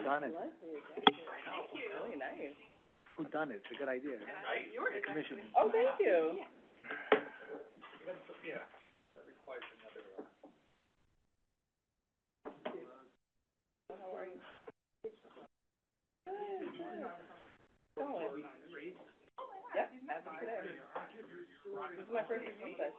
done it? Really nice. Who done it? It's a good idea. The commission. Oh, thank you. Yeah, that requires another. How are you? Good. Going. Yep, as of today. This is my first review session.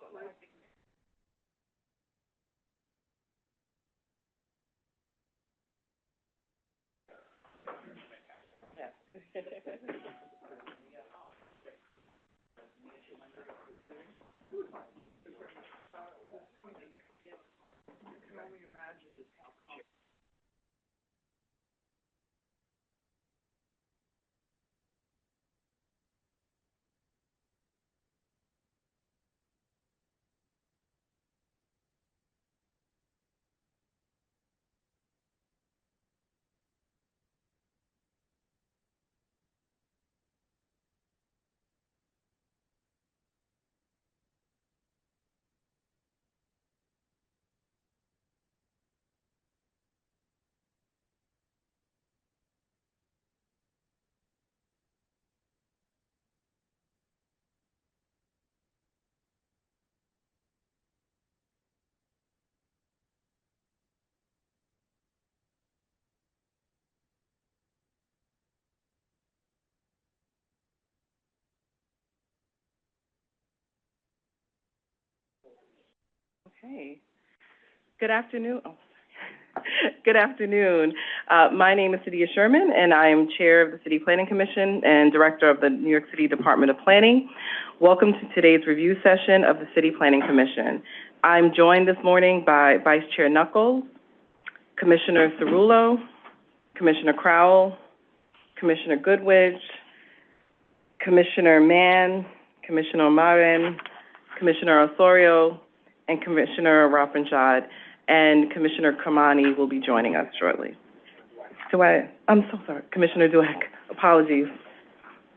Okay. Good afternoon. Oh, sorry. Good afternoon. My name is Cydia Sherman, and I am Chair of the City Planning Commission and Director of the New York City Department of Planning. Welcome to today's review session of the City Planning Commission. I'm joined this morning by Vice Chair Knuckles, Commissioner Cerullo, Commissioner Crowell, Commissioner Goodwidge, Commissioner Mann, Commissioner Marin, Commissioner Osorio, and Commissioner Rafanjad, and Commissioner Kamani will be joining us shortly. I'm so sorry, Commissioner Dweck, apologies.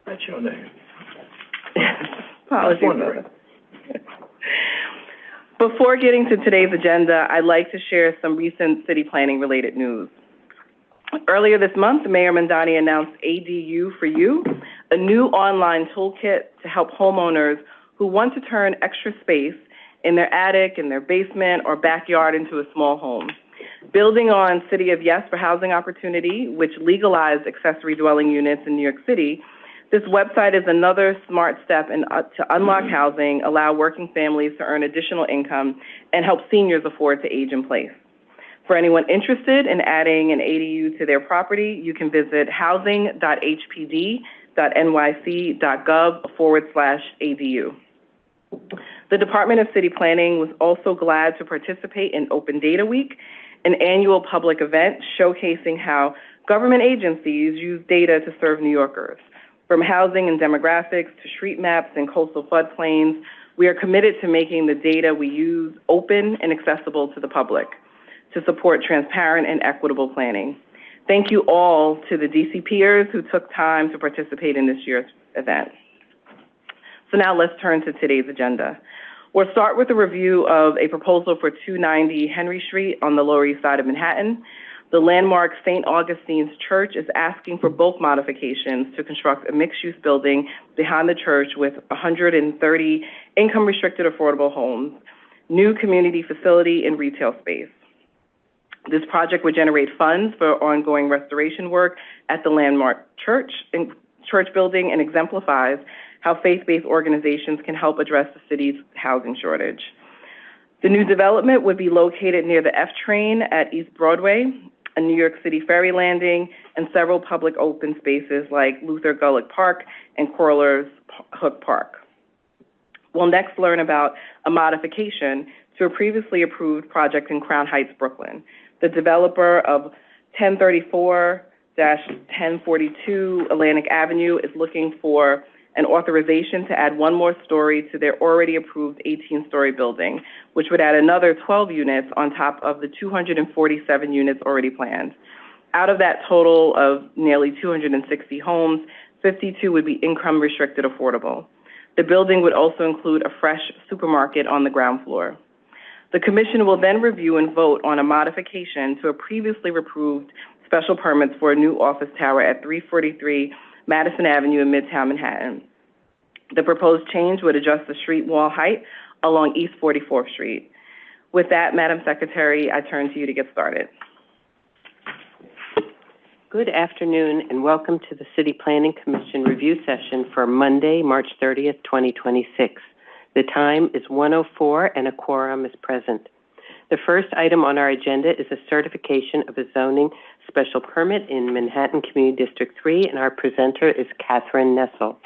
That's your name. Apologies. Before getting to today's agenda, I'd like to share some recent city planning related news. Earlier this month, Mayor Mandani announced ADU for You, a new online toolkit to help homeowners who want to turn extra space in their attic, in their basement, or backyard into a small home. Building on City of Yes for Housing Opportunity, which legalized accessory dwelling units in New York City, this website is another smart step to unlock housing, allow working families to earn additional income, and help seniors afford to age in place. For anyone interested in adding an ADU to their property, you can visit housing.hpd.nyc.gov/ADU. The Department of City Planning was also glad to participate in Open Data Week, an annual public event showcasing how government agencies use data to serve New Yorkers. From housing and demographics to street maps and coastal floodplains, we are committed to making the data we use open and accessible to the public to support transparent and equitable planning. Thank you all to the DCPers who took time to participate in this year's event. So now let's turn to today's agenda. We'll start with a review of a proposal for 290 Henry Street on the Lower East Side of Manhattan. The landmark St. Augustine's Church is asking for bulk modifications to construct a mixed-use building behind the church with 130 income-restricted affordable homes, new community facility, and retail space. This project would generate funds for ongoing restoration work at the landmark church building and exemplifies how faith-based organizations can help address the city's housing shortage. The new development would be located near the F train at East Broadway, a New York City ferry landing, and several public open spaces like Luther Gulick Park and Corlers Hook Park. We'll next learn about a modification to a previously approved project in Crown Heights, Brooklyn. The developer of 1034-1042 Atlantic Avenue is looking for an authorization to add one more story to their already approved 18-story building, which would add another 12 units on top of the 247 units already planned. Out of that total of nearly 260 homes, 52 would be income-restricted affordable. The building would also include a fresh supermarket on the ground floor. The Commission will then review and vote on a modification to a previously approved special permits for a new office tower at 343 Madison Avenue in Midtown Manhattan. The proposed change would adjust the street wall height along East 44th Street. With that, Madam Secretary, I turn to you to get started. Good afternoon and welcome to the City Planning Commission review session for Monday, March 30th, 2026. The time is 1:04 and a quorum is present. The first item on our agenda is a certification of a zoning special permit in Manhattan Community District 3, and our presenter is Catherine Nessel.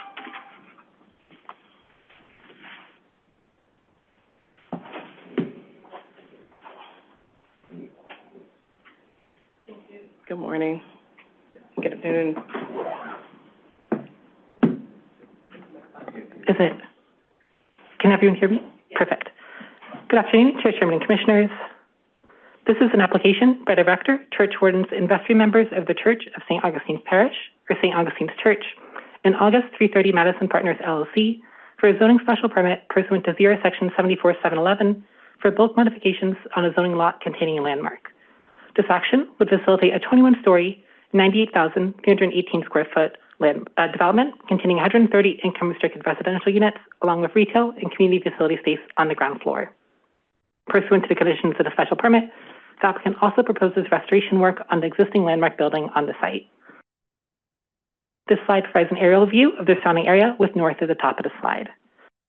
Good morning. Good afternoon. Is it? Can everyone hear me? Perfect. Good afternoon, Chair, Chairman, and Commissioners. This is an application by the Rector, Church Wardens, and vestry members of the Church of St. Augustine's Parish, or St. Augustine's Church, in August 330 Madison Partners, LLC, for a zoning special permit pursuant to Section 74-711 for bulk modifications on a zoning lot containing a landmark. This action would facilitate a 21-story, 98,318 square foot land development containing 130 income-restricted residential units, along with retail and community facility space on the ground floor. Pursuant to the conditions of the special permit, the applicant also proposes restoration work on the existing landmark building on the site. This slide provides an aerial view of the surrounding area with north at the top of the slide.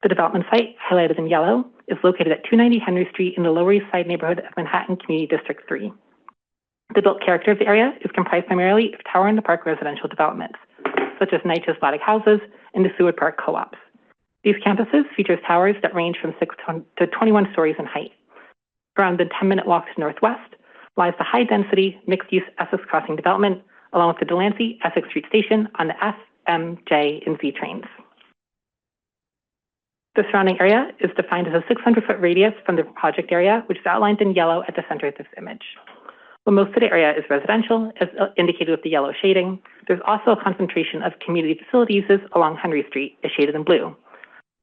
The development site, highlighted in yellow, is located at 290 Henry Street in the Lower East Side neighborhood of Manhattan Community District 3. The built character of the area is comprised primarily of Tower in the Park residential developments, such as Natchez Laddick houses and the Seward Park co-ops. These campuses feature towers that range from 6 to 21 stories in height. Around the 10-minute walk to northwest lies the high-density, mixed-use Essex Crossing development, along with the Delancey Essex Street Station on the F, M, J, and Z trains. The surrounding area is defined as a 600-foot radius from the project area, which is outlined in yellow at the center of this image. While most of the area is residential, as indicated with the yellow shading, there's also a concentration of community facility uses along Henry Street, as shaded in blue.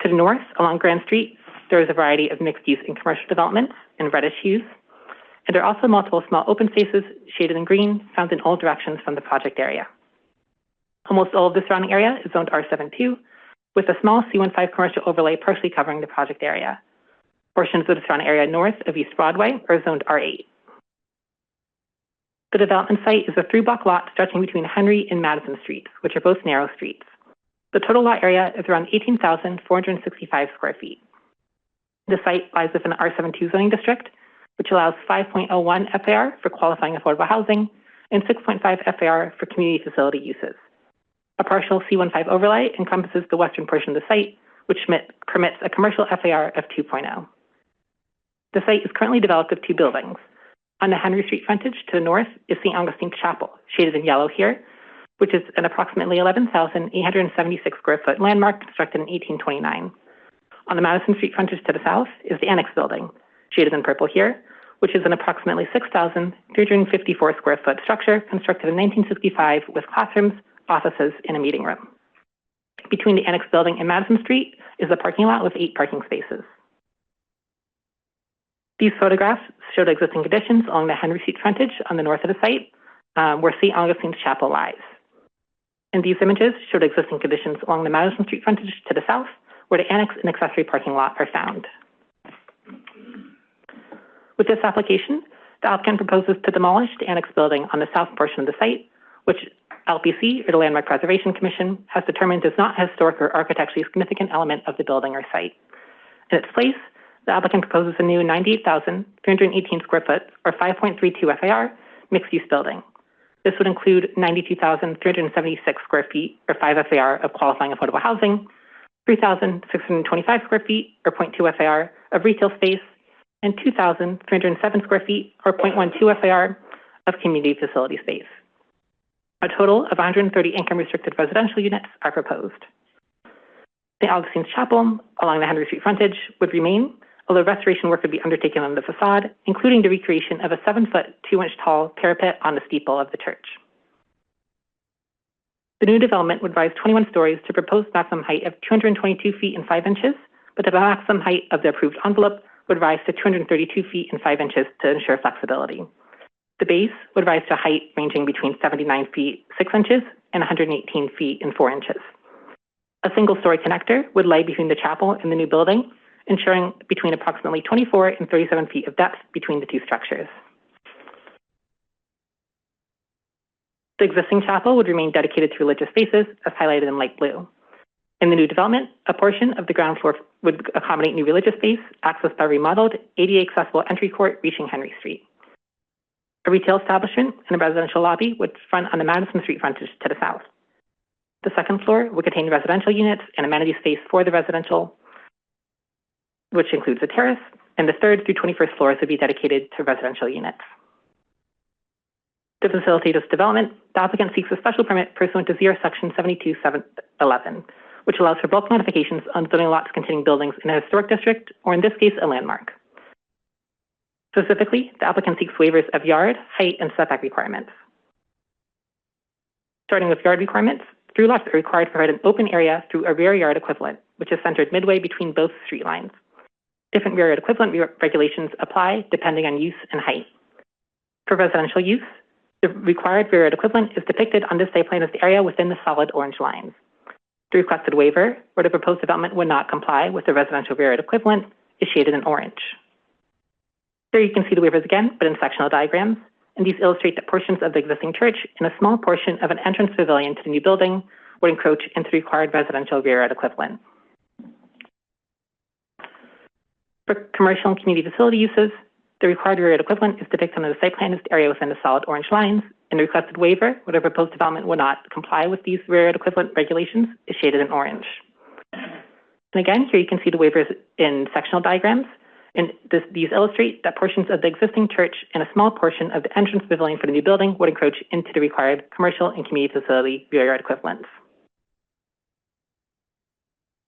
To the north, along Grand Street, there is a variety of mixed-use and commercial developments in reddish hues, and there are also multiple small open spaces, shaded in green, found in all directions from the project area. Almost all of the surrounding area is zoned R72, with a small C15 commercial overlay partially covering the project area. Portions of the surrounding area north of East Broadway are zoned R8. The development site is a 3-block lot stretching between Henry and Madison Streets, which are both narrow streets. The total lot area is around 18,465 square feet. The site lies within an R72 zoning district, which allows 5.01 FAR for qualifying affordable housing and 6.5 FAR for community facility uses. A partial C15 overlay encompasses the western portion of the site, which permits a commercial FAR of 2.0. The site is currently developed with 2 buildings. On the Henry Street frontage to the north is St. Augustine's Chapel, shaded in yellow here, which is an approximately 11,876 square foot landmark constructed in 1829. On the Madison Street frontage to the south is the Annex Building, shaded in purple here, which is an approximately 6,354 square foot structure constructed in 1965 with classrooms, offices, and a meeting room. Between the Annex Building and Madison Street is a parking lot with 8 parking spaces. These photographs show the existing conditions along the Henry Street frontage on the north of the site, where St. Augustine's Chapel lies. And these images show the existing conditions along the Madison Street frontage to the south, where the annex and accessory parking lot are found. With this application, the applicant proposes to demolish the Annex Building on the south portion of the site, which LPC, or the Landmark Preservation Commission, has determined is not a historic or architecturally significant element of the building or site. In its place, the applicant proposes a new 98,318 square foot, or 5.32 FAR, mixed-use building. This would include 92,376 square feet, or 5 FAR, of qualifying affordable housing, 3,625 square feet, or 0.2 FAR, of retail space, and 2,307 square feet, or 0.12 FAR, of community facility space. A total of 130 income-restricted residential units are proposed. St. Augustine's Chapel, along the Henry Street frontage, would remain, although restoration work would be undertaken on the facade, including the recreation of a 7-foot, 2-inch tall parapet on the steeple of the church. The new development would rise 21 stories to a proposed maximum height of 222 feet and 5 inches, but the maximum height of the approved envelope would rise to 232 feet and 5 inches to ensure flexibility. The base would rise to a height ranging between 79 feet 6 inches and 118 feet and 4 inches. A single-story connector would lay between the chapel and the new building, ensuring between approximately 24 and 37 feet of depth between the two structures. The existing chapel would remain dedicated to religious spaces, as highlighted in light blue. In the new development, a portion of the ground floor would accommodate new religious space, accessed by a remodeled, ADA-accessible entry court reaching Henry Street. A retail establishment and a residential lobby would front on the Madison Street frontage to the south. The second floor would contain residential units and amenity space for the residential, which includes a terrace, and the 3rd through 21st floors would be dedicated to residential units. To facilitate this development, the applicant seeks a special permit pursuant to ZR Section 72-711, which allows for bulk modifications on zoning lots containing buildings in a historic district, or in this case, a landmark. Specifically, the applicant seeks waivers of yard, height, and setback requirements. Starting with yard requirements, through lots are required to provide an open area through a rear yard equivalent, which is centered midway between both street lines. Different rear yard equivalent regulations apply depending on use and height. For residential use, the required rear yard equivalent is depicted on this site plan as the area within the solid orange lines. The requested waiver, where the proposed development would not comply with the residential rear yard equivalent, is shaded in orange. Here you can see the waivers again, but in sectional diagrams, and these illustrate that portions of the existing church and a small portion of an entrance pavilion to the new building would encroach into the required residential rear yard equivalent. For commercial and community facility uses, the required rear yard equivalent is depicted on the site plan as the area within the solid orange lines, and the requested waiver, where the proposed development would not comply with these rear yard equivalent regulations, is shaded in orange. And again, here you can see the waivers in sectional diagrams, and these illustrate that portions of the existing church and a small portion of the entrance pavilion for the new building would encroach into the required commercial and community facility rear yard equivalents.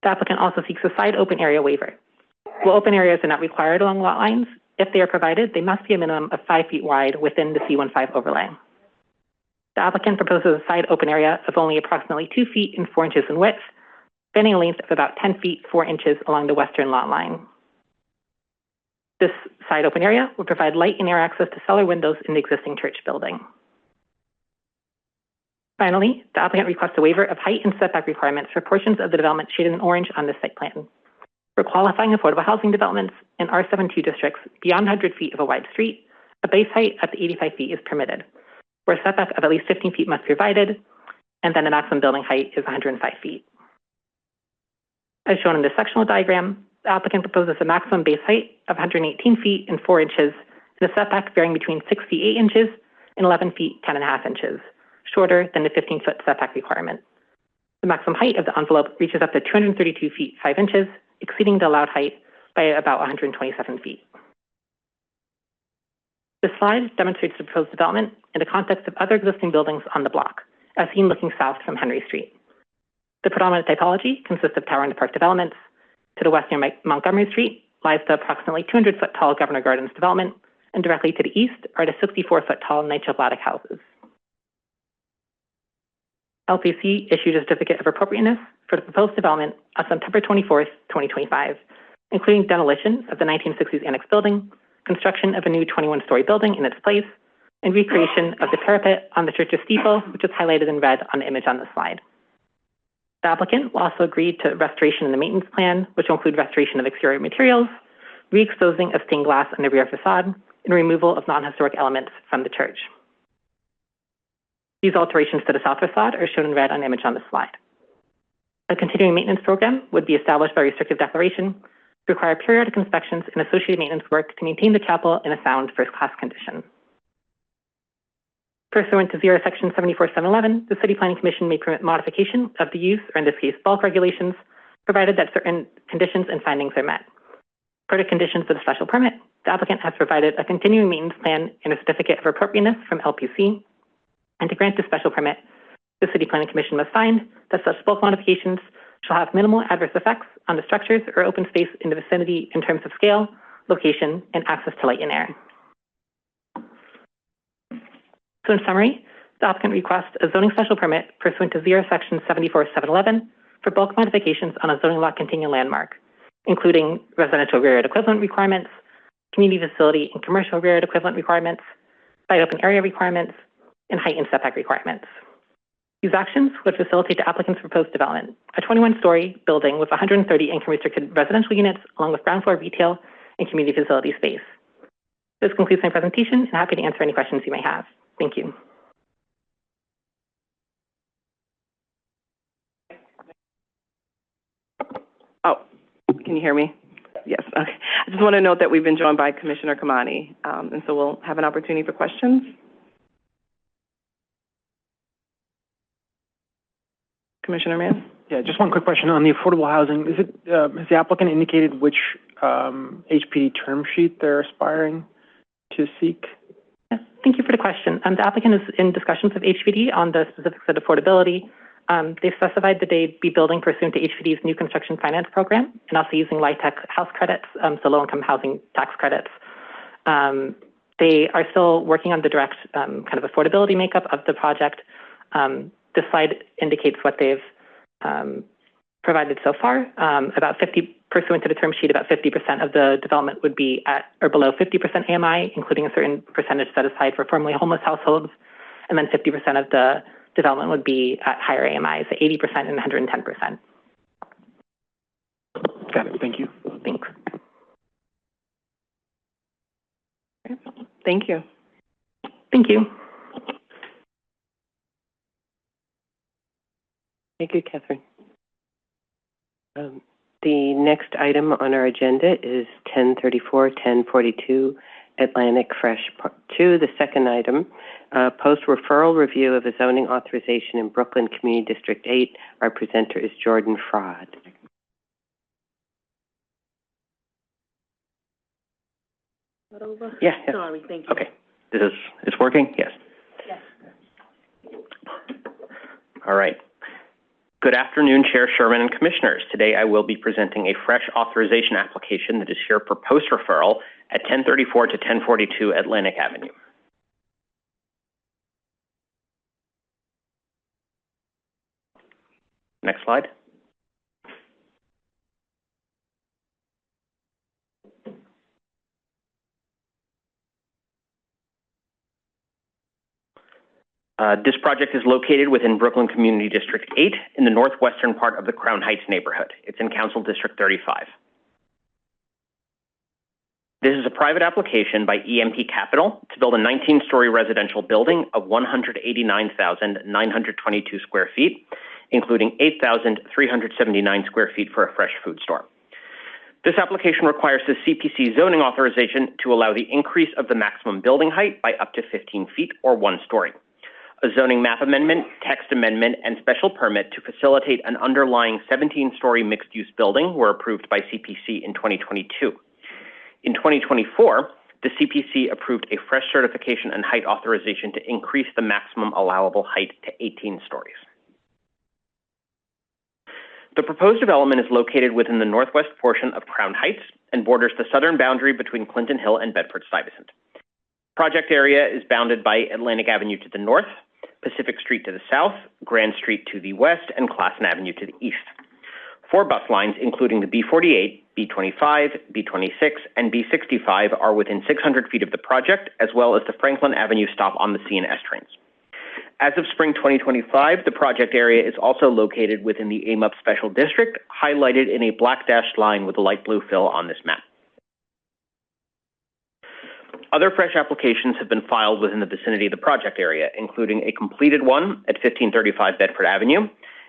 The applicant also seeks a side open area waiver. While open areas are not required along lot lines, if they are provided, they must be a minimum of 5 feet wide within the C15 overlay. The applicant proposes a side open area of only approximately 2 feet and 4 inches in width, spanning a length of about 10 feet 4 inches along the western lot line. This side open area would provide light and air access to cellar windows in the existing church building. Finally, the applicant requests a waiver of height and setback requirements for portions of the development shaded in orange on this site plan. For qualifying affordable housing developments in R72 districts beyond 100 feet of a wide street, a base height up to 85 feet is permitted, where a setback of at least 15 feet must be provided, and then the maximum building height is 105 feet. As shown in the sectional diagram, the applicant proposes a maximum base height of 118 feet and 4 inches, and a setback varying between 6 feet 8 inches and 11 feet 10.5 inches, shorter than the 15-foot setback requirement. The maximum height of the envelope reaches up to 232 feet 5 inches, exceeding the allowed height by about 127 feet. This slide demonstrates the proposed development in the context of other existing buildings on the block, as seen looking south from Henry Street. The predominant typology consists of tower and park developments. To the west near Montgomery Street lies the approximately 200-foot tall Governor Gardens development, and directly to the east are the 64-foot tall NYCHA Bladdock houses. LPC issued a certificate of appropriateness for the proposed development on September 24th, 2025, including demolition of the 1960s annex building, construction of a new 21-story building in its place, and recreation of the parapet on the church's steeple, which is highlighted in red on the image on this slide. The applicant will also agree to restoration in the maintenance plan, which will include restoration of exterior materials, re-exposing of stained glass on the rear facade, and removal of non-historic elements from the church. These alterations to the south facade are shown in red on the image on this slide. A continuing maintenance program would be established by restrictive declaration to require periodic inspections and associated maintenance work to maintain the chapel in a sound first-class condition. Pursuant to ZR Section 74-711, the City Planning Commission may permit modification of the use, or in this case, bulk regulations, provided that certain conditions and findings are met. Per the conditions of the special permit, the applicant has provided a continuing maintenance plan and a certificate of appropriateness from LPC, and to grant the special permit, the City Planning Commission must find that such bulk modifications shall have minimal adverse effects on the structures or open space in the vicinity in terms of scale, location, and access to light and air. So in summary, the applicant requests a zoning special permit pursuant to ZR Section 74-711 for bulk modifications on a zoning lot containing a landmark, including residential rear yard equivalent requirements, community facility and commercial rear yard equivalent requirements, site open area requirements, and height and setback requirements. These actions would facilitate the applicant's proposed development, a 21-story building with 130 income-restricted residential units, along with ground floor retail and community facility space. This concludes my presentation, and happy to answer any questions you may have. Thank you. Oh, can you hear me? Yes, okay. I just want to note that we've been joined by Commissioner Kamani, and so we'll have an opportunity for questions. Commissioner Mann? Yeah, just one quick question on the affordable housing. Is it, has the applicant indicated which HPD term sheet they're aspiring to seek? Yes, thank you for the question. The applicant is in discussions with HPD on the specifics of affordability. They've specified that they'd be building pursuant to HPD's new construction finance program and also using LIHTC house credits, so low-income housing tax credits. They are still working on the direct kind of affordability makeup of the project. This slide indicates what they've provided so far. Pursuant to the term sheet, about 50% of the development would be at or below 50% AMI, including a certain percentage set aside for formerly homeless households, and then 50% of the development would be at higher AMI, so 80% and 110%. Got it. Thank you. Thanks. Thank you. Thank you. Thank you, Catherine. The next item on our agenda is 1034-1042 Atlantic Fresh Part 2. The second item, post-referral review of a zoning authorization in Brooklyn Community District 8. Our presenter is Jordan Fraud. Yeah. Sorry, thank you. Okay. It's working? Yes. Yes. All right. Good afternoon, Chair Sherman and Commissioners. Today I will be presenting a fresh authorization application that is here for post-referral at 1034 to 1042 Atlantic Avenue. Next slide. This project is located within Brooklyn Community District 8 in the northwestern part of the Crown Heights neighborhood. It's in Council District 35. This is a private application by EMP Capital to build a 19-story residential building of 189,922 square feet, including 8,379 square feet for a fresh food store. This application requires the CPC zoning authorization to allow the increase of the maximum building height by up to 15 feet or 1 story. A zoning map amendment, text amendment, and special permit to facilitate an underlying 17-story mixed-use building were approved by CPC in 2022. In 2024, the CPC approved a fresh certification and height authorization to increase the maximum allowable height to 18 stories. The proposed development is located within the northwest portion of Crown Heights and borders the southern boundary between Clinton Hill and Bedford-Stuyvesant. Project area is bounded by Atlantic Avenue to the north, Pacific Street to the south, Grand Street to the west, and Classen Avenue to the east. 4 bus lines, including the B48, B25, B26, and B65, are within 600 feet of the project, as well as the Franklin Avenue stop on the C&S trains. As of spring 2025, the project area is also located within the AMUP Special District, highlighted in a black dashed line with a light blue fill on this map. Other fresh applications have been filed within the vicinity of the project area, including a completed one at 1535 Bedford Avenue,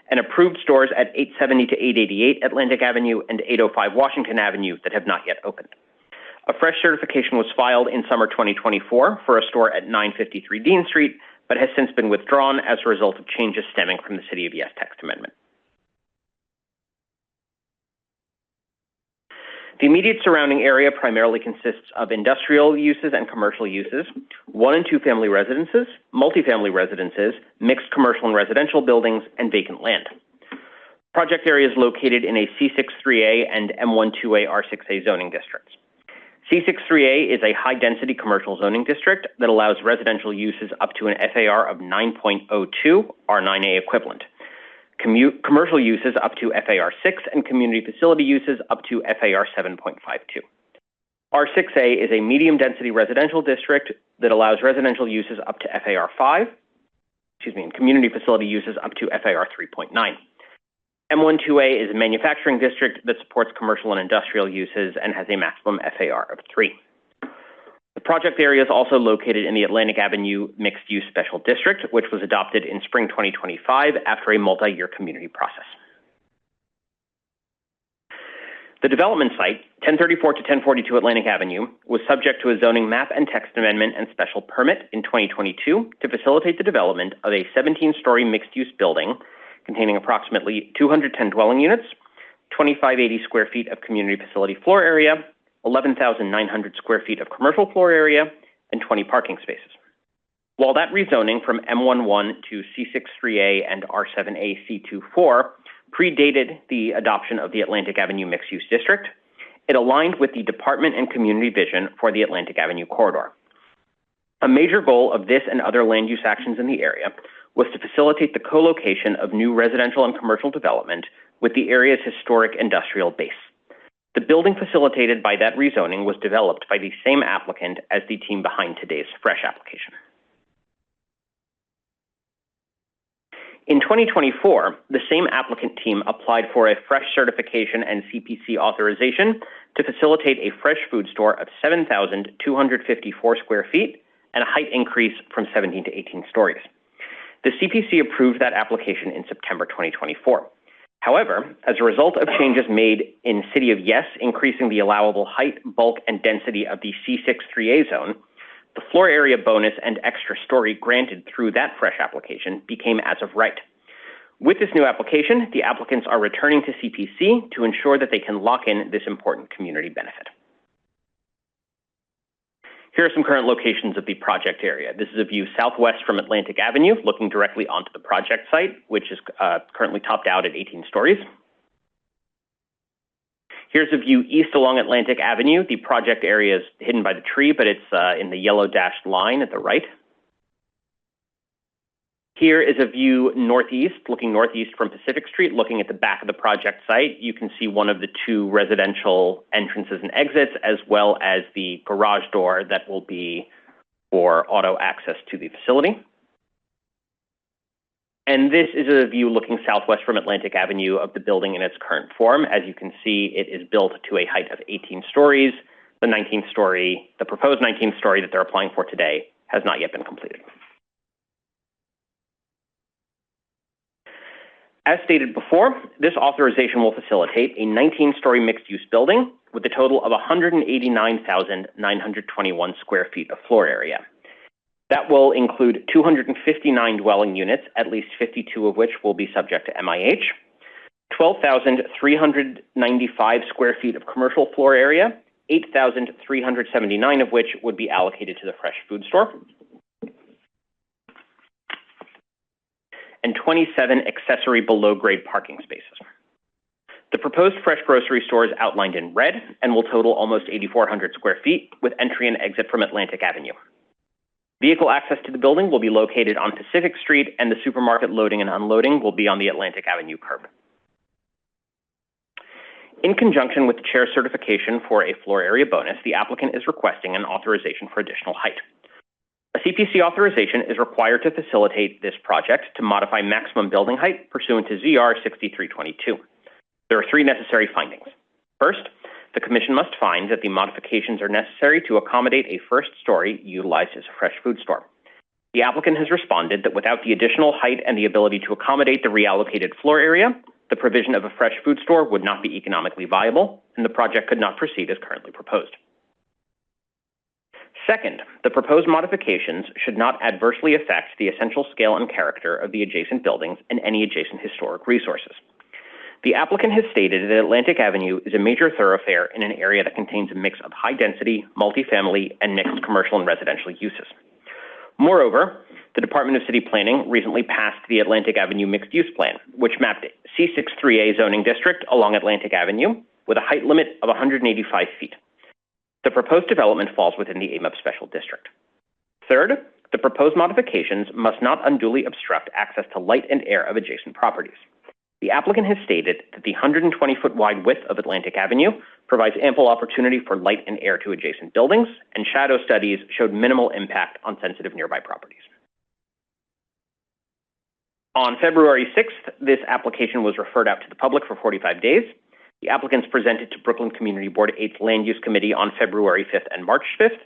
and approved stores at 870 to 888 Atlantic Avenue and 805 Washington Avenue that have not yet opened. A fresh certification was filed in summer 2024 for a store at 953 Dean Street, but has since been withdrawn as a result of changes stemming from the City of Yes text amendment. The immediate surrounding area primarily consists of industrial uses and commercial uses, 1- and 2-family residences, multifamily residences, mixed commercial and residential buildings, and vacant land. Project area is located in a C63A and M12A R6A zoning districts. C63A is a high-density commercial zoning district that allows residential uses up to an FAR of 9.02 R9A equivalent. Commercial uses up to FAR 6 and community facility uses up to FAR 7.52. R6A is a medium-density residential district that allows residential uses up to FAR 5, and community facility uses up to FAR 3.9. M12A is a manufacturing district that supports commercial and industrial uses and has a maximum FAR of 3. The project area is also located in the Atlantic Avenue Mixed-Use Special District, which was adopted in spring 2025 after a multi-year community process. The development site, 1034 to 1042 Atlantic Avenue, was subject to a zoning map and text amendment and special permit in 2022 to facilitate the development of a 17-story mixed-use building containing approximately 210 dwelling units, 2,580 square feet of community facility floor area, 11,900 square feet of commercial floor area, and 20 parking spaces. While that rezoning from M11 to C63A and R7A C24 predated the adoption of the Atlantic Avenue Mixed-Use District, it aligned with the department and community vision for the Atlantic Avenue corridor. A major goal of this and other land use actions in the area was to facilitate the co-location of new residential and commercial development with the area's historic industrial base. The building facilitated by that rezoning was developed by the same applicant as the team behind today's fresh application. In 2024, the same applicant team applied for a fresh certification and CPC authorization to facilitate a fresh food store of 7,254 square feet and a height increase from 17 to 18 stories. The CPC approved that application in September 2024. However, as a result of changes made in City of Yes, increasing the allowable height, bulk, and density of the C63A zone, the floor area bonus and extra story granted through that fresh application became as of right. With this new application, the applicants are returning to CPC to ensure that they can lock in this important community benefit. Here are some current locations of the project area. This is a view southwest from Atlantic Avenue, looking directly onto the project site, which is currently topped out at 18 stories. Here's a view east along Atlantic Avenue. The project area is hidden by the tree, but it's in the yellow dashed line at the right. Here is a view northeast, looking northeast from Pacific Street, looking at the back of the project site. You can see one of the two residential entrances and exits, as well as the garage door that will be for auto access to the facility. And this is a view looking southwest from Atlantic Avenue of the building in its current form. As you can see, it is built to a height of 18 stories. The proposed 19th story that they're applying for today has not yet been completed. As stated before, this authorization will facilitate a 19-story mixed-use building with a total of 189,921 square feet of floor area. That will include 259 dwelling units, at least 52 of which will be subject to MIH, 12,395 square feet of commercial floor area, 8,379 of which would be allocated to the fresh food store, and 27 accessory below-grade parking spaces. The proposed fresh grocery store is outlined in red and will total almost 8,400 square feet with entry and exit from Atlantic Avenue. Vehicle access to the building will be located on Pacific Street, and the supermarket loading and unloading will be on the Atlantic Avenue curb. In conjunction with the chair certification for a floor area bonus, the applicant is requesting an authorization for additional height. A CPC authorization is required to facilitate this project to modify maximum building height pursuant to ZR 6322. There are three necessary findings. First, the Commission must find that the modifications are necessary to accommodate a first story utilized as a fresh food store. The applicant has responded that without the additional height and the ability to accommodate the reallocated floor area, the provision of a fresh food store would not be economically viable, and the project could not proceed as currently proposed. Second, the proposed modifications should not adversely affect the essential scale and character of the adjacent buildings and any adjacent historic resources. The applicant has stated that Atlantic Avenue is a major thoroughfare in an area that contains a mix of high-density, multifamily, and mixed commercial and residential uses. Moreover, the Department of City Planning recently passed the Atlantic Avenue Mixed-Use Plan, which mapped C63A zoning district along Atlantic Avenue with a height limit of 185 feet. The proposed development falls within the AMUP Special District. Third, the proposed modifications must not unduly obstruct access to light and air of adjacent properties. The applicant has stated that the 120-foot wide width of Atlantic Avenue provides ample opportunity for light and air to adjacent buildings, and shadow studies showed minimal impact on sensitive nearby properties. On February 6th, this application was referred out to the public for 45 days. The applicants presented to Brooklyn Community Board 8th Land Use Committee on February 5th and March 5th.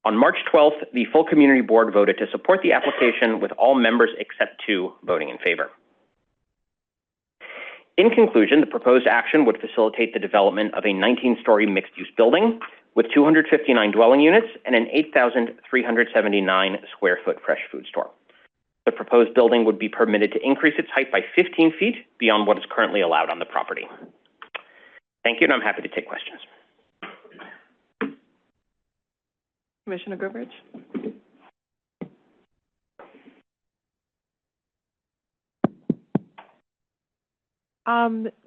On March 12th, the full Community Board voted to support the application, with all members except 2 voting in favor. In conclusion, the proposed action would facilitate the development of a 19-story mixed-use building with 259 dwelling units and an 8,379 square foot fresh food store. The proposed building would be permitted to increase its height by 15 feet beyond what is currently allowed on the property. Thank you, and I'm happy to take questions. Commissioner Goodrich?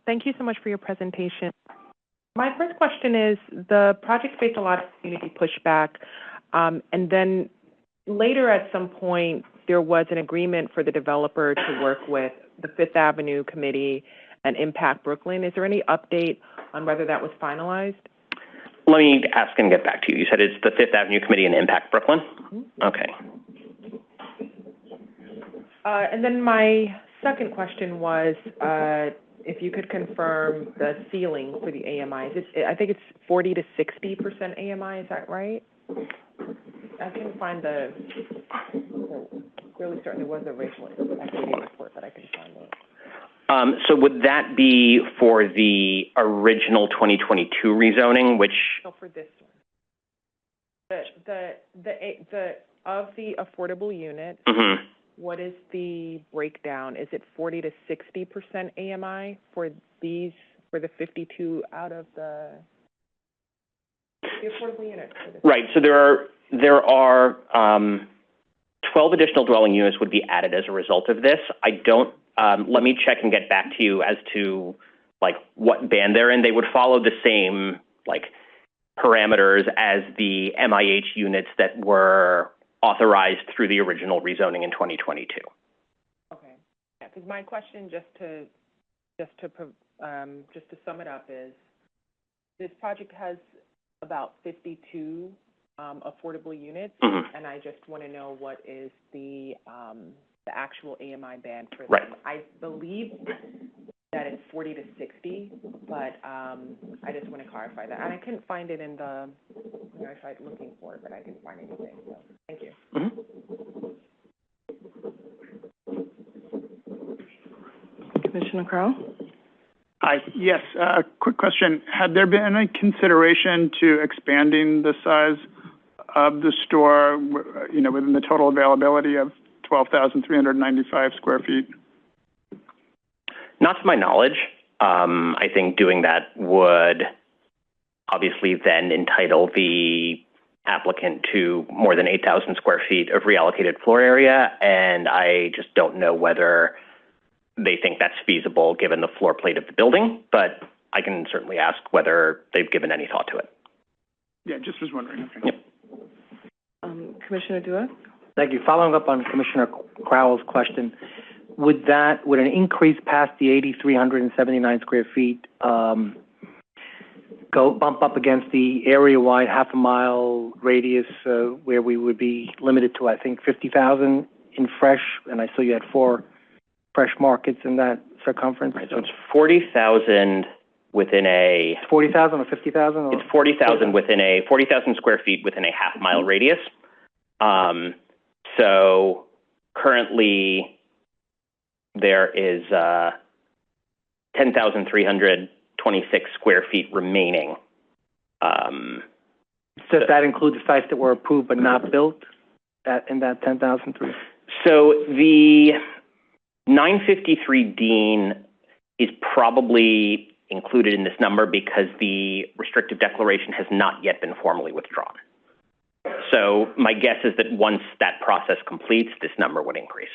Thank you so much for your presentation. My first question is, the project faced a lot of community pushback, and then later at some point, there was an agreement for the developer to work with the Fifth Avenue Committee and Impact Brooklyn. Is there any update on whether that was finalized? Let me ask and get back to you. You said it's the Fifth Avenue Committee and Impact Brooklyn? Mm-hmm. Okay. And then my second question was, if you could confirm the ceiling for the AMI. I think it's 40 to 60% AMI, is that right? I couldn't find really certain there was a racial equity report, but I couldn't find it. So would that be for the original 2022 rezoning, which? No, for this one. Of the affordable units, mm-hmm. What is the breakdown? Is it 40 to 60% AMI for the 52 out of the affordable units? Right. So there are 12 additional dwelling units would be added as a result of this. I don't. Let me check and get back to you as to what band they're in. They would follow the same parameters as the MIH units that were authorized through the original rezoning in 2022. Okay. Yeah, because my question, just to sum it up, is this project has about 52 affordable units, mm-hmm. and I just want to know what is the actual AMI band for them. Right. I believe that it's 40 to 60, but I just want to clarify that. And I couldn't find it in the, I tried looking for it, but I didn't find anything. So thank you. Mm-hmm. Commissioner Crowe? Hi. Yes. Quick question. Had there been any consideration to expanding the size of the store, within the total availability of 12,395 square feet? Not to my knowledge. I think doing that would obviously then entitle the applicant to more than 8,000 square feet of reallocated floor area, and I just don't know whether they think that's feasible given the floor plate of the building, but I can certainly ask whether they've given any thought to it. Yeah, just was wondering. Okay. Yep. Commissioner Dua? Thank you. Following up on Commissioner Crowell's question, would an increase past the 8,379 square feet bump up against the area-wide half-a-mile radius where we would be limited to, I think, 50,000 in fresh, and I saw you had 4 fresh markets in that circumference? Right, so it's 40,000 within a... 40,000 or 50,000? It's 40,000 within 40,000 square feet within a half-mile radius. So currently there is 10,326 square feet remaining. Does that include the sites that were approved but not built in that 10,003? So the 953 Dean is probably included in this number because the restrictive declaration has not yet been formally withdrawn. So my guess is that once that process completes, this number would increase.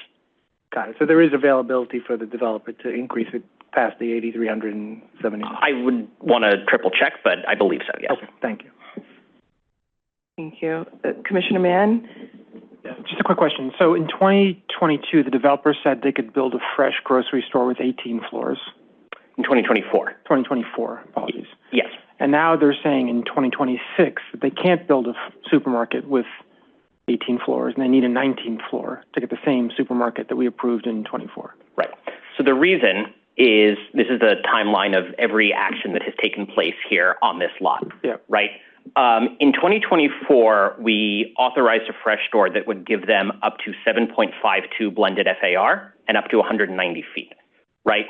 Got it. So there is availability for the developer to increase it past the 8,370. I would want to triple check, but I believe so, yes. Okay, thank you. Thank you. Commissioner Mann? Yeah, just a quick question. So in 2022, the developer said they could build a fresh grocery store with 18 floors. In 2024. 2024, apologies. Yes. And now they're saying in 2026 that they can't build a supermarket with 18 floors, and they need a 19th floor to get the same supermarket that we approved in 24. Right. So the reason is, this is the timeline of every action that has taken place here on this lot. Yeah. Right. In 2024, we authorized a fresh store that would give them up to 7.52 blended FAR and up to 190 feet. Right.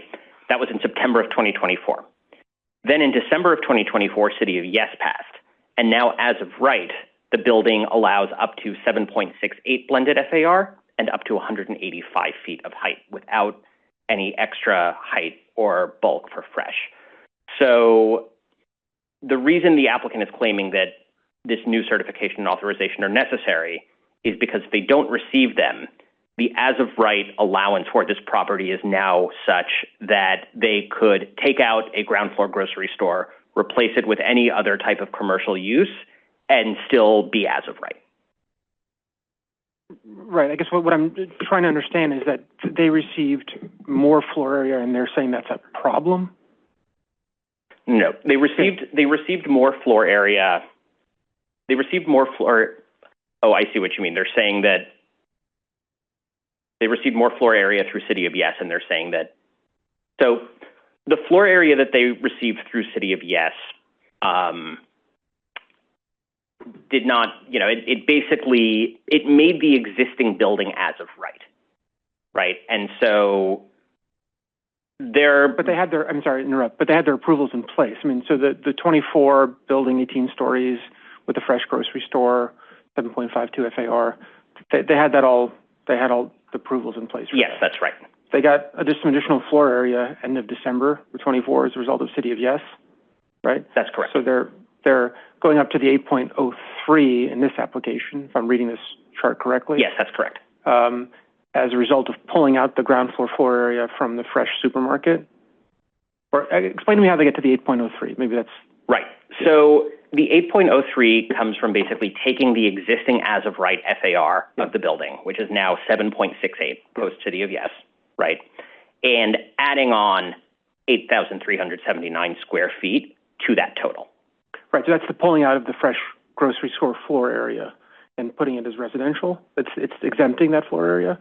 That was in September of 2024. Then in December of 2024, City of Yes passed. And now, as of right, the building allows up to 7.68 blended FAR and up to 185 feet of height without any extra height or bulk for fresh. So the reason the applicant is claiming that this new certification and authorization are necessary is because if they don't receive them, the as of right allowance for this property is now such that they could take out a ground floor grocery store, replace it with any other type of commercial use, and still be as of right. Right. I guess what I'm trying to understand is that they received more floor area, and they're saying that's a problem? No, they received more floor area. They received more floor. Oh, I see what you mean. They're saying that they received more floor area through City of Yes, and they're saying that. So the floor area that they received through City of Yes did not, it basically, it made the existing building as of right. Right. And so But they had their, I'm sorry to interrupt, but they had their approvals in place. I mean, so the 24 building, 18 stories with the fresh grocery store, 7.52 FAR, they had that all, they had all the approvals in place. Yes, that's right. They got some additional floor area end of December for 24 as a result of City of Yes, right? That's correct. So they're going up to the 8.03 in this application, if I'm reading this chart correctly. Yes, that's correct. As a result of pulling out the ground floor area from the fresh supermarket? Or explain to me how they get to the 8.03. Maybe that's... Right. So the 8.03 comes from basically taking the existing as of right FAR of the building, which is now 7.68 post City of Yes, right? And adding on 8,379 square feet to that total. Right. So that's the pulling out of the fresh grocery store floor area and putting it as residential? It's exempting that floor area?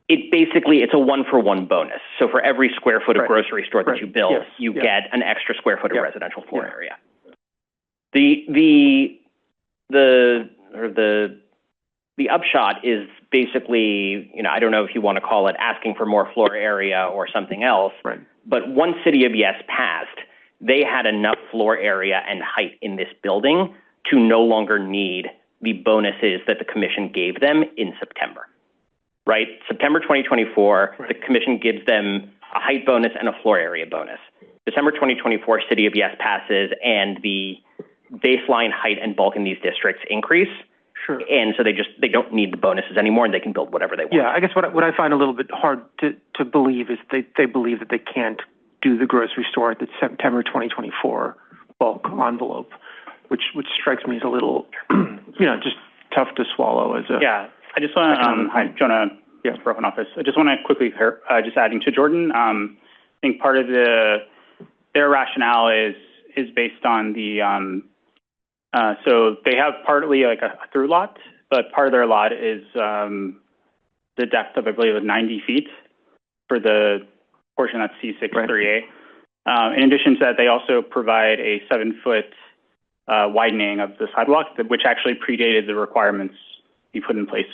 It's a 1-for-1 bonus. So for every square foot of grocery store that you build, you get an extra square foot of residential floor area. The upshot is basically, I don't know if you want to call it asking for more floor area or something else, but once City of Yes passed, they had enough floor area and height in this building to no longer need the bonuses that the commission gave them in September. Right? September 2024, the commission gives them a height bonus and a floor area bonus. December 2024, City of Yes passes, and the baseline height and bulk in these districts increase. Sure. And so they don't need the bonuses anymore, and they can build whatever they want. Yeah, I guess what I find a little bit hard to believe is they believe that they can't do the grocery store at the September 2024 bulk envelope, which strikes me as a little, just tough to swallow as a... Yeah. I just want to, hi, Jonah, Broken Office. I just want to quickly, just adding to Jordan, I think part of their rationale is based on the, so they have partly like a through lot, but part of their lot is the depth of, I believe, 90 feet for the portion that's C638. In addition to that, they also provide a 7-foot widening of the sidewalk, which actually predated the requirements be put in place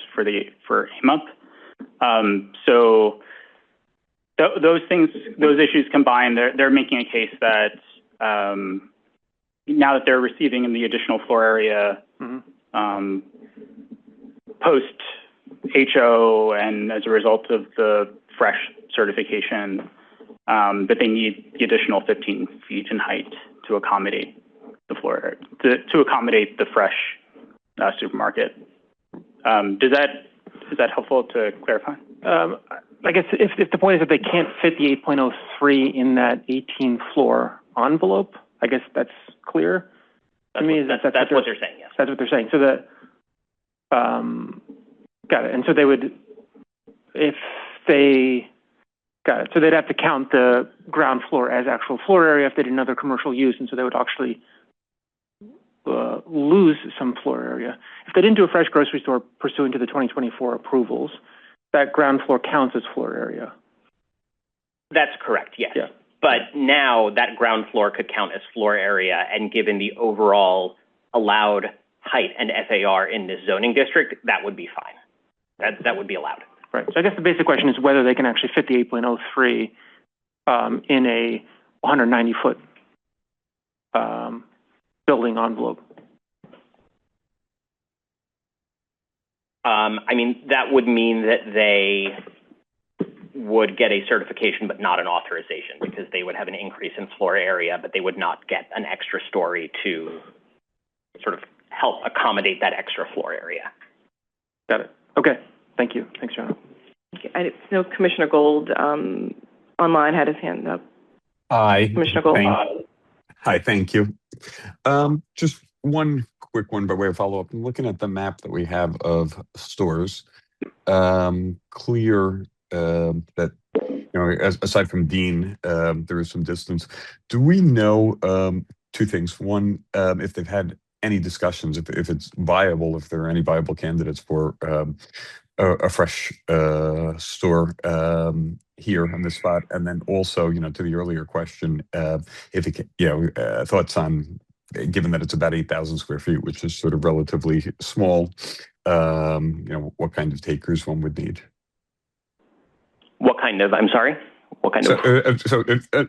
for AMUP. So those issues combined, they're making a case that now that they're receiving the additional floor area post HO and as a result of the fresh certification, that they need the additional 15 feet in height to accommodate the floor to accommodate the fresh supermarket. Is that helpful to clarify? I guess if the point is that they can't fit the 8.03 in that 18 floor envelope, I guess that's clear to me. That's what they're saying. Yes, that's what they're saying. So got it. And so they would, if they got it. So they'd have to count the ground floor as actual floor area if they did another commercial use, and so they would actually lose some floor area. If they didn't do a fresh grocery store pursuant to the 2024 approvals, that ground floor counts as floor area. That's correct, yes. Yeah. But now that ground floor could count as floor area, and given the overall allowed height and FAR in this zoning district, that would be fine. That would be allowed. Right. So I guess the basic question is whether they can actually fit the 8.03 in a 190-foot building envelope. I mean, that would mean that they would get a certification but not an authorization, because they would have an increase in floor area, but they would not get an extra story to sort of help accommodate that extra floor area. Got it. Okay. Thank you. Thanks, John. I know Commissioner Gold online had his hand up. Hi. Commissioner Gold. Hi, thank you. Just one quick one by way of follow-up. I'm looking at the map that we have of stores. Clear that, you know, aside from Dean, there is some distance. Do we know two things? One, if they've had any discussions, if it's viable, if there are any viable candidates for a fresh store here on this spot, and then also, you know, to the earlier question, if it can, you know, thoughts on, given that it's about 8,000 square feet, which is sort of relatively small, you know, what kind of takers one would need? What kind of, I'm sorry? What kind of?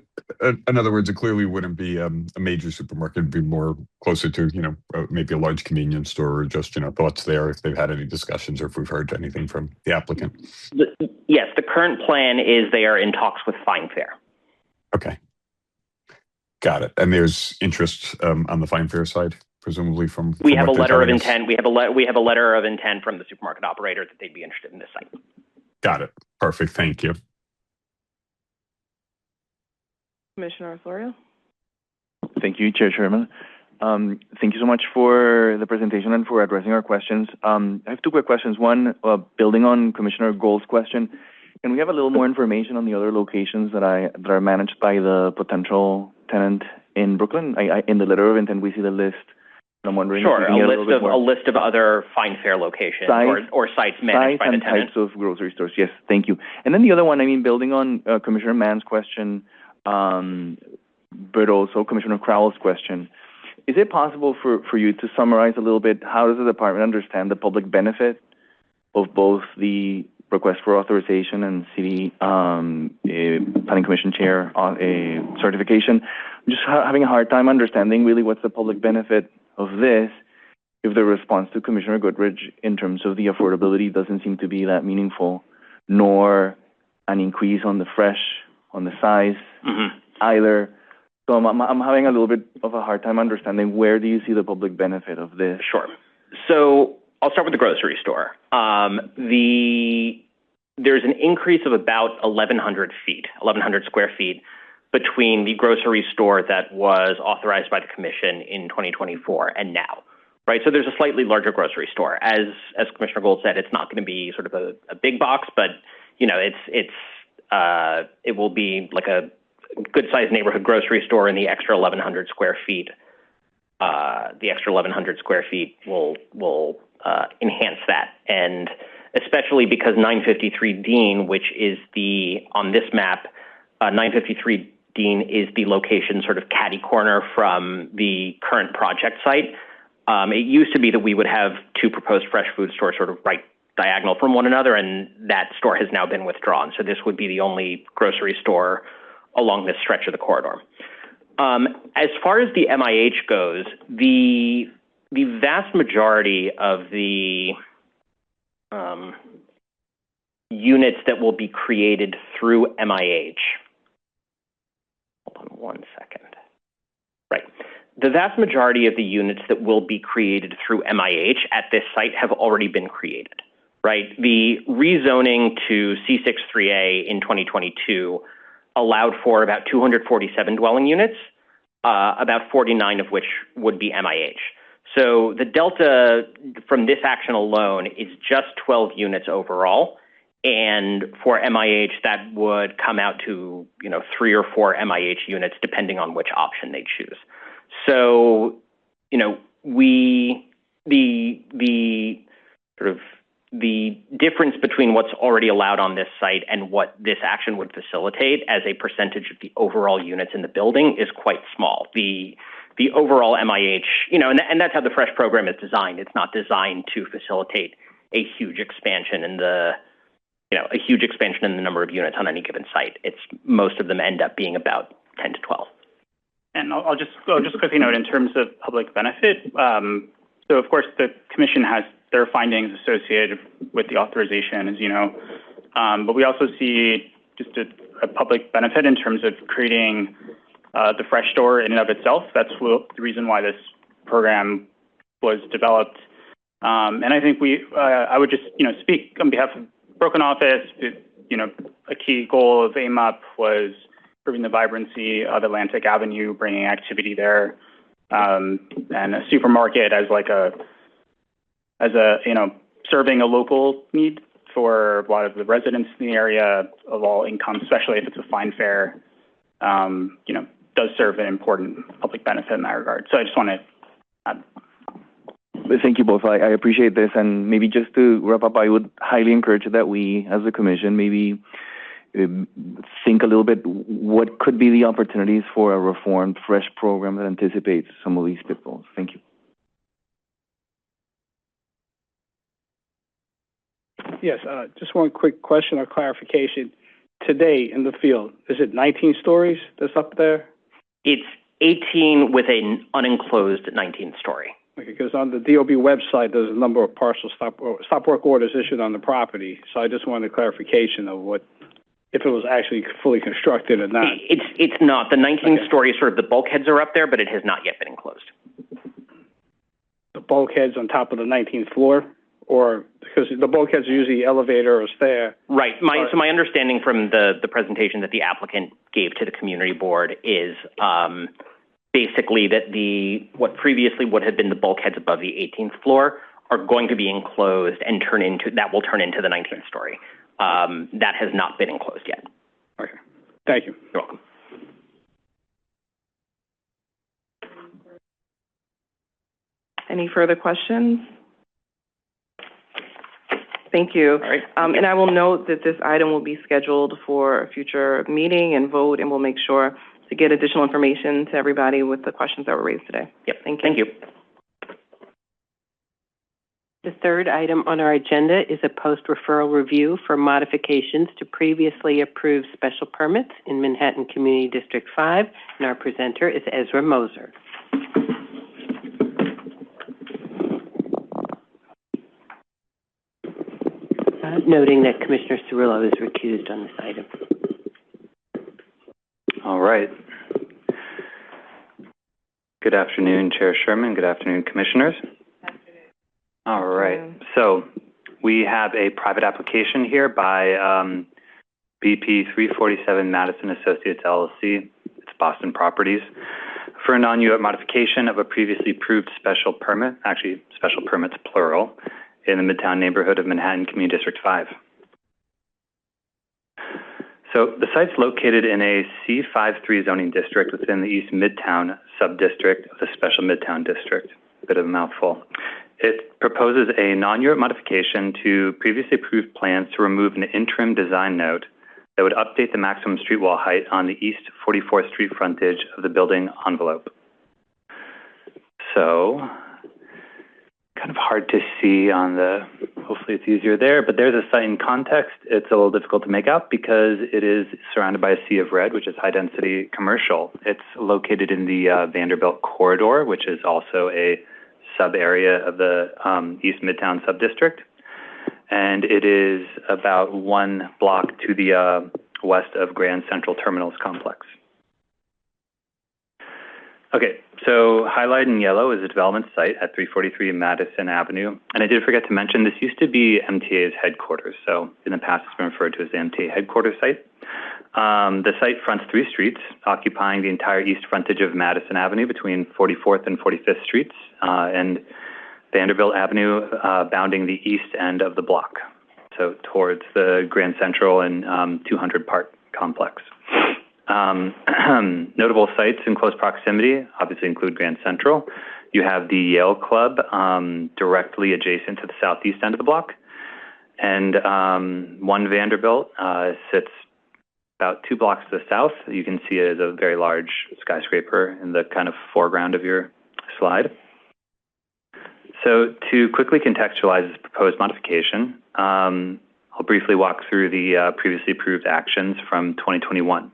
In other words, it clearly wouldn't be a major supermarket. It'd be more closer to, you know, maybe a large convenience store, or just, you know, thoughts there if they've had any discussions or if we've heard anything from the applicant. Yes, the current plan is they are in talks with Fine Fair. Okay. Got it. And there's interest on the Fine Fair side, presumably from We have a what they're letter of telling us? intent. We have a letter of intent from the supermarket operator that they'd be interested in this site. Got it. Perfect. Thank you. Commissioner Osorio. Thank you, Chairman. Thank you so much for the presentation and for addressing our questions. I have two quick questions. One, building on Commissioner Gold's question, can we have a little more information on the other locations that are managed by the potential tenant in Brooklyn? In the letter of intent, we see the list. I'm wondering. Sure, a list of other Fine Fair locations or sites managed by the tenant. Types of grocery stores. Yes, thank you. And then the other one, I mean, building on Commissioner Mann's question, but also Commissioner Crowell's question, is it possible for you to summarize a little bit how does the department understand the public benefit of both the request for authorization and city planning commission chair certification? I'm just having a hard time understanding really what's the public benefit of this if the response to Commissioner Goodrich in terms of the affordability doesn't seem to be that meaningful, nor an increase on the fresh, on the size either. So I'm having a little bit of a hard time understanding where do you see the public benefit of this? Sure. So I'll start with the grocery store. There's an increase of about 1,100 square feet between the grocery store that was authorized by the commission in 2024 and now, right? So there's a slightly larger grocery store. As Commissioner Gold said, it's not going to be sort of a big box, but you know, it will be like a good-sized neighborhood grocery store, and the extra 1,100 square feet. The extra 1,100 square feet will enhance that, and especially because 953 Dean, which is on this map, 953 Dean is the location sort of catty corner from the current project site. It used to be that we would have two proposed fresh food stores sort of right diagonal from one another, and that store has now been withdrawn. So this would be the only grocery store along this stretch of the corridor. As far as the MIH goes, the vast majority of the units that will be created through MIH, hold on one second. Right. The vast majority of the units that will be created through MIH at this site have already been created, right? The rezoning to C63A in 2022 allowed for about 247 dwelling units, about 49 of which would be MIH. So the delta from this action alone is just 12 units overall. And for MIH, that would come out to, 3 or 4 MIH units, depending on which option they choose. So, the difference between what's already allowed on this site and what this action would facilitate as a percentage of the overall units in the building is quite small. The overall MIH, and that's how the Fresh program is designed. It's not designed to facilitate a huge expansion in the number of units on any given site. Most of them end up being about 10 to 12. And I'll just quickly note in terms of public benefit. So of course the commission has their findings associated with the authorization, as you know, but we also see just a public benefit in terms of creating the Fresh store in and of itself. That's the reason why this program was developed. And I think I would just speak on behalf of Broken Office. A key goal of AMUP was improving the vibrancy of Atlantic Avenue, bringing activity there, and a supermarket as serving a local need for a lot of the residents in the area of all incomes, especially if it's a fine fare, does serve an important public benefit in that regard. So I just want to add. Thank you both. I appreciate this. And maybe just to wrap up, I would highly encourage that we, as a commission, maybe think a little bit what could be the opportunities for a reformed Fresh program that anticipates some of these pitfalls. Thank you. Yes, just one quick question or clarification. Today in the field, is it 19 stories that's up there? It's 18 with an unenclosed 19th story. Okay, because on the DOB website, there's a number of partial stop work orders issued on the property. So I just wanted a clarification of if it was actually fully constructed or not. It's not. The 19th story, sort of the bulkheads are up there, but it has not yet been enclosed. The bulkheads on top of the 19th floor? Or because the bulkheads are usually elevator or stair. Right. So my understanding from the presentation that the applicant gave to the community board is basically that what previously would have been the bulkheads above the 18th floor are going to be enclosed and will turn into the 19th story. That has not been enclosed yet. Okay. Thank you. You're welcome. Any further questions? Thank you. All right. And I will note that this item will be scheduled for a future meeting and vote, and we'll make sure to get additional information to everybody with the questions that were raised today. Yep. Thank you. The third item on our agenda is a post-referral review for modifications to previously approved special permits in Manhattan Community District 5, and our presenter is Ezra Moser. Noting that Commissioner Cirillo is recused on this item. All right. Good afternoon, Chair Sherman. Good afternoon, Commissioners. All right. So we have a private application here by BP 347 Madison Associates LLC. It's Boston Properties for a non-UAT modification of a previously approved special permit, actually special permits plural, in the Midtown neighborhood of Manhattan Community District 5. So the site's located in a C53 zoning district within the East Midtown subdistrict of the Special Midtown District. A bit of a mouthful. It proposes a non-UAT modification to previously approved plans to remove an interim design note that would update the maximum street wall height on the East 44th Street frontage of the building envelope. So, kind of hard to see on hopefully it's easier there, but there's a site in context. It's a little difficult to make out because it is surrounded by a sea of red, which is high density commercial. It's located in the Vanderbilt corridor, which is also a sub area of the East Midtown subdistrict. And it is about 1 block to the west of Grand Central Terminals complex. Okay, so highlighted in yellow is a development site at 343 Madison Avenue. And I did forget to mention, this used to be MTA's headquarters. So in the past, it's been referred to as the MTA headquarters site. The site fronts 3 streets, occupying the entire east frontage of Madison Avenue between 44th and 45th Streets, and Vanderbilt Avenue bounding the east end of the block, so towards the Grand Central and 200 Park complex. Notable sites in close proximity obviously include Grand Central, You have the Yale Club directly adjacent to the southeast end of the block. And One Vanderbilt sits about 2 blocks to the south. You can see it as a very large skyscraper in the kind of foreground of your slide. So to quickly contextualize this proposed modification, I'll briefly walk through the previously approved actions from 2021.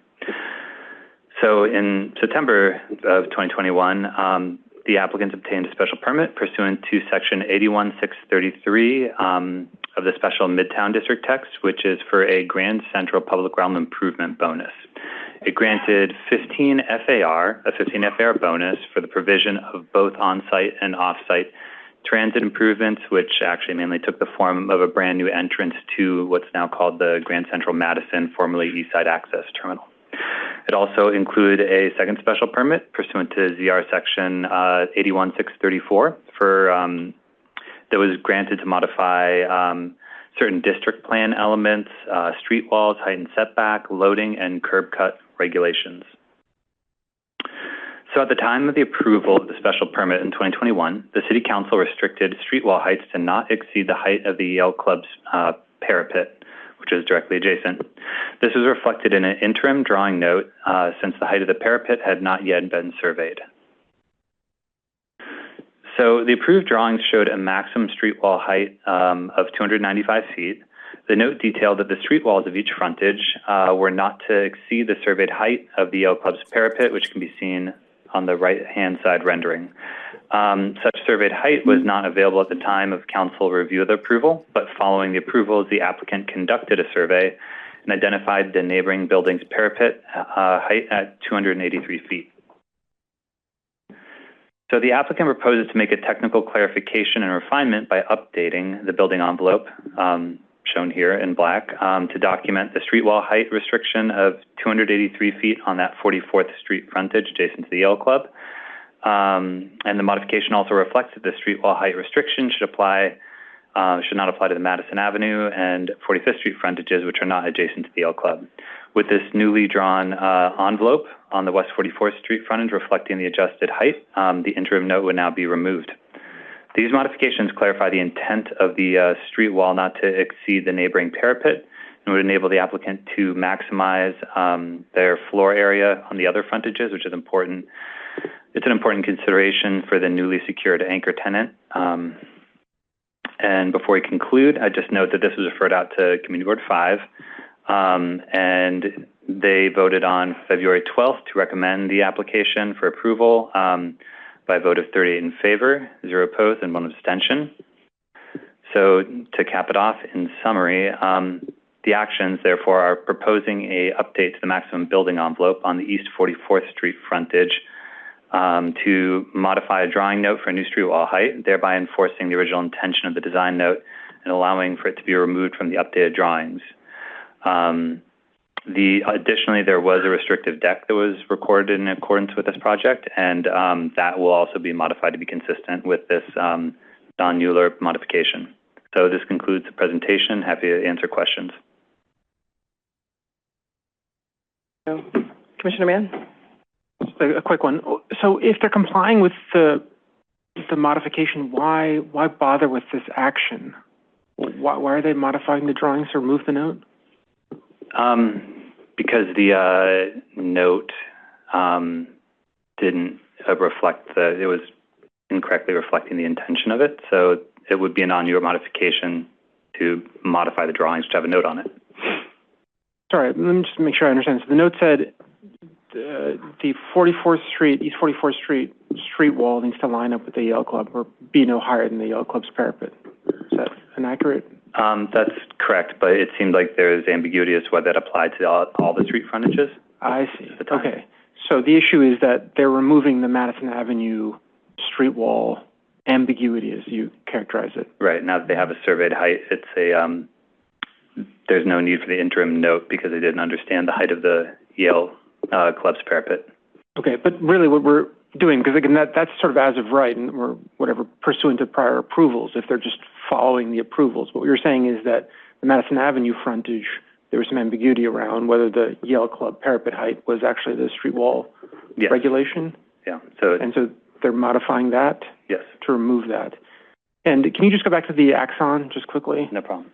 So in September of 2021, the applicants obtained a special permit pursuant to Section 81633 of the Special Midtown District Text, which is for a Grand Central Public Realm Improvement bonus. It granted 15 FAR, a 15 FAR bonus for the provision of both on-site and off-site transit improvements, which actually mainly took the form of a brand new entrance to what's now called the Grand Central Madison, formerly Eastside Access Terminal. It also included a second special permit pursuant to ZR Section 81634 that was granted to modify certain district plan elements, street walls, height and setback, loading, and curb cut regulations. So at the time of the approval of the special permit in 2021, the City Council restricted street wall heights to not exceed the height of the Yale Club's parapet, which is directly adjacent. This was reflected in an interim drawing note since the height of the parapet had not yet been surveyed. So the approved drawings showed a maximum street wall height of 295 feet. The note detailed that the street walls of each frontage were not to exceed the surveyed height of the Yale Club's parapet, which can be seen on the right-hand side rendering. Such surveyed height was not available at the time of council review of the approval, but following the approvals, the applicant conducted a survey and identified the neighboring building's parapet height at 283 feet. So the applicant proposes to make a technical clarification and refinement by updating the building envelope, shown here in black, to document the street wall height restriction of 283 feet on that 44th Street frontage adjacent to the Yale Club. And the modification also reflects that the street wall height restriction should not apply to the Madison Avenue and 45th Street frontages, which are not adjacent to the Yale Club. With this newly drawn envelope on the West 44th Street frontage reflecting the adjusted height, the interim note would now be removed. These modifications clarify the intent of the street wall not to exceed the neighboring parapet and would enable the applicant to maximize their floor area on the other frontages, which is important. It's an important consideration for the newly secured anchor tenant. And before we conclude, I just note that this was referred out to Community Board 5, and they voted on February 12th to recommend the application for approval by a vote of 38 in favor, 0 opposed, and 1 abstention. So to cap it off, in summary, the actions, therefore, are proposing a update to the maximum building envelope on the East 44th Street frontage to modify a drawing note for a new street wall height, thereby enforcing the original intention of the design note and allowing for it to be removed from the updated drawings. Additionally, there was a restrictive deck that was recorded in accordance with this project, and that will also be modified to be consistent with this Don Mueller modification. So this concludes the presentation. Happy to answer questions. Commissioner Mann? Just a quick one. So if they're complying with the modification, why bother with this action? Why are they modifying the drawings to remove the note? Because the note didn't reflect it was incorrectly reflecting the intention of it. So it would be a non-Mueller modification to modify the drawings to have a note on it. Sorry, let me just make sure I understand. So the note said the 44th Street, East 44th Street wall needs to line up with the Yale Club or be no higher than the Yale Club's parapet. Is that inaccurate? That's correct, but it seemed like there's ambiguity as to whether that applied to all the street frontages. I see. Okay. So the issue is that they're removing the Madison Avenue street wall ambiguity, as you characterize it. Right. Now that they have a surveyed height, it's there's no need for the interim note because they didn't understand the height of the Yale Club's parapet. Okay, but really what we're doing, because again, that's sort of as of right, and we're whatever pursuant to prior approvals, if they're just following the approvals. What you're saying is that the Madison Avenue frontage, there was some ambiguity around whether the Yale Club parapet height was actually the street wall regulation. Yeah. So they're modifying that? Yes. To remove that. And can you just go back to the axon just quickly? No problem.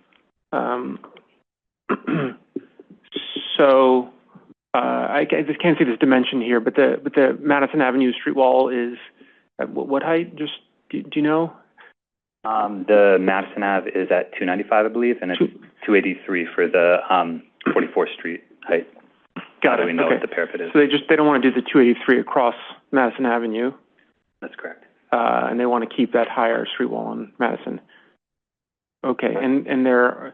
So I just can't see this dimension here, but the Madison Avenue street wall is at what height? Just do you know? The Madison Ave is at 295, I believe, and it's 283 for the 44th Street height. Got it. So we know okay. what the parapet is. So they don't want to do the 283 across Madison Avenue. That's correct. And they want to keep that higher street wall on Madison. Okay, and there's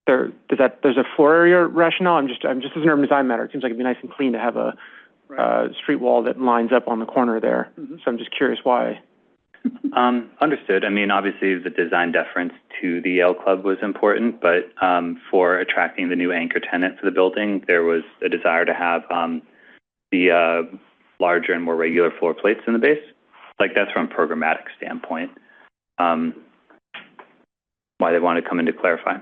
a floor area rationale. I'm just as an urban design matter. It seems like it'd be nice and clean to have a street wall that lines up on the corner there. Mm-hmm. So I'm just curious why. Understood. I mean, obviously the design deference to the Yale Club was important, but for attracting the new anchor tenant for the building, there was a desire to have the larger and more regular floor plates in the base. Like that's from a programmatic standpoint. Why they want to come in to clarify.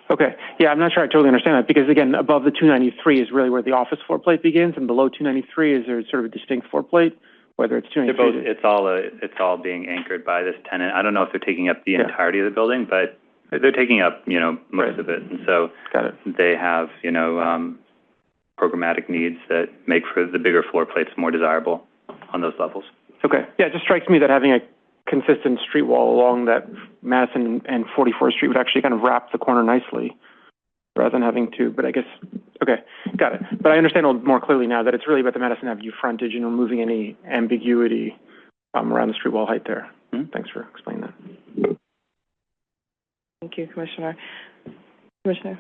Okay. Yeah, I'm not sure I totally understand that because again, above the 293 is really where the office floor plate begins, and below 293 is there sort of a distinct floor plate, whether it's 293. It's all being anchored by this tenant. I don't know if they're taking up the entirety of the building, but they're taking up, most of it. And so they have, programmatic needs that make for the bigger floor plates more desirable on those levels. Okay. Yeah, it just strikes me that having a consistent street wall along that Madison and 44th Street would actually kind of wrap the corner nicely rather than having to, but I guess, okay, got it. But I understand a little more clearly now that it's really about the Madison Avenue frontage and removing any ambiguity around the street wall height there. Mm-hmm. Thanks for explaining that. Thank you, Commissioner. Commissioner.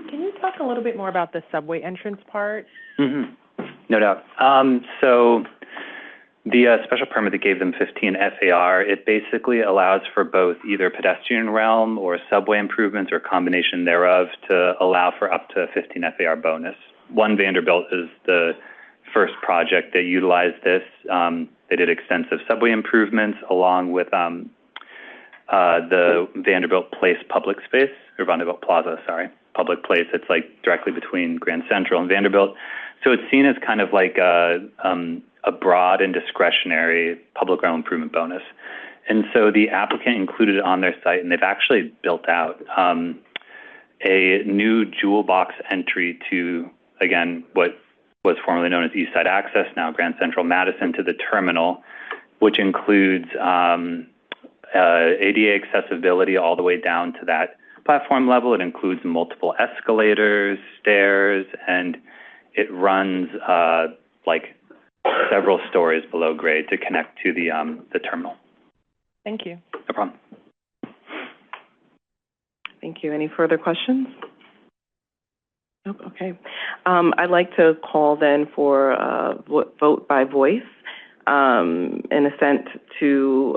Can you talk a little bit more about the subway entrance part? Mm-hmm. No doubt. So the special permit that gave them 15 FAR, it basically allows for both either pedestrian realm or subway improvements or combination thereof to allow for up to 15 FAR bonus. One Vanderbilt is the first project that utilized this. They did extensive subway improvements along with the Vanderbilt Place public space, or Vanderbilt Plaza, public place. It's like directly between Grand Central and Vanderbilt. So it's seen as kind of like a broad and discretionary public realm improvement bonus. And so the applicant included it on their site, and they've actually built out a new jewel box entry to, again, what was formerly known as East Side Access, now Grand Central Madison, to the terminal, which includes ADA accessibility all the way down to that platform level. It includes multiple escalators, stairs, and it runs like several stories below grade to connect to the terminal. Thank you. No problem. Thank you. Any further questions? Nope. Okay. I'd like to call then for vote by voice in assent to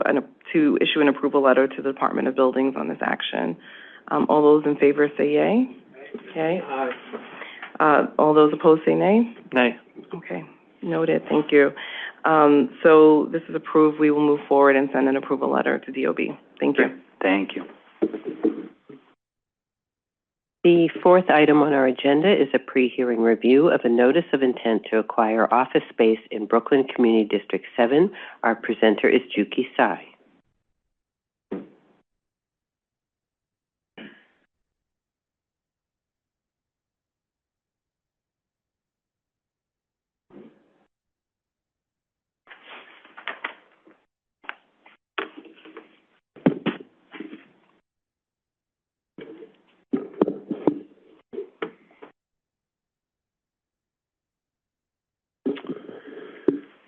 issue an approval letter to the Department of Buildings on this action. All those in favor say yay. Okay. All those opposed say nay. Nay. Okay. Noted. Thank you. So this is approved. We will move forward and send an approval letter to DOB. Thank you. Thank you. The fourth item on our agenda is a pre-hearing review of a notice of intent to acquire office space in Brooklyn Community District 7. Our presenter is Juki Sai.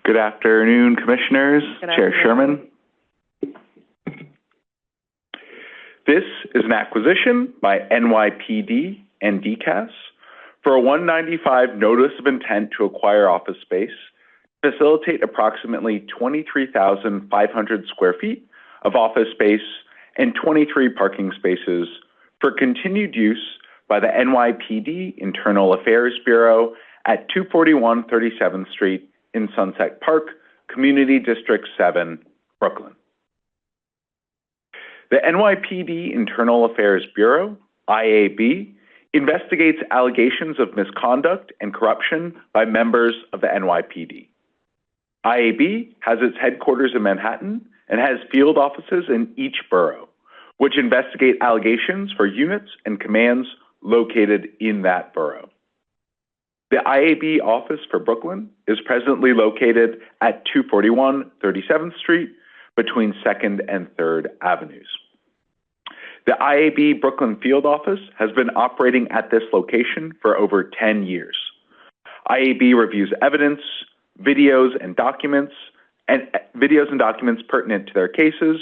Good afternoon, Commissioners. Chair Sherman. This is an acquisition by NYPD and DCAS for a 195 notice of intent to acquire office space, facilitate approximately 23,500 square feet of office space and 23 parking spaces for continued use by the NYPD Internal Affairs Bureau at 241 37th Street in Sunset Park, Community District 7, Brooklyn. The NYPD Internal Affairs Bureau, IAB, investigates allegations of misconduct and corruption by members of the NYPD. IAB has its headquarters in Manhattan and has field offices in each borough, which investigate allegations for units and commands located in that borough. The IAB office for Brooklyn is presently located at 241 37th Street between 2nd and 3rd Avenues. The IAB Brooklyn field office has been operating at this location for over 10 years. IAB reviews evidence, videos and documents pertinent to their cases,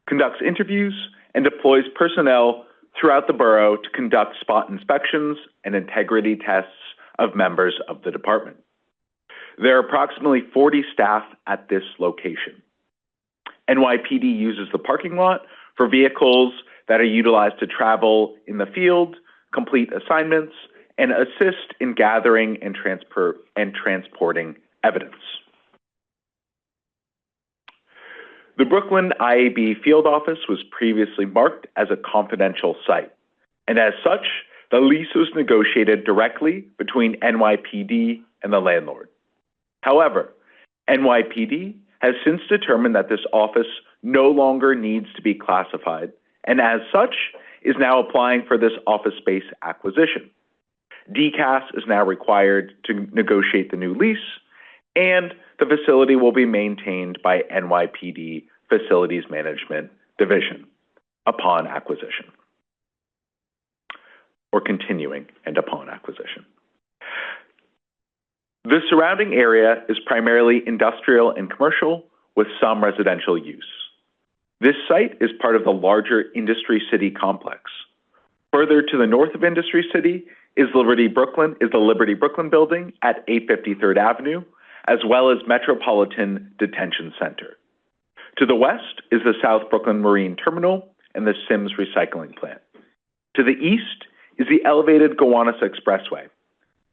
conducts interviews, and deploys personnel throughout the borough to conduct spot inspections and integrity tests of members of the department. There are approximately 40 staff at this location. NYPD uses the parking lot for vehicles that are utilized to travel in the field, complete assignments, and assist in gathering and transporting evidence. The Brooklyn IAB field office was previously marked as a confidential site, and as such, the lease was negotiated directly between NYPD and the landlord. However, NYPD has since determined that this office no longer needs to be classified, and as such, is now applying for this office space acquisition. DCAS is now required to negotiate the new lease, and the facility will be maintained by NYPD Facilities Management Division upon acquisition, or continuing and upon acquisition. The surrounding area is primarily industrial and commercial with some residential use. This site is part of the larger Industry City complex. Further to the north of Industry City is the Liberty Brooklyn building at 850 3rd Avenue, as well as Metropolitan Detention Center. To the west is the South Brooklyn Marine Terminal and the Sims Recycling Plant. To the east is the elevated Gowanus Expressway.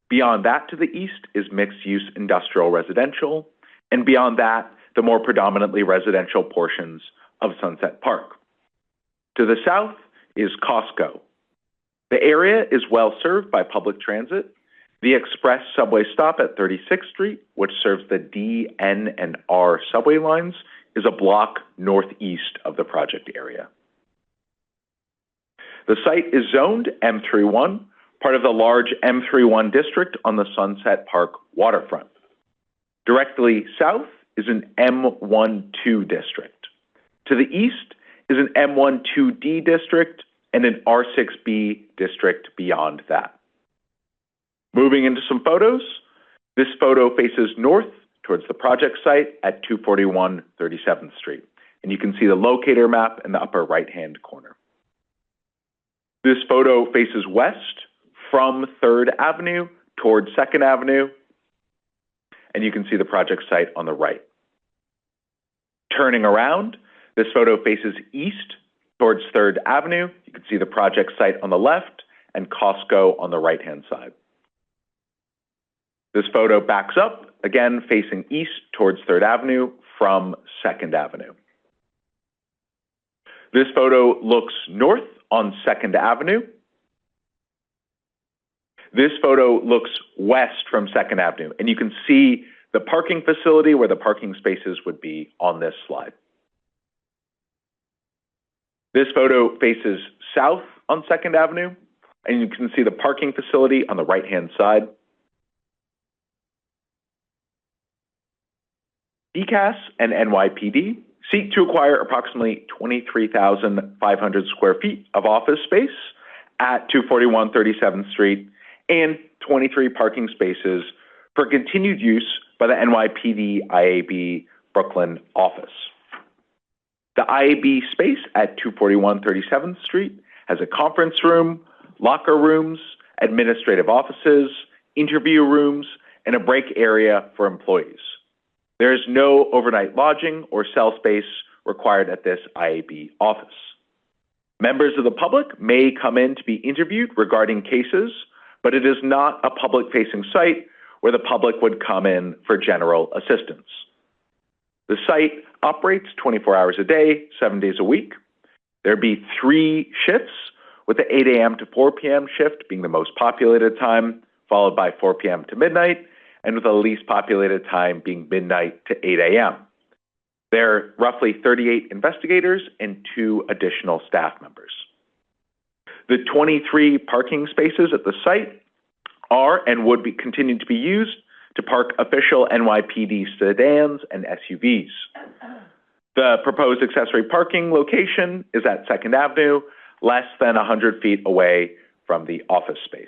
Beyond that to the east is mixed-use industrial residential, and beyond that, the more predominantly residential portions of Sunset Park. To the south is Costco. The area is well served by public transit. The express subway stop at 36th Street, which serves the D, N, and R subway lines, is a block northeast of the project area. The site is zoned M31, part of the large M31 district on the Sunset Park waterfront. Directly south is an M12 district. To the east is an M12D district and an R6B district beyond that. Moving into some photos, this photo faces north towards the project site at 241 37th Street, and you can see the locator map in the upper right-hand corner. This photo faces west from 3rd Avenue towards 2nd Avenue, and you can see the project site on the right. Turning around, this photo faces east towards 3rd Avenue. You can see the project site on the left and Costco on the right-hand side. This photo backs up, again facing east towards 3rd Avenue from 2nd Avenue. This photo looks north on 2nd Avenue. This photo looks west from 2nd Avenue, and you can see the parking facility where the parking spaces would be on this slide. This photo faces south on 2nd Avenue, and you can see the parking facility on the right-hand side. DCAS and NYPD seek to acquire approximately 23,500 square feet of office space at 241 37th Street and 23 parking spaces for continued use by the NYPD IAB Brooklyn office. The IAB space at 241 37th Street has a conference room, locker rooms, administrative offices, interview rooms, and a break area for employees. There is no overnight lodging or cell space required at this IAB office. Members of the public may come in to be interviewed regarding cases, but it is not a public-facing site where the public would come in for general assistance. The site operates 24 hours a day, 7 days a week. There'd be 3 shifts with the 8 a.m. to 4 p.m. shift being the most populated time, followed by 4 p.m. to midnight, and with the least populated time being midnight to 8 a.m. There are roughly 38 investigators and 2 additional staff members. The 23 parking spaces at the site are and would be continued to be used to park official NYPD sedans and SUVs. The proposed accessory parking location is at 2nd Avenue, less than 100 feet away from the office space.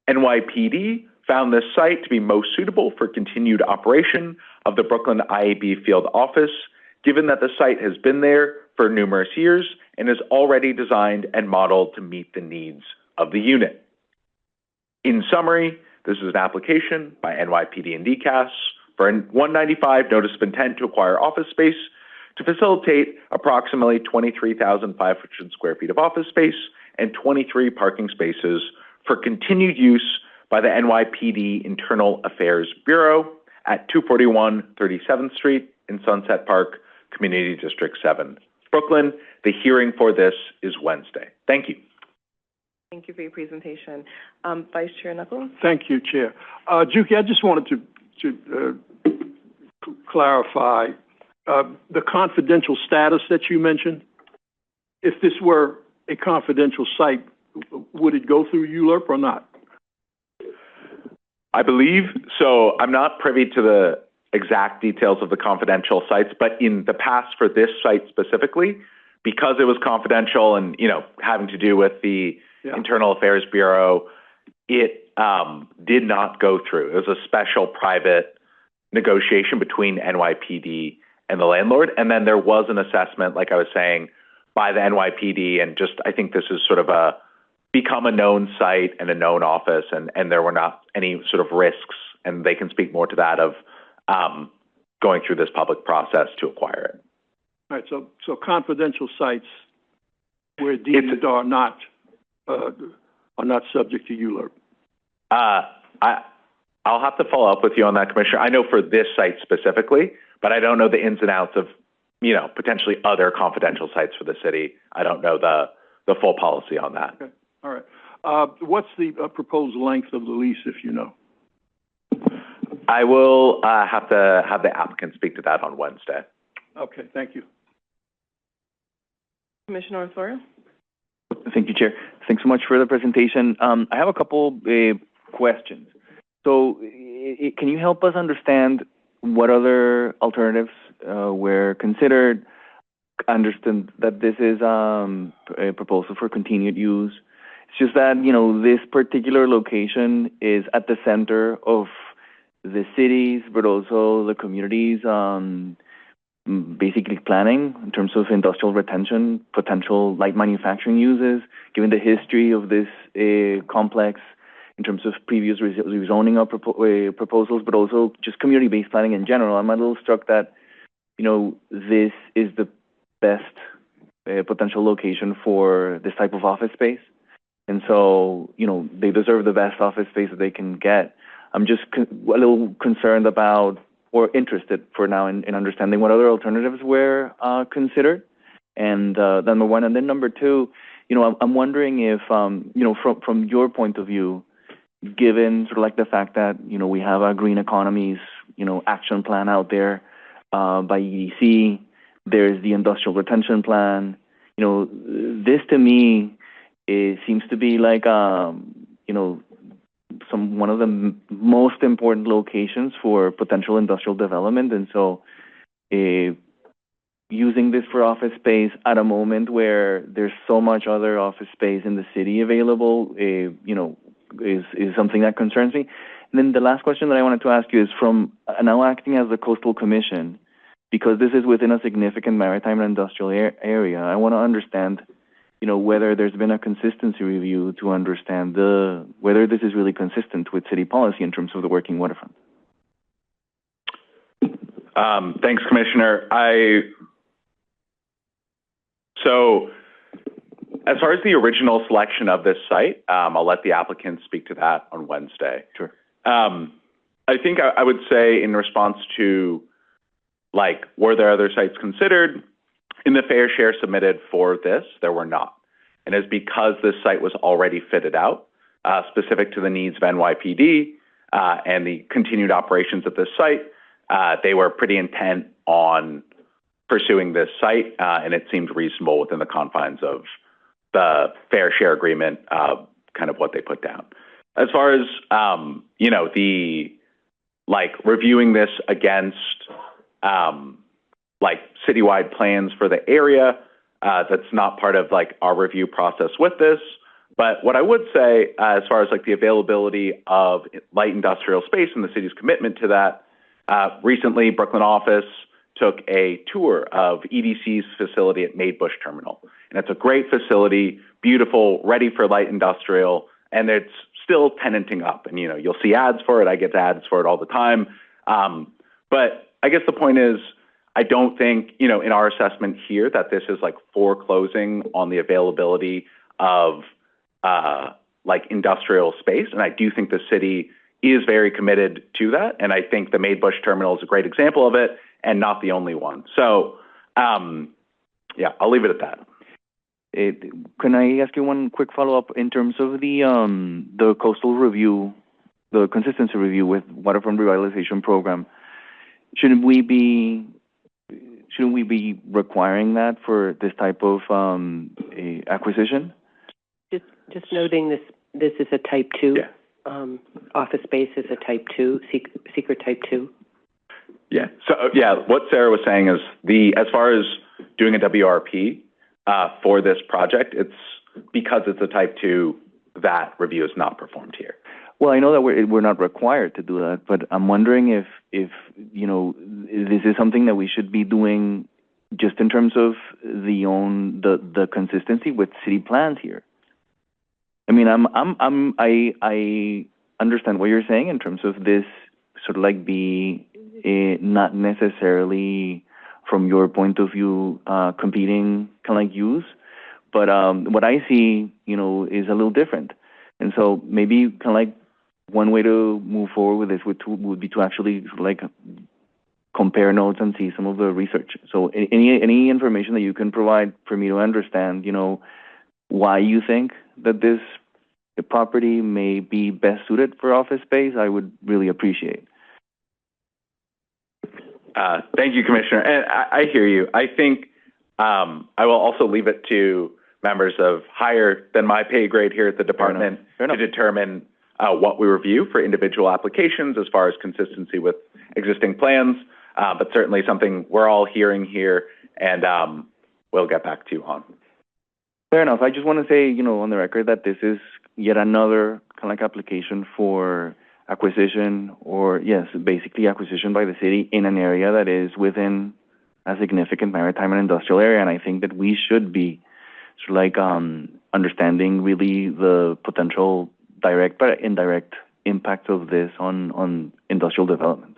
NYPD found this site to be most suitable for continued operation of the Brooklyn IAB field office, given that the site has been there for numerous years and is already designed and modeled to meet the needs of the unit. In summary, this is an application by NYPD and DCAS for a 195 notice of intent to acquire office space to facilitate approximately 23,500 square feet of office space and 23 parking spaces for continued use by the NYPD Internal Affairs Bureau at 241 37th Street in Sunset Park, Community District 7, Brooklyn. The hearing for this is Wednesday. Thank you. Thank you for your presentation. Vice Chair Knuckles? Thank you, Chair. Juki, I just wanted to clarify the confidential status that you mentioned. If this were a confidential site, would it go through ULURP or not? I believe so. I'm not privy to the exact details of the confidential sites, but in the past for this site specifically, because it was confidential and, having to do with the Internal Affairs Bureau, it did not go through. It was a special private negotiation between NYPD and the landlord. And then there was an assessment, like I was saying, by the NYPD. And just, I think this is sort of become a known site and a known office. And there were not any sort of risks, and they can speak more to that, of going through this public process to acquire it. All right. So confidential sites where deemed are not subject to ULURP. I'll have to follow up with you on that, Commissioner. I know for this site specifically, but I don't know the ins and outs of, potentially other confidential sites for the city. I don't know the full policy on that. Okay. All right. What's the proposed length of the lease, if you know? I will have to have the applicant speak to that on Wednesday. Okay. Thank you. Commissioner Osorio? Thank you, Chair. Thanks so much for the presentation. I have a couple questions. So can you help us understand what other alternatives were considered? Understand that this is a proposal for continued use. It's just that, this particular location is at the center of the cities, but also the communities, basically planning in terms of industrial retention, potential light manufacturing uses, given the history of this complex in terms of previous rezoning of proposals, but also just community-based planning in general. I'm a little struck that, this is the best potential location for this type of office space. And so, they deserve the best office space that they can get. I'm just a little concerned about, or interested for now in understanding what other alternatives were considered. And number one, and then number two, I'm wondering if, from your point of view, given sort of like the fact that, we have a green economies, action plan out there by EDC, there's the industrial retention plan, this to me, it seems to be like, one of the most important locations for potential industrial development. And so using this for office space at a moment where there's so much other office space in the city available, is something that concerns me. And then the last question that I wanted to ask you is, from now acting as the Coastal Commission, because this is within a significant maritime and industrial area, I want to understand, whether there's been a consistency review to understand whether this is really consistent with city policy in terms of the working waterfront. Thanks, Commissioner. So as far as the original selection of this site, I'll let the applicant speak to that on Wednesday. Sure. I think I would say, in response to, were there other sites considered? In the fair share submitted for this, there were not. and is because this site was already fitted out, specific to the needs of NYPD and the continued operations of this site. They were pretty intent on pursuing this site, and it seemed reasonable within the confines of the fair share agreement, kind of what they put down. As far as, the, reviewing this against, citywide plans for the area, that's not part of, our review process with this. But what I would say, as far as, the availability of light industrial space and the city's commitment to that, recently, Brooklyn office took a tour of EDC's facility at Madebush Terminal. And it's a great facility, beautiful, ready for light industrial, and it's still tenanting up. And, you'll see ads for it. I get ads for it all the time. But I guess the point is, I don't think, in our assessment here that this is foreclosing on the availability of industrial space. And I do think the city is very committed to that. And I think the Madebush Terminal is a great example of it and not the only one. So, I'll leave it at that. Can I ask you one quick follow-up in terms of the coastal review, the consistency review with waterfront revitalization program? Shouldn't we be requiring that for this type of acquisition? Just noting this is a type 2. Office space is a type 2, secret type 2. Yeah. So, what Sarah was saying is as far as doing a WRP for this project, it's because it's a type 2, that review is not performed here. Well, I know that we're not required to do that, but I'm wondering if this is something that we should be doing just in terms of the consistency with city plans here. I mean, I understand what you're saying in terms of this sort of be not necessarily from your point of view competing kind of use, but what I see, is a little different. And so maybe kind of one way to move forward with this would be to actually compare notes and see some of the research. So any information that you can provide for me to understand, why you think that this property may be best suited for office space, I would really appreciate. Thank you, Commissioner. And I hear you. I think I will also leave it to members of higher than my pay grade here at the department to determine what we review for individual applications as far as consistency with existing plans, but certainly something we're all hearing here, and we'll get back to you on. Fair enough. I just want to say, on the record that this is yet another kind of application for acquisition, or basically acquisition by the city in an area that is within a significant maritime and industrial area. And I think that we should be sort of understanding really the potential direct but indirect impact of this on industrial development.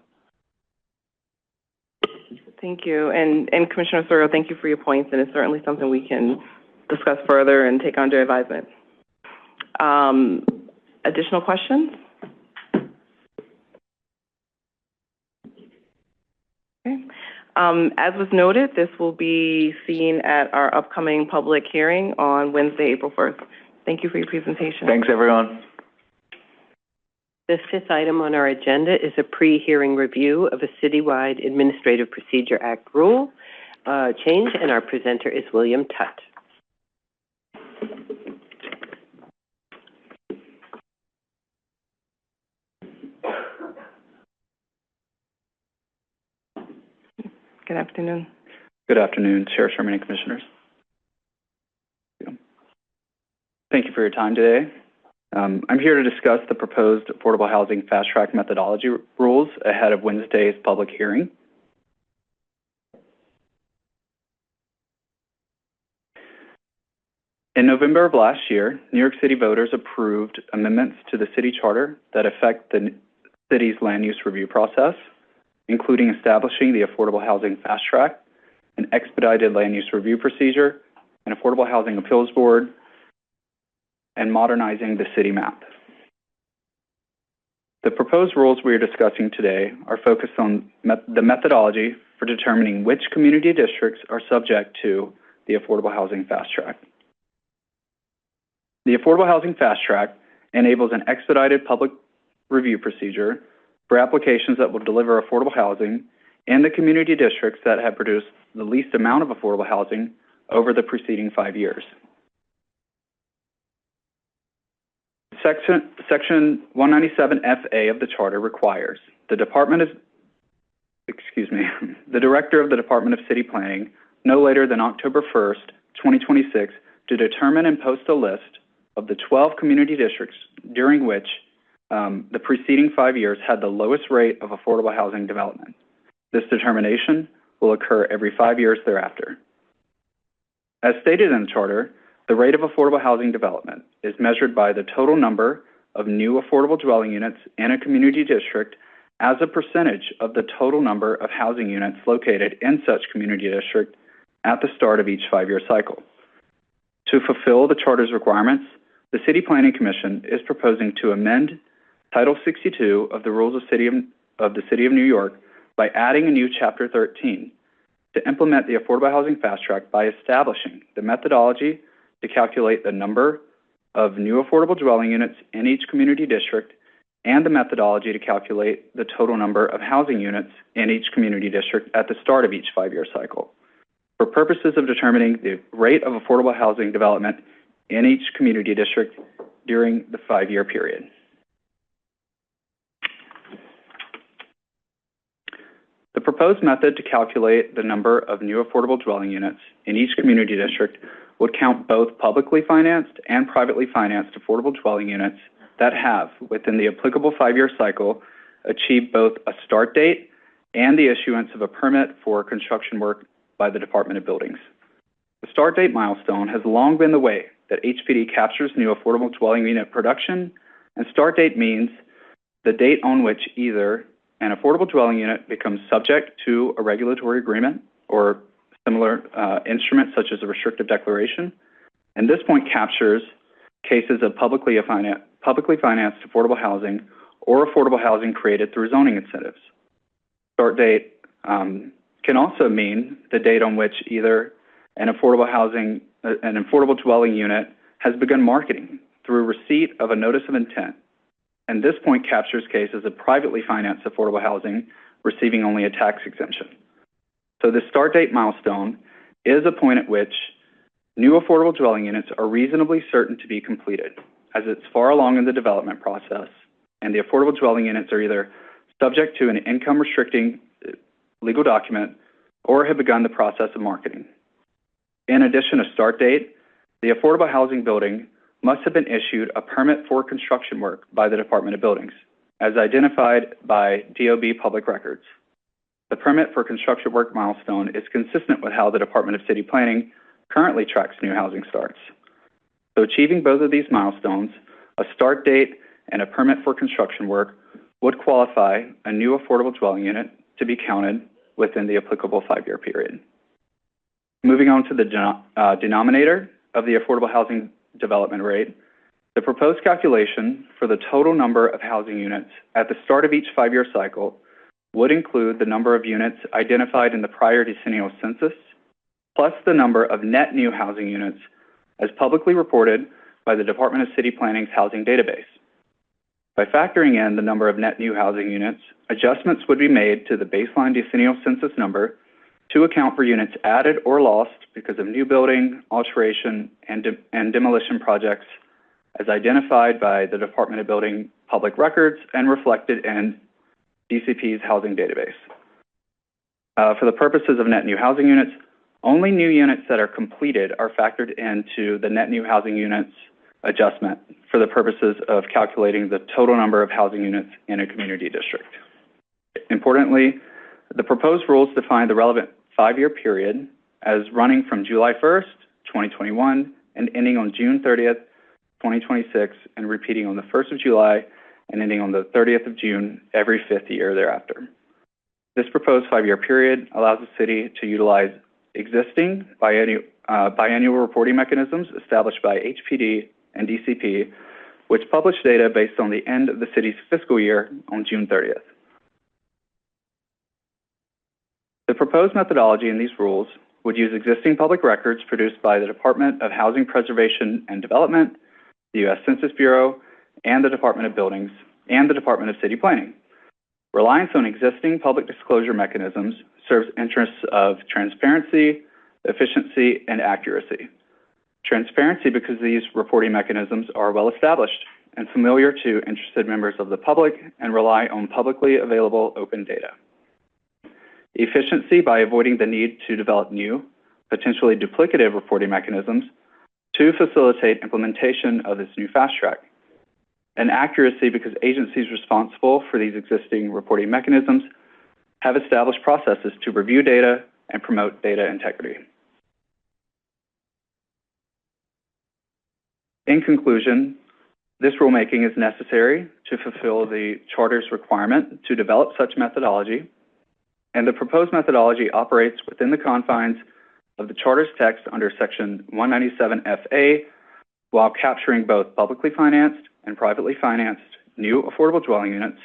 Thank you. And Commissioner Osorio, thank you for your points, and it's certainly something we can discuss further and take under advisement. Additional questions? Okay. As was noted, this will be seen at our upcoming public hearing on Wednesday, April 1st. Thank you for your presentation. Thanks, everyone. The fifth item on our agenda is a pre-hearing review of a citywide Administrative Procedure Act rule change, and our presenter is William Tutt. Good afternoon. Good afternoon, Chair, Chairman, and Commissioners. Thank you for your time today. I'm here to discuss the proposed affordable housing fast-track methodology rules ahead of Wednesday's public hearing. In November of last year, New York City voters approved amendments to the city charter that affect the city's land use review process, including establishing the Affordable Housing Fast Track, an expedited land use review procedure, an Affordable Housing Appeals Board, and modernizing the city map. The proposed rules we are discussing today are focused on the methodology for determining which community districts are subject to the Affordable Housing Fast Track. The Affordable Housing Fast Track enables an expedited public review procedure for applications that will deliver affordable housing in the community districts that have produced the least amount of affordable housing over the preceding 5 years. Section 197FA of the Charter requires the Director of the Department of City Planning, no later than October 1st, 2026, to determine and post a list of the 12 community districts during which the preceding 5 years had the lowest rate of affordable housing development. This determination will occur every 5 years thereafter. As stated in the Charter, the rate of affordable housing development is measured by the total number of new affordable dwelling units in a community district as a percentage of the total number of housing units located in such community district at the start of each 5-year cycle. To fulfill the Charter's requirements, the City Planning Commission is proposing to amend Title 62 of the Rules of the City of New York by adding a new Chapter 13 to implement the Affordable Housing Fast Track by establishing the methodology to calculate the number of new affordable dwelling units in each community district and the methodology to calculate the total number of housing units in each community district at the start of each 5-year cycle, for purposes of determining the rate of affordable housing development in each community district during the 5-year period. The proposed method to calculate the number of new affordable dwelling units in each community district would count both publicly financed and privately financed affordable dwelling units that have, within the applicable 5-year cycle, achieved both a start date and the issuance of a permit for construction work by the Department of Buildings. The start date milestone has long been the way that HPD captures new affordable dwelling unit production, and start date means the date on which either an affordable dwelling unit becomes subject to a regulatory agreement or similar instrument such as a restrictive declaration, and this point captures cases of publicly financed affordable housing or affordable housing created through zoning incentives. Start date can also mean the date on which either an affordable dwelling unit has begun marketing through receipt of a notice of intent, and this point captures cases of privately financed affordable housing receiving only a tax exemption. So the start date milestone is a point at which new affordable dwelling units are reasonably certain to be completed, as it's far along in the development process, and the affordable dwelling units are either subject to an income-restricting legal document or have begun the process of marketing. In addition to start date, the affordable housing building must have been issued a permit for construction work by the Department of Buildings, as identified by DOB Public Records. The permit for construction work milestone is consistent with how the Department of City Planning currently tracks new housing starts. So achieving both of these milestones, a start date and a permit for construction work, would qualify a new affordable dwelling unit to be counted within the applicable 5-year period. Moving on to the denominator of the affordable housing development rate, the proposed calculation for the total number of housing units at the start of each 5-year cycle would include the number of units identified in the prior decennial census, plus the number of net new housing units as publicly reported by the Department of City Planning's housing database. By factoring in the number of net new housing units, adjustments would be made to the baseline decennial census number to account for units added or lost because of new building, alteration, and demolition projects as identified by the Department of Building Public Records and reflected in DCP's housing database. For the purposes of net new housing units, only new units that are completed are factored into the net new housing units adjustment for the purposes of calculating the total number of housing units in a community district. Importantly, the proposed rules define the relevant 5-year period as running from July 1st, 2021, and ending on June 30th, 2026, and repeating on the 1st of July and ending on the 30th of June every 5th year thereafter. This proposed 5-year period allows the city to utilize existing biannual reporting mechanisms established by HPD and DCP, which publish data based on the end of the city's fiscal year on June 30th. The proposed methodology in these rules would use existing public records produced by the Department of Housing Preservation and Development the U.S. Census Bureau, and the Department of Buildings, and the Department of City Planning. Reliance on existing public disclosure mechanisms serves interests of transparency, efficiency, and accuracy. Transparency because these reporting mechanisms are well established and familiar to interested members of the public and rely on publicly available open data. Efficiency by avoiding the need to develop new, potentially duplicative reporting mechanisms to facilitate implementation of this new fast track. And accuracy because agencies responsible for these existing reporting mechanisms have established processes to review data and promote data integrity. In conclusion, this rulemaking is necessary to fulfill the Charter's requirement to develop such methodology, and the proposed methodology operates within the confines of the Charter's text under Section 197FA while capturing both publicly financed and privately financed new affordable dwelling units,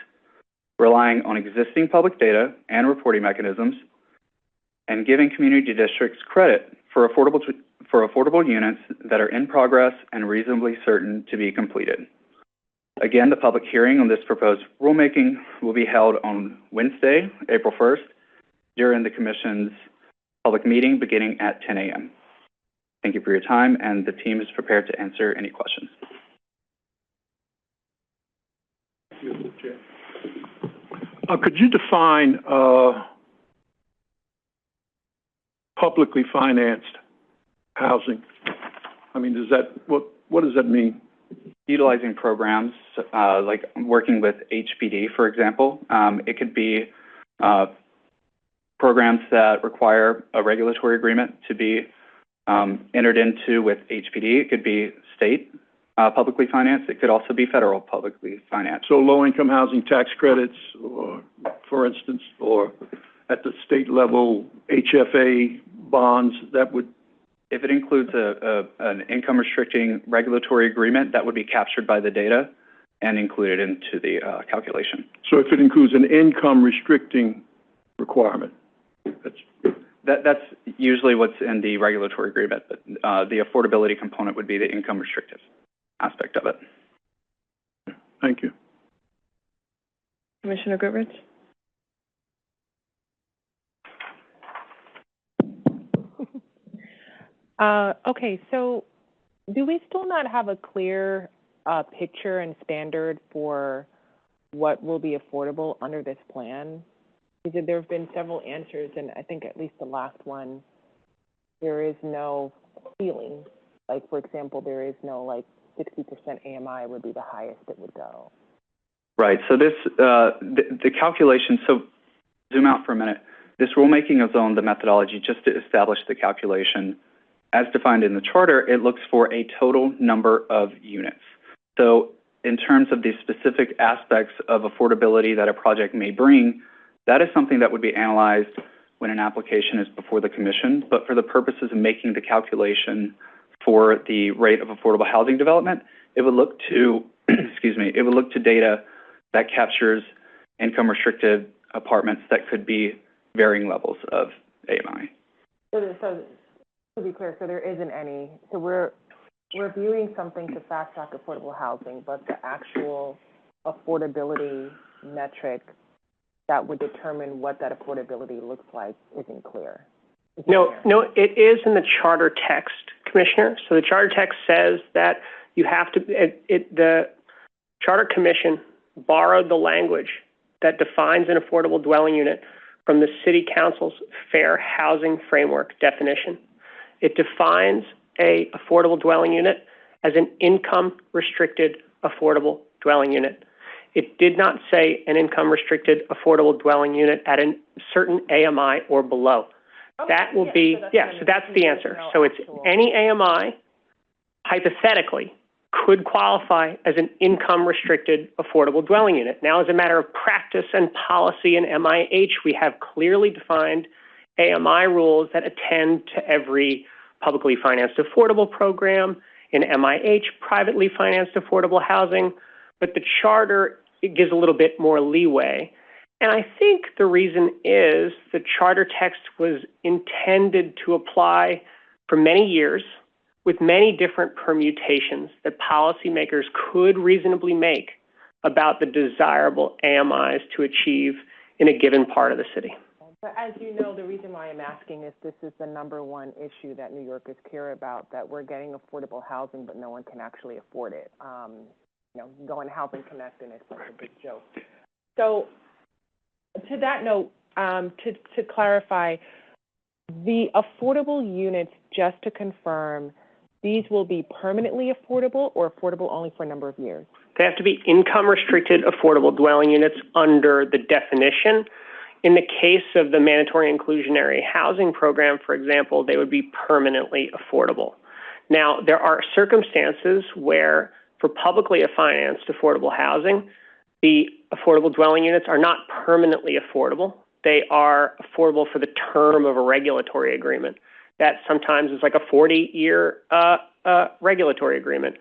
relying on existing public data and reporting mechanisms, and giving community districts credit for affordable units that are in progress and reasonably certain to be completed. Again, the public hearing on this proposed rulemaking will be held on Wednesday, April 1st, during the Commission's public meeting beginning at 10 a.m. Thank you for your time, and the team is prepared to answer any questions. Could you define publicly financed housing? I mean, what does that mean? Utilizing programs like working with HPD, for example. It could be programs that require a regulatory agreement to be entered into with HPD. It could be state publicly financed. It could also be federal publicly financed. So low-income housing tax credits, or, for instance, or at the state level, HFA bonds, that would... If it includes an income restricting regulatory agreement, that would be captured by the data and included into the calculation. So if it includes an income restricting requirement, that's usually what's in the regulatory agreement, but the affordability component would be the income restrictive aspect of it. Thank you. Commissioner Goodrich? Okay, so do we still not have a clear picture and standard for what will be affordable under this plan? Because there have been several answers, and I think at least the last one, there is no ceiling. Like, for example, there is no, 60% AMI would be the highest it would go. Right, so this, the calculation, so zoom out for a minute. This rulemaking is on the methodology just to establish the calculation. As defined in the charter, it looks for a total number of units. So in terms of the specific aspects of affordability that a project may bring, that is something that would be analyzed when an application is before the commission. But for the purposes of making the calculation for the rate of affordable housing development, it would look to, it would look to data that captures income restricted apartments that could be varying levels of AMI. So to be clear, so there isn't any, so we're viewing something to fast track affordable housing, but the actual affordability metric that would determine what that affordability looks like isn't clear. No, it is in the charter text, Commissioner. So the charter text says that you have to, the Charter Commission borrowed the language that defines an affordable dwelling unit from the City Council's Fair Housing Framework definition. It defines a affordable dwelling unit as an income-restricted affordable dwelling unit. It did not say an income-restricted affordable dwelling unit at a certain AMI or below. That will be, so that's the answer. So it's any AMI, hypothetically, could qualify as an income-restricted affordable dwelling unit. Now, as a matter of practice and policy in MIH, we have clearly defined AMI rules that attend to every publicly financed affordable program, in MIH, privately financed affordable housing, but the charter, it gives a little bit more leeway. And I think the reason is the charter text was intended to apply for many years with many different permutations that policymakers could reasonably make about the desirable AMIs to achieve in a given part of the city. But as you know, the reason why I'm asking is this is the number one issue that New Yorkers care about, that we're getting affordable housing, but no one can actually afford it. Going Housing Connect, and it's such a big joke. So to that note, to clarify, the affordable units, just to confirm, these will be permanently affordable or affordable only for a number of years? They have to be income-restricted affordable dwelling units under the definition. In the case of the mandatory inclusionary housing program, for example, they would be permanently affordable. Now, there are circumstances where, for publicly financed affordable housing, the affordable dwelling units are not permanently affordable. They are affordable for the term of a regulatory agreement. That sometimes is like a 40-year regulatory agreement.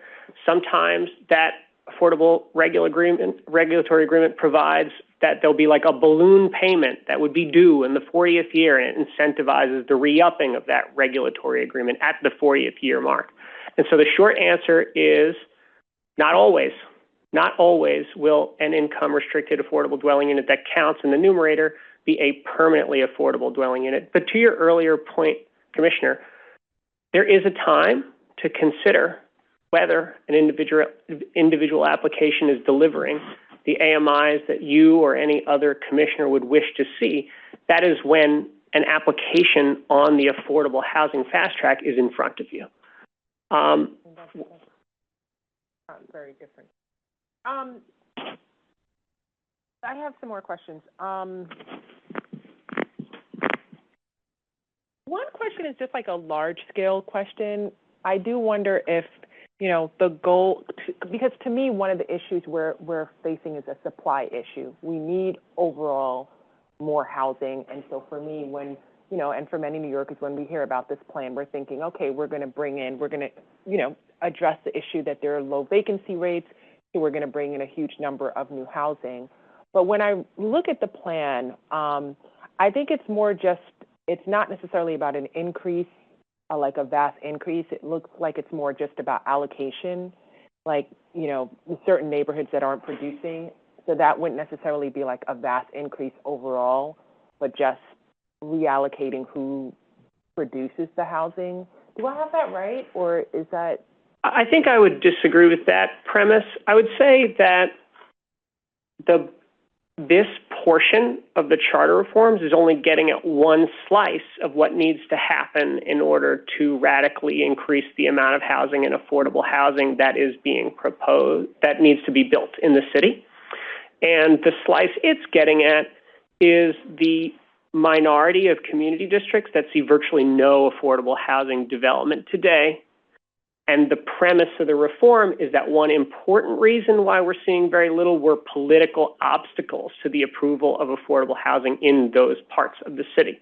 Sometimes that affordable regulatory agreement provides that there'll be like a balloon payment that would be due in the 40th year, and it incentivizes the re-upping of that regulatory agreement at the 40th year mark. And so the short answer is not always. Not always will an income-restricted affordable dwelling unit that counts in the numerator be a permanently affordable dwelling unit. But to your earlier point, Commissioner, there is a time to consider whether an individual application is delivering the AMIs that you or any other commissioner would wish to see. That is when an application on the affordable housing fast track is in front of you. Very different. I have some more questions. One question is just like a large-scale question. I do wonder if, the goal, because to me, one of the issues we're facing is a supply issue. We need overall more housing. And so for me, when, and for many New Yorkers, when we hear about this plan, we're thinking, okay, we're going to address the issue that there are low vacancy rates. So we're going to bring in a huge number of new housing. But when I look at the plan, I think it's more just, it's not necessarily about an increase, like a vast increase. It looks like it's more just about allocation, like, certain neighborhoods that aren't producing. So that wouldn't necessarily be like a vast increase overall, but just reallocating who produces the housing. Do I have that right, or is that? I think I would disagree with that premise. I would say that this portion of the charter reforms is only getting at one slice of what needs to happen in order to radically increase the amount of housing and affordable housing that is being proposed, that needs to be built in the city. And the slice it's getting at is the minority of community districts that see virtually no affordable housing development today. And the premise of the reform is that one important reason why we're seeing very little were political obstacles to the approval of affordable housing in those parts of the city.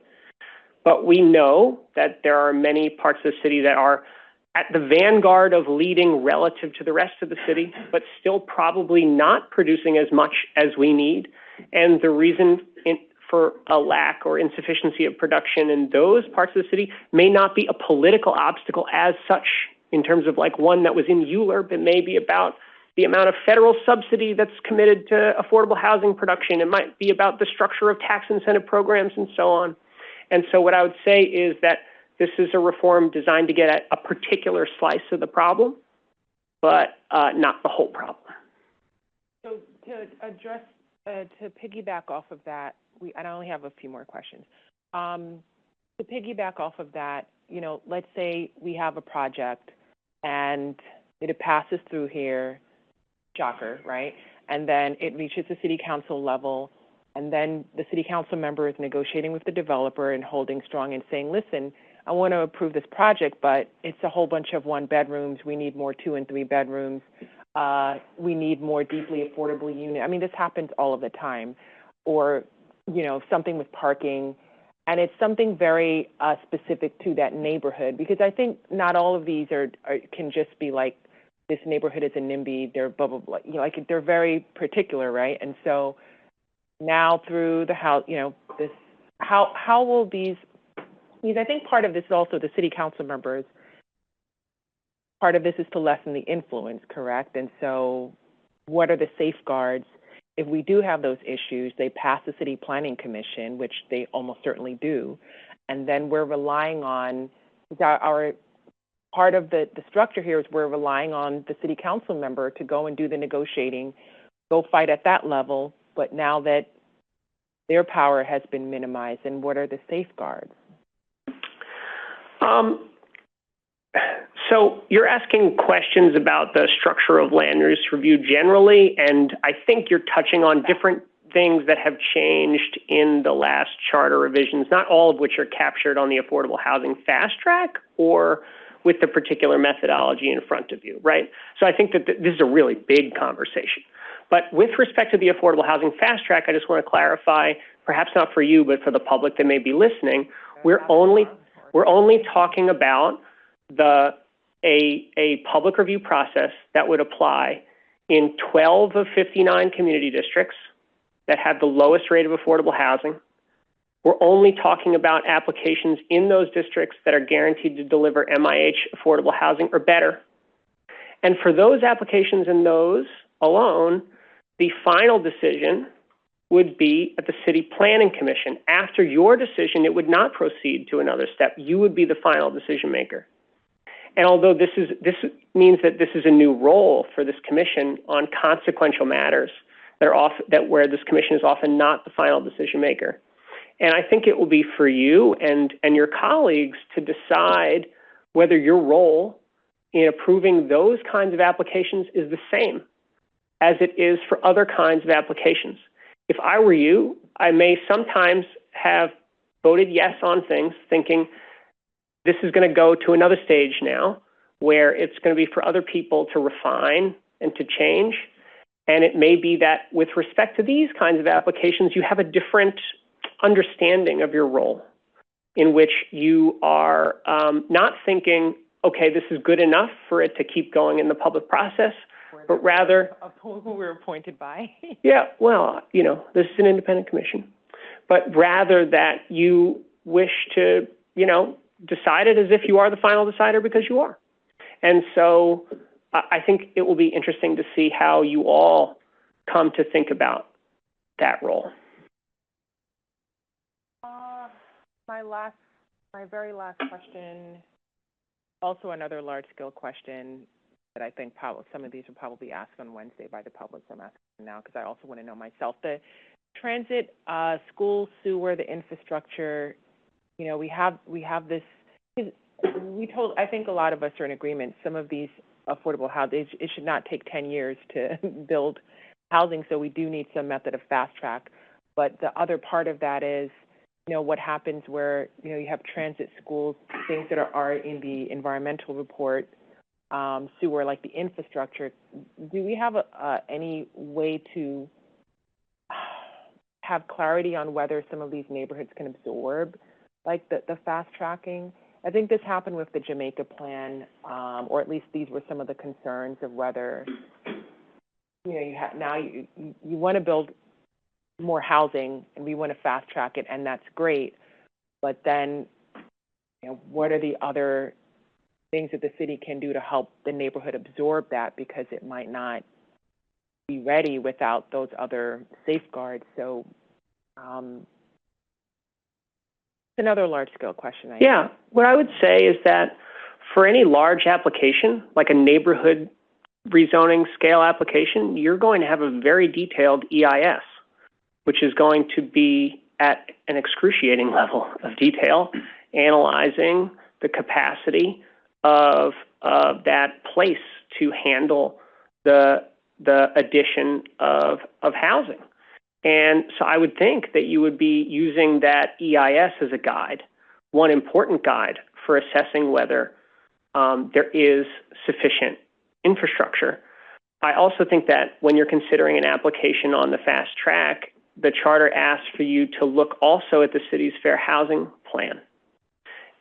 But we know that there are many parts of the city that are at the vanguard of leading relative to the rest of the city, but still probably not producing as much as we need. And the reason for a lack or insufficiency of production in those parts of the city may not be a political obstacle as such, in terms of like one that was in ULURP. It may be about the amount of federal subsidy that's committed to affordable housing production. It might be about the structure of tax incentive programs and so on. And so what I would say is that this is a reform designed to get at a particular slice of the problem, but not the whole problem. So to address, to piggyback off of that, I only have a few more questions. To piggyback off of that, let's say we have a project and it passes through here, shocker, right? And then it reaches the city council level, and then the city council member is negotiating with the developer and holding strong and saying, listen, I want to approve this project, but it's a whole bunch of 1 bedrooms. We need more 2 and 3 bedrooms. We need more deeply affordable units. I mean, this happens all of the time. Or, something with parking. And it's something very specific to that neighborhood, because I think not all of these can just be like, this neighborhood is a NIMBY, they're blah, blah, blah. They're very particular, right? And so now through the house, how will these, because I think part of this is also the city council members part of this is to lessen the influence, correct? And so what are the safeguards? If we do have those issues, they pass the City Planning Commission, which they almost certainly do, and then we're relying on our part of the structure here is we're relying on the City Council member to go and do the negotiating, go fight at that level, but now that their power has been minimized, and what are the safeguards? So you're asking questions about the structure of land use review generally, and I think you're touching on different things that have changed in the last charter revisions, not all of which are captured on the Affordable Housing Fast Track or with the particular methodology in front of you, right? So I think that this is a really big conversation. But with respect to the Affordable Housing Fast Track, I just want to clarify, perhaps not for you, but for the public that may be listening, we're only talking about a public review process that would apply in 12 of 59 community districts that have the lowest rate of affordable housing. We're only talking about applications in those districts that are guaranteed to deliver MIH affordable housing or better. And for those applications in those alone, the final decision would be at the City Planning Commission. After your decision, it would not proceed to another step. You would be the final decision maker. And although this means that this is a new role for this commission on consequential matters where this commission is often not the final decision maker. And I think it will be for you and your colleagues to decide whether your role in approving those kinds of applications is the same as it is for other kinds of applications. If I were you, I may sometimes have voted yes on things thinking this is going to go to another stage now where it's going to be for other people to refine and to change. And it may be that with respect to these kinds of applications, you have a different understanding of your role in which you are not thinking, okay, this is good enough for it to keep going in the public process, but rather... Of who we're appointed by. Yeah, well, this is an independent commission. But rather that you wish to, decide it as if you are the final decider because you are. And so I think it will be interesting to see how you all come to think about that role. My very last question, also another large-scale question that I think some of these will probably be asked on Wednesday by the public, so I'm asking now because I also want to know myself. The transit, school, sewer, the infrastructure, we have this. I think a lot of us are in agreement. Some of these affordable housing, it should not take 10 years to build housing, so we do need some method of fast track. But the other part of that is, what happens where, you have transit schools, things that are in the environmental report, sewer, like the infrastructure. Do we have any way to have clarity on whether some of these neighborhoods can absorb, like the fast tracking? I think this happened with the Jamaica plan, or at least these were some of the concerns of whether, you want to build more housing and we want to fast track it, and that's great. But then, what are the other things that the city can do to help the neighborhood absorb that, because it might not be ready without those other safeguards? So it's another large-scale question. Yeah, what I would say is that for any large application, like a neighborhood rezoning scale application, you're going to have a very detailed EIS, which is going to be at an excruciating level of detail, analyzing the capacity of that place to handle the addition of housing. And so I would think that you would be using that EIS as a guide, one important guide for assessing whether there is sufficient infrastructure. I also think that when you're considering an application on the fast track, the charter asks for you to look also at the city's fair housing plan.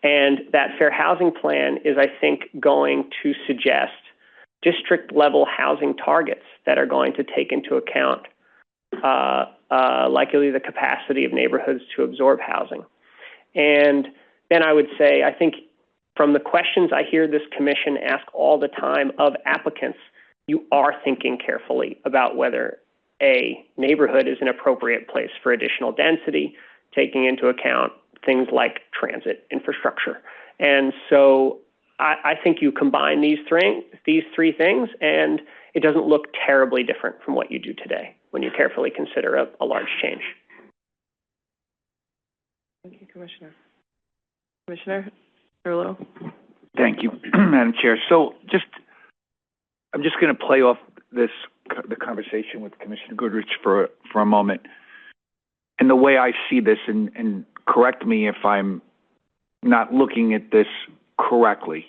And that fair housing plan is, I think, going to suggest district-level housing targets that are going to take into account likely the capacity of neighborhoods to absorb housing. And then I would say, I think from the questions I hear this commission ask all the time of applicants, you are thinking carefully about whether a neighborhood is an appropriate place for additional density, taking into account things like transit infrastructure. And so I think you combine these three things, and it doesn't look terribly different from what you do today when you carefully consider a large change. Thank you, Commissioner. Commissioner Thurlow? Thank you, Madam Chair. So I'm just going to play off the conversation with Commissioner Goodrich for a moment. And the way I see this, and correct me if I'm not looking at this correctly,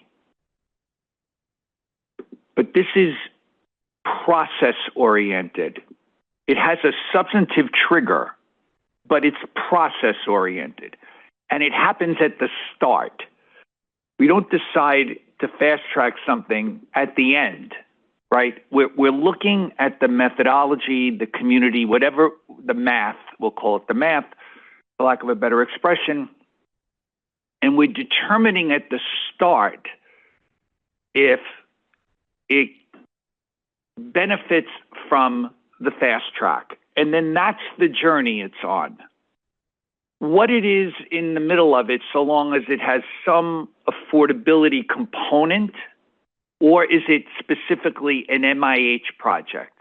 but this is process-oriented. It has a substantive trigger, but it's process-oriented. And it happens at the start. We don't decide to fast-track something at the end, right? We're looking at the methodology, the community, whatever, the math, we'll call it the math, for lack of a better expression, and we're determining at the start if it benefits from the fast track. And then that's the journey it's on. What it is in the middle of it, so long as it has some affordability component, or is it specifically an MIH project?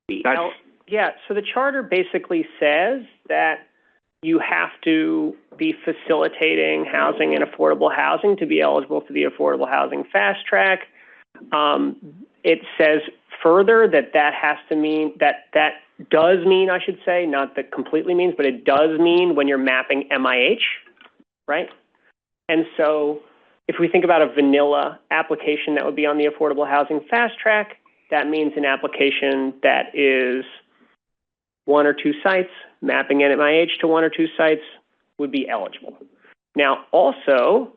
Yeah, so the charter basically says that you have to be facilitating housing and affordable housing to be eligible for the affordable housing fast track. It says further that has to mean that does mean, I should say, not that completely means, but it does mean when you're mapping MIH, right? And so if we think about a vanilla application that would be on the affordable housing fast track, that means an application that is one or two sites, mapping MIH to one or two sites would be eligible. Now, also,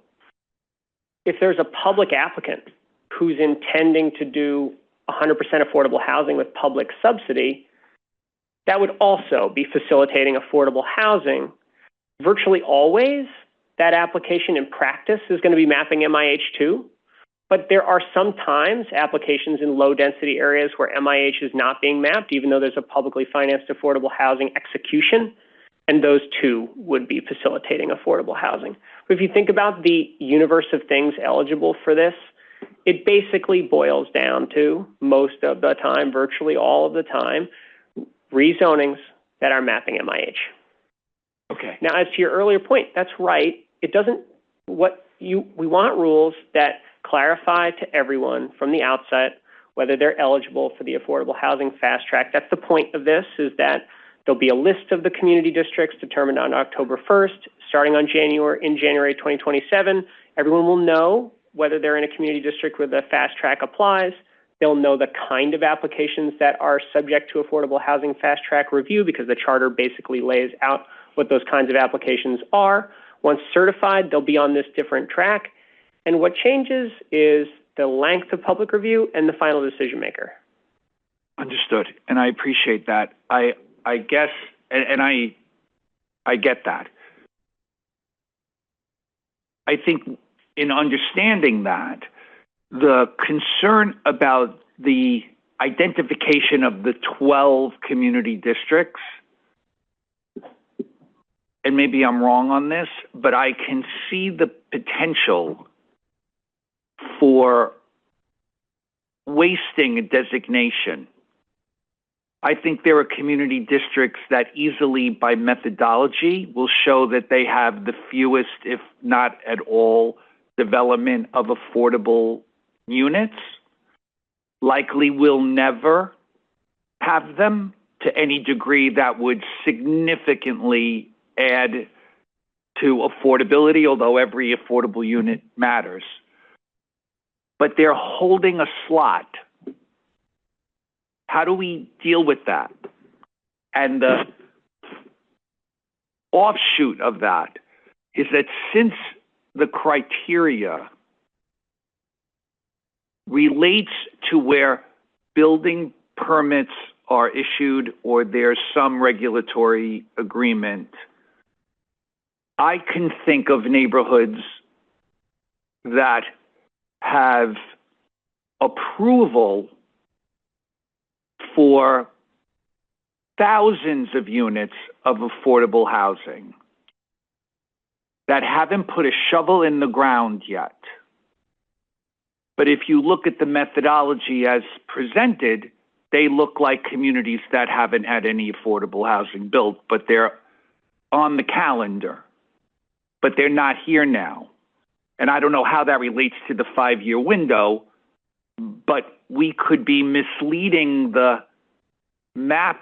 if there's a public applicant who's intending to do 100% affordable housing with public subsidy, that would also be facilitating affordable housing. Virtually always, that application in practice is going to be mapping MIH too, but there are sometimes applications in low density areas where MIH is not being mapped, even though there's a publicly financed affordable housing execution, and those too would be facilitating affordable housing. But if you think about the universe of things eligible for this, it basically boils down to, most of the time, virtually all of the time, rezonings that are mapping MIH. Okay. Now, as to your earlier point, that's right. It doesn't, we want rules that clarify to everyone from the outset whether they're eligible for the affordable housing fast track. That's the point of this, is that there'll be a list of the community districts determined on October 1st, starting on January 2027. Everyone will know whether they're in a community district where the fast track applies. They'll know the kind of applications that are subject to affordable housing fast track review, because the charter basically lays out what those kinds of applications are. Once certified, they'll be on this different track. And what changes is the length of public review and the final decision maker. Understood. And I appreciate that. I guess, and I get that. I think in understanding that, the concern about the identification of the 12 community districts, and maybe I'm wrong on this, but I can see the potential for wasting a designation. I think there are community districts that easily, by methodology, will show that they have the fewest, if not at all, development of affordable units. Likely will never have them to any degree that would significantly add to affordability, although every affordable unit matters. But they're holding a slot. How do we deal with that? And the offshoot of that is that since the criteria relates to where building permits are issued or there's some regulatory agreement, I can think of neighborhoods that have approval for thousands of units of affordable housing that haven't put a shovel in the ground yet. But if you look at the methodology as presented, they look like communities that haven't had any affordable housing built, but they're on the calendar, but they're not here now. And I don't know how that relates to the 5-year window, but we could be misleading the map,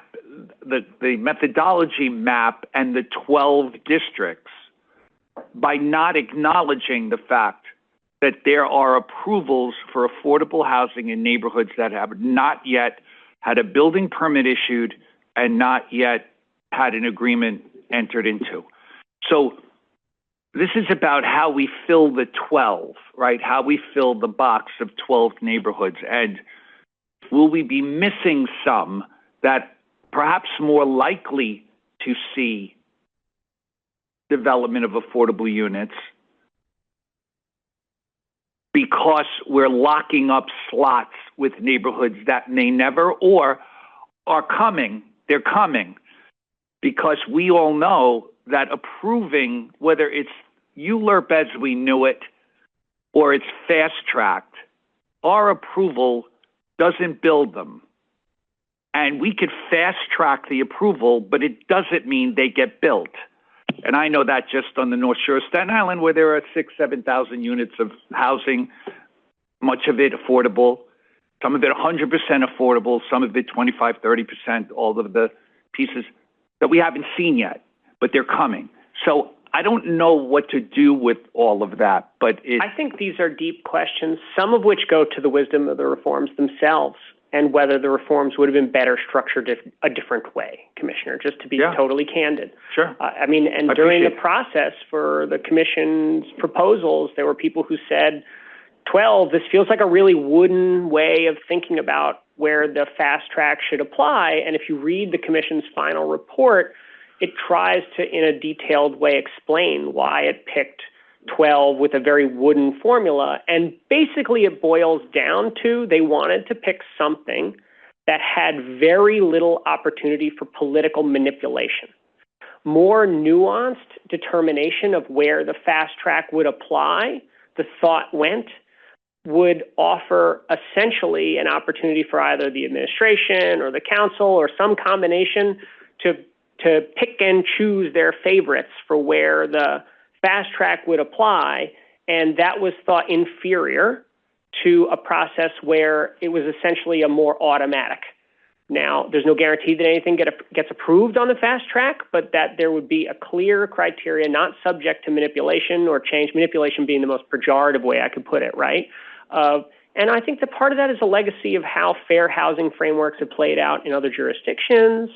the methodology map and the 12 districts by not acknowledging the fact that there are approvals for affordable housing in neighborhoods that have not yet had a building permit issued and not yet had an agreement entered into. So this is about how we fill the 12, right? How we fill the box of 12 neighborhoods. And will we be missing some that perhaps more likely to see development of affordable units because we're locking up slots with neighborhoods that may never or are coming? They're coming because we all know that approving, whether it's ULURP as we knew it or it's fast-tracked, our approval doesn't build them. And we could fast-track the approval, but it doesn't mean they get built. And I know that just on the North Shore of Staten Island, where there are 6,000 to 7,000 units of housing, much of it affordable, some of it 100% affordable, some of it 25, 30%, all of the pieces that we haven't seen yet, but they're coming. So I don't know what to do with all of that, but I think these are deep questions, some of which go to the wisdom of the reforms themselves and whether the reforms would have been better structured a different way, Commissioner, just to be totally candid. Sure. And during the process for the Commission's proposals, there were people who said, 12, this feels like a really wooden way of thinking about where the fast track should apply. And if you read the Commission's final report, it tries to, in a detailed way, explain why it picked 12 with a very wooden formula. And basically it boils down to they wanted to pick something that had very little opportunity for political manipulation. More nuanced determination of where the fast track would apply, the thought went, would offer essentially an opportunity for either the administration or the council or some combination to pick and choose their favorites for where the fast track would apply, and that was thought inferior to a process where it was essentially a more automatic. Now, there's no guarantee that anything gets approved on the fast track, but that there would be a clear criteria not subject to manipulation or change, manipulation being the most pejorative way I could put it, right? And I think that part of that is a legacy of how fair housing frameworks have played out in other jurisdictions,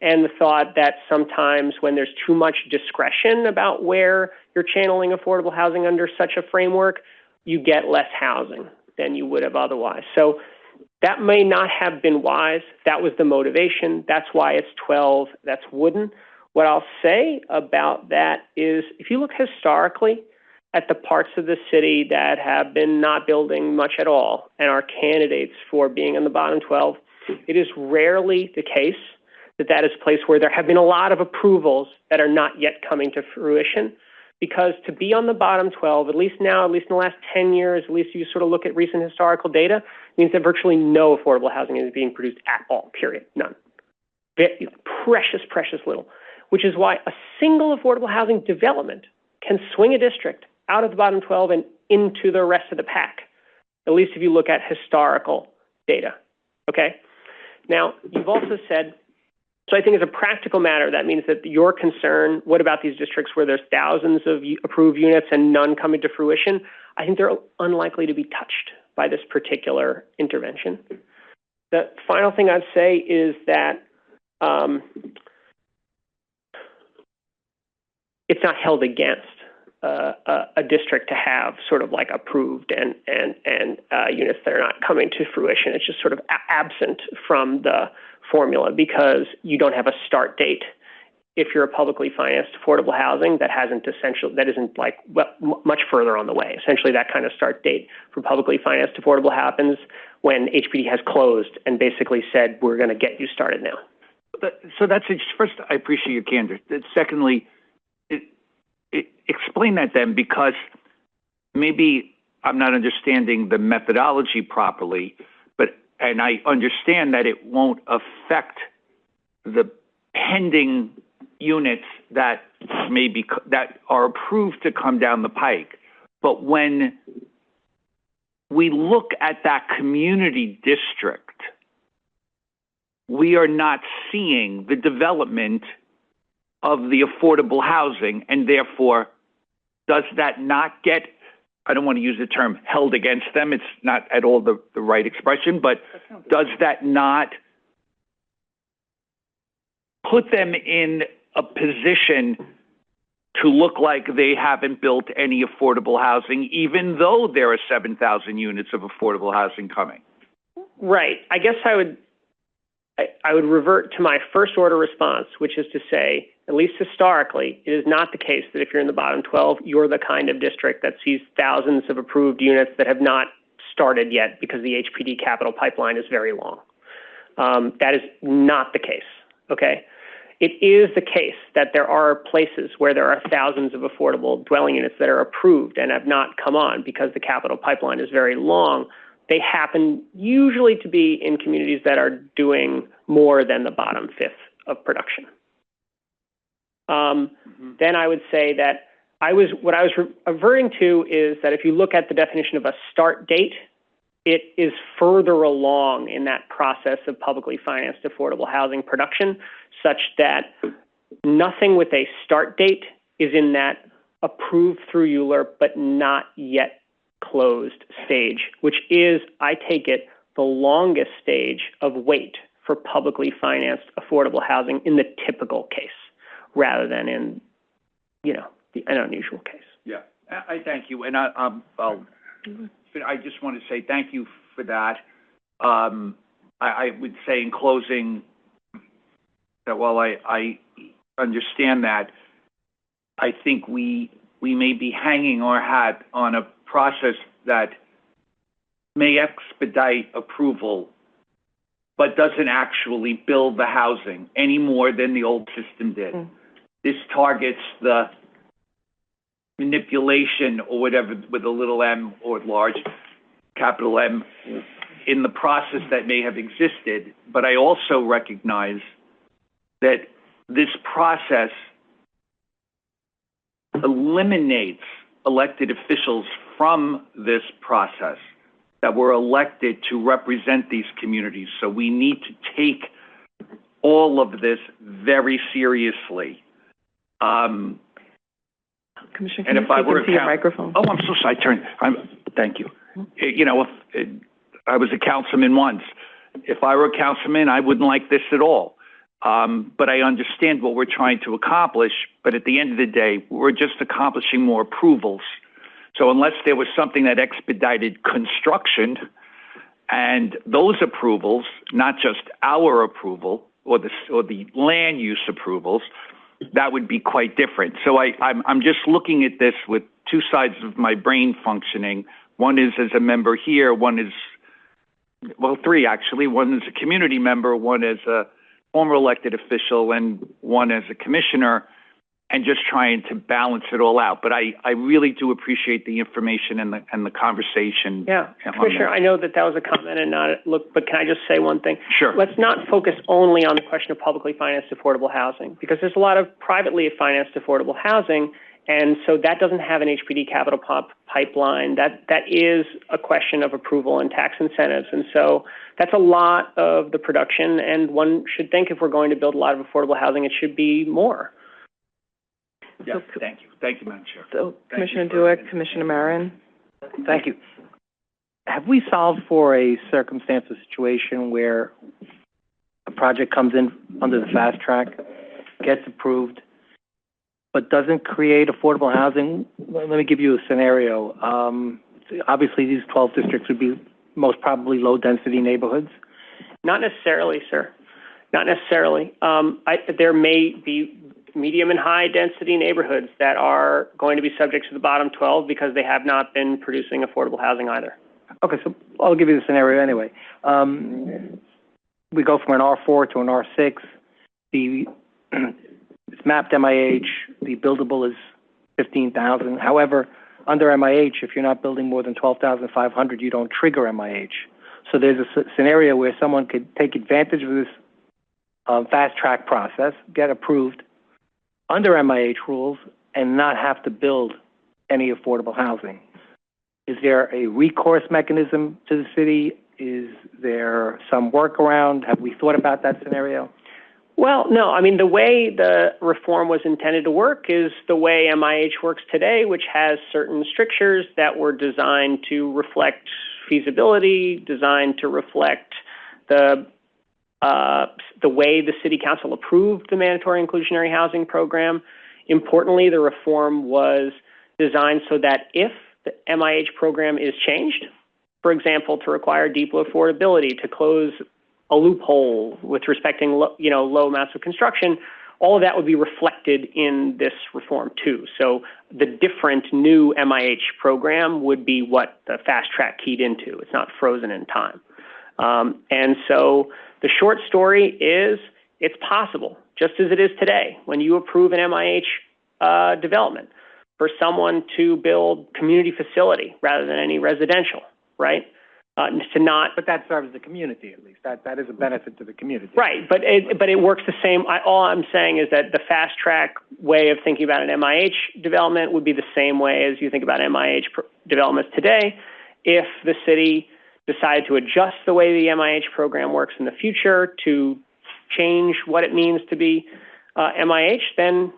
and the thought that sometimes when there's too much discretion about where you're channeling affordable housing under such a framework, you get less housing than you would have otherwise. So that may not have been wise. That was the motivation. That's why it's 12. That's wooden. What I'll say about that is if you look historically at the parts of the city that have been not building much at all and are candidates for being in the bottom 12, it is rarely the case that is a place where there have been a lot of approvals that are not yet coming to fruition. Because to be on the bottom 12, at least now, at least in the last 10 years, at least you sort of look at recent historical data, means that virtually no affordable housing is being produced at all, period, none. Precious, precious little, which is why a single affordable housing development can swing a district out of the bottom 12 and into the rest of the pack, at least if you look at historical data, okay? Now, you've also said, so I think as a practical matter, that means that your concern, what about these districts where there's thousands of approved units and none coming to fruition? I think they're unlikely to be touched by this particular intervention. The final thing I'd say is that it's not held against a district to have sort of like approved and units that are not coming to fruition. It's just sort of absent from the formula because you don't have a start date if you're a publicly financed affordable housing that isn't like much further on the way. Essentially, that kind of start date for publicly financed affordable happens when HPD has closed and basically said, we're going to get you started now. So that's it. First, I appreciate your candor. Secondly, explain that then, because maybe I'm not understanding the methodology properly, and I understand that it won't affect the pending units that that are approved to come down the pike. But when we look at that community district, we are not seeing the development of the affordable housing, and therefore, does that not get, I don't want to use the term held against them, it's not at all the right expression, but does that not put them in a position to look like they haven't built any affordable housing, even though there are 7,000 units of affordable housing coming? Right. I guess I would revert to my first order response, which is to say, at least historically, it is not the case that if you're in the bottom 12, you're the kind of district that sees thousands of approved units that have not started yet because the HPD capital pipeline is very long. That is not the case, okay? It is the case that there are places where there are thousands of affordable dwelling units that are approved and have not come on because the capital pipeline is very long. They happen usually to be in communities that are doing more than the bottom fifth of production. Then I would say that what I was reverting to is that if you look at the definition of a start date, it is further along in that process of publicly financed affordable housing production, such that nothing with a start date is in that approved through ULURP but not yet closed stage, which is, I take it, the longest stage of wait for publicly financed affordable housing in the typical case, rather than in, an unusual case. Yeah, I thank you, and I just want to say thank you for that. I would say in closing that while I understand that, I think we may be hanging our hat on a process that may expedite approval, but doesn't actually build the housing any more than the old system did. This targets the manipulation or whatever with a little m or large capital M in the process that may have existed. But I also recognize that this process eliminates elected officials from this process that were elected to represent these communities. So we need to take all of this very seriously. Commissioner, and if I were your microphone. Oh, I'm so sorry. Thank you. If I was a councilman once, if I were a councilman, I wouldn't like this at all. But I understand what we're trying to accomplish. But at the end of the day, we're just accomplishing more approvals. So unless there was something that expedited construction and those approvals, not just our approval or the land use approvals, that would be quite different. So I'm just looking at this with two sides of my brain functioning. One is as a member here, one is, well, three actually. One is a community member, one as a former elected official, and one as a commissioner, and just trying to balance it all out. But I really do appreciate the information and the conversation. Yeah, Commissioner, I know that was a comment and not look, but can I just say one thing? Sure. Let's not focus only on the question of publicly financed affordable housing, because there's a lot of privately financed affordable housing, and so that doesn't have an HPD capital pipeline. That is a question of approval and tax incentives, and so that's a lot of the production, and one should think if we're going to build a lot of affordable housing, it should be more. Yes, thank you. Thank you, Madam Chair. So, Commissioner Dueck, Commissioner Marin. Thank you. Have we solved for a circumstance or situation where a project comes in under the fast track, gets approved, but doesn't create affordable housing? Let me give you a scenario. Obviously, these 12 districts would be most probably low-density neighborhoods. Not necessarily, sir. Not necessarily. There may be medium and high density neighborhoods that are going to be subject to the bottom 12 because they have not been producing affordable housing either. Okay, so I'll give you the scenario anyway. We go from an R4 to an R6. It's mapped MIH. The buildable is 15,000. However, under MIH, if you're not building more than 12,500, you don't trigger MIH. So there's a scenario where someone could take advantage of this fast track process, get approved under MIH rules, and not have to build any affordable housing. Is there a recourse mechanism to the city? Is there some workaround? Have we thought about that scenario? Well, no. I mean, the way the reform was intended to work is the way MIH works today, which has certain strictures that were designed to reflect feasibility, designed to reflect the way the city council approved the mandatory inclusionary housing program. Importantly, the reform was designed so that if the MIH program is changed, for example, to require deep affordability, to close a loophole with respecting low amounts of construction, all of that would be reflected in this reform too. So the different new MIH program would be what the fast track keyed into. It's not frozen in time. And so the short story is it's possible, just as it is today, when you approve an MIH development, for someone to build community facility rather than any residential, right? But that serves the community, at least. That is a benefit to the community. Right, but it works the same. All I'm saying is that the fast track way of thinking about an MIH development would be the same way as you think about MIH developments today. If the city decided to adjust the way the MIH program works in the future to change what it means to be MIH, then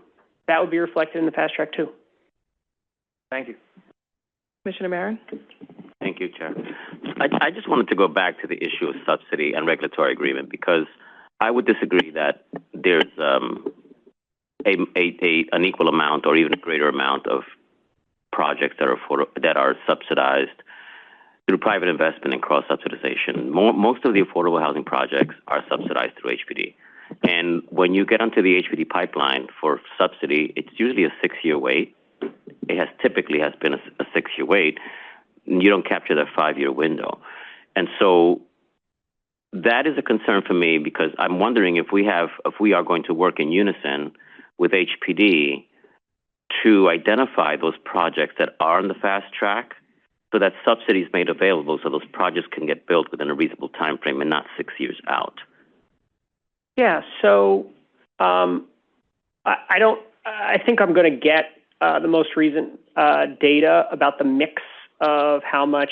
that would be reflected in the fast track too. Thank you. Commissioner Barron? Thank you, Chair. I just wanted to go back to the issue of subsidy and regulatory agreement, because I would disagree that there's an equal amount or even a greater amount of projects that are subsidized through private investment and cross-subsidization. Most of the affordable housing projects are subsidized through HPD. And when you get onto the HPD pipeline for subsidy, it's usually a 6-year wait. It typically has been a 6-year wait. You don't capture that 5-year window. And so that is a concern for me, because I'm wondering if we are going to work in unison with HPD to identify those projects that are in the fast track, so that subsidy is made available so those projects can get built within a reasonable time frame and not 6 years out. Yeah, so I think I'm going to get the most recent data about the mix of how much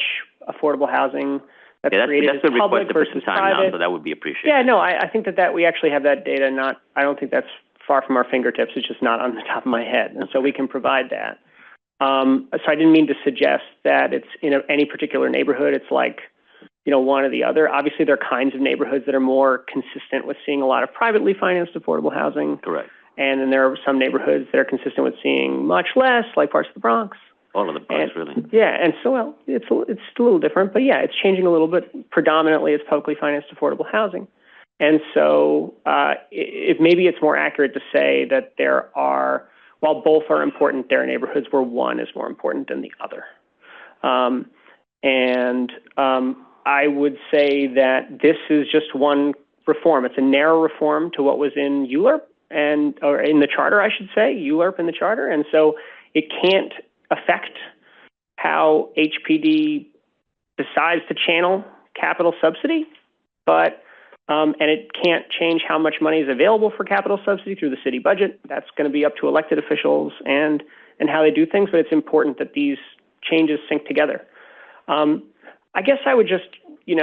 affordable housing that's created is public versus private. Now, so that would be appreciated. Yeah, no, I think that we actually have that data. I don't think that's far from our fingertips. It's just not on the top of my head, and so we can provide that. So I didn't mean to suggest that it's in any particular neighborhood. It's like, one or the other. Obviously, there are kinds of neighborhoods that are more consistent with seeing a lot of privately financed affordable housing. Correct. And then there are some neighborhoods that are consistent with seeing much less, like parts of the Bronx. All of the Bronx, really. Yeah, and so, it's a little different, but yeah, it's changing a little bit. Predominantly, it's publicly financed affordable housing. And so maybe it's more accurate to say that there are, while both are important, there are neighborhoods where one is more important than the other. I would say that this is just one reform. It's a narrow reform to what was in ULURP, or in the charter, I should say, ULURP in the charter. And so it can't affect how HPD decides to channel capital subsidy, but and it can't change how much money is available for capital subsidy through the city budget. That's going to be up to elected officials and how they do things, but it's important that these changes sync together. I guess I would just, do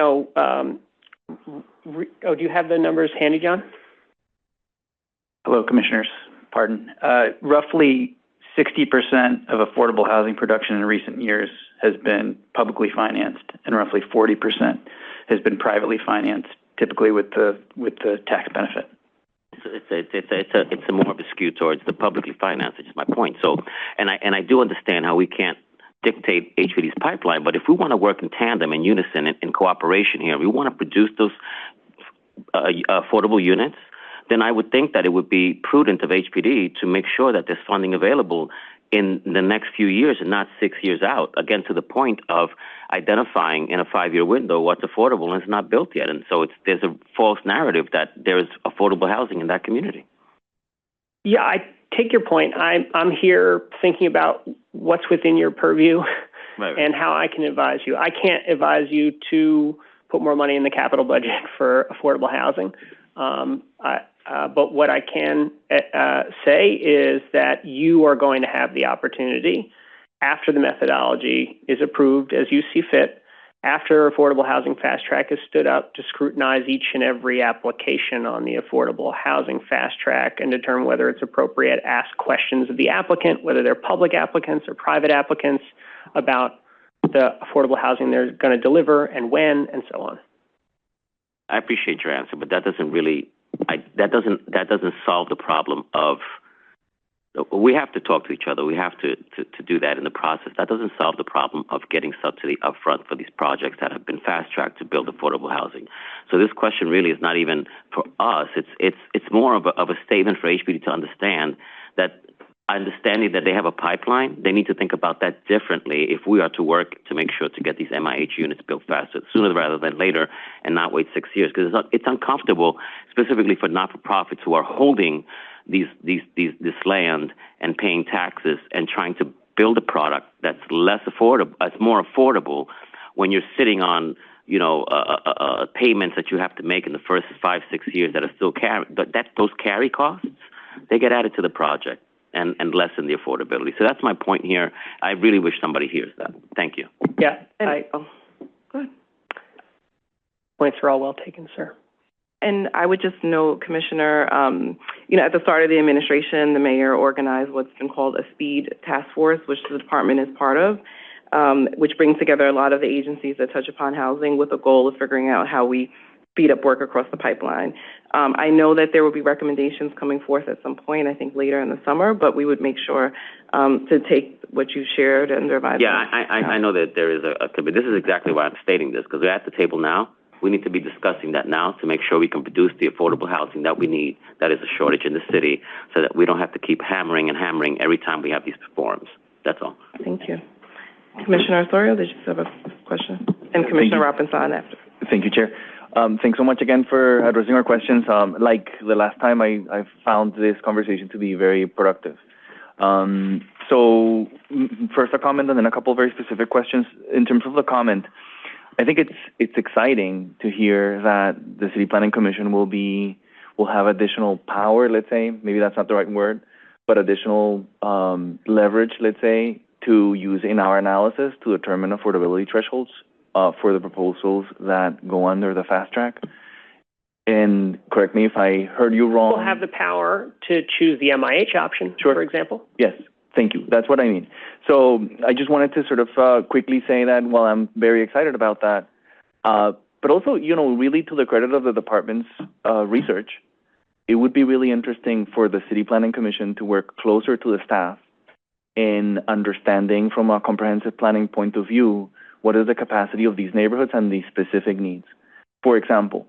you have the numbers handy, John? Hello, Commissioners. Pardon. Roughly 60% of affordable housing production in recent years has been publicly financed, and roughly 40% has been privately financed, typically with the tax benefit. It's a more of a skew towards the publicly financed, which is my point. So, and I do understand how we can't dictate HPD's pipeline, but if we want to work in tandem, in unison, in cooperation here, we want to produce those affordable units, then I would think that it would be prudent of HPD to make sure that there's funding available in the next few years and not 6 years out, again, to the point of identifying in a 5-year window what's affordable and it's not built yet. And so there's a false narrative that there's affordable housing in that community. Yeah, I take your point. I'm here thinking about what's within your purview and how I can advise you. I can't advise you to put more money in the capital budget for affordable housing. But what I can say is that you are going to have the opportunity, after the methodology is approved as you see fit, after Affordable Housing Fast Track is stood up, to scrutinize each and every application on the Affordable Housing Fast Track and determine whether it's appropriate, ask questions of the applicant, whether they're public applicants or private applicants, about the affordable housing they're going to deliver and when, and so on. I appreciate your answer, but that doesn't really, that doesn't solve the problem of, we have to talk to each other. We have to do that in the process. That doesn't solve the problem of getting subsidy upfront for these projects that have been fast-tracked to build affordable housing. So this question really is not even for us. It's more of a statement for HPD to understand that, understanding that they have a pipeline, they need to think about that differently if we are to work to make sure to get these MIH units built faster, sooner rather than later, and not wait 6 years. Because it's uncomfortable, specifically for not-for-profits who are holding this land and paying taxes and trying to build a product that's less affordable, that's more affordable, when you're sitting on, payments that you have to make in the first 5-6 years that are still those carry costs, they get added to the project and lessen the affordability. So that's my point here. I really wish somebody hears that. Thank you. Yeah. Go ahead. Points are all well taken, sir. And I would just note, Commissioner, at the start of the administration, the mayor organized what's been called a speed task force, which the department is part of, which brings together a lot of the agencies that touch upon housing with a goal of figuring out how we speed up work across the pipeline. I know that there will be recommendations coming forth at some point, I think later in the summer, but we would make sure to take what you shared under advisement. Yeah, I know that there is but this is exactly why I'm stating this, because we're at the table now. We need to be discussing that now to make sure we can produce the affordable housing that we need, that is a shortage in the city, so that we don't have to keep hammering every time we have these forums. That's all. Thank you. Commissioner Osorio, did you have a question? And Commissioner Robinson after. Thank you, Chair. Thanks so much again for addressing our questions. Like the last time, I found this conversation to be very productive. So first a comment and then a couple of very specific questions. In terms of the comment, I think it's exciting to hear that the City Planning Commission will have additional power, let's say, maybe that's not the right word, but additional leverage, let's say, to use in our analysis to determine affordability thresholds for the proposals that go under the fast track. And correct me if I heard you wrong. We'll have the power to choose the MIH option, sure, for example. Yes. Thank you. That's what I mean. So I just wanted to sort of quickly say that, well, I'm very excited about that. But also, really to the credit of the department's research, it would be really interesting for the City Planning Commission to work closer to the staff in understanding from a comprehensive planning point of view, what is the capacity of these neighborhoods and these specific needs. For example,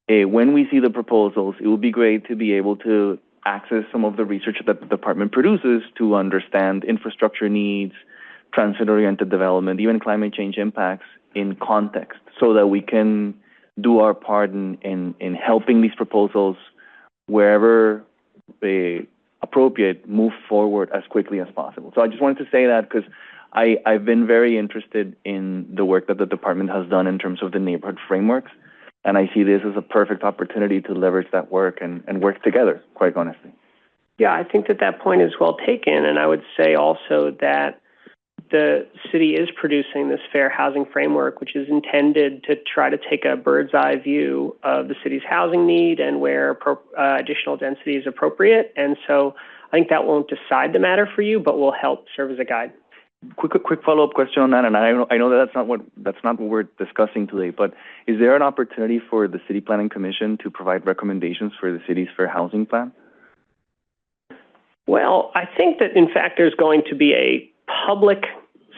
when we see the proposals, it would be great to be able to access some of the research that the department produces to understand infrastructure needs, transit-oriented development, even climate change impacts in context, so that we can do our part in helping these proposals, wherever appropriate, move forward as quickly as possible. So I just wanted to say that because I've been very interested in the work that the department has done in terms of the neighborhood frameworks. And I see this as a perfect opportunity to leverage that work and work together, quite honestly. Yeah, I think that point is well taken. And I would say also that the city is producing this fair housing framework, which is intended to try to take a bird's eye view of the city's housing need and where additional density is appropriate. And so I think that won't decide the matter for you, but will help serve as a guide. Quick follow-up question on that, and I know that that's not what we're discussing today, but is there an opportunity for the City Planning Commission to provide recommendations for the city's fair housing plan? Well, I think that, in fact, there's going to be a public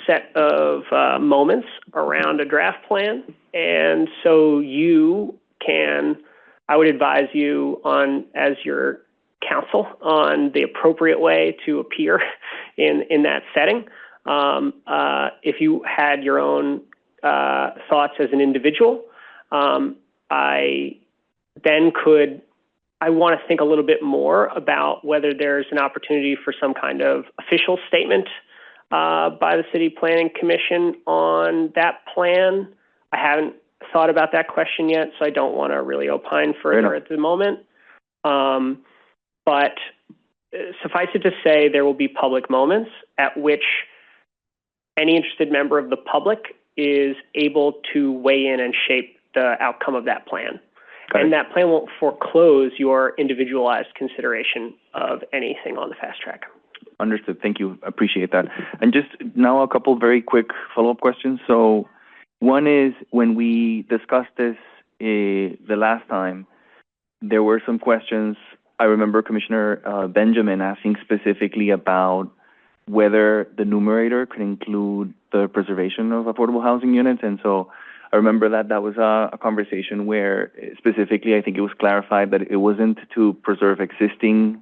set of moments around a draft plan, and so you can I would advise you on, as your counsel, on the appropriate way to appear in that setting. If you had your own thoughts as an individual, I want to think a little bit more about whether there's an opportunity for some kind of official statement by the City Planning Commission on that plan. I haven't thought about that question yet, so I don't want to really opine further at the moment. But suffice it to say, there will be public moments at which any interested member of the public is able to weigh in and shape the outcome of that plan. And that plan won't foreclose your individualized consideration of anything on the fast track. Understood. Thank you. Appreciate that. And just now a couple very quick follow-up questions. So one is, when we discussed this the last time, there were some questions. I remember Commissioner Benjamin asking specifically about whether the numerator could include the preservation of affordable housing units. And so I remember that was a conversation where specifically I think it was clarified that it wasn't to preserve existing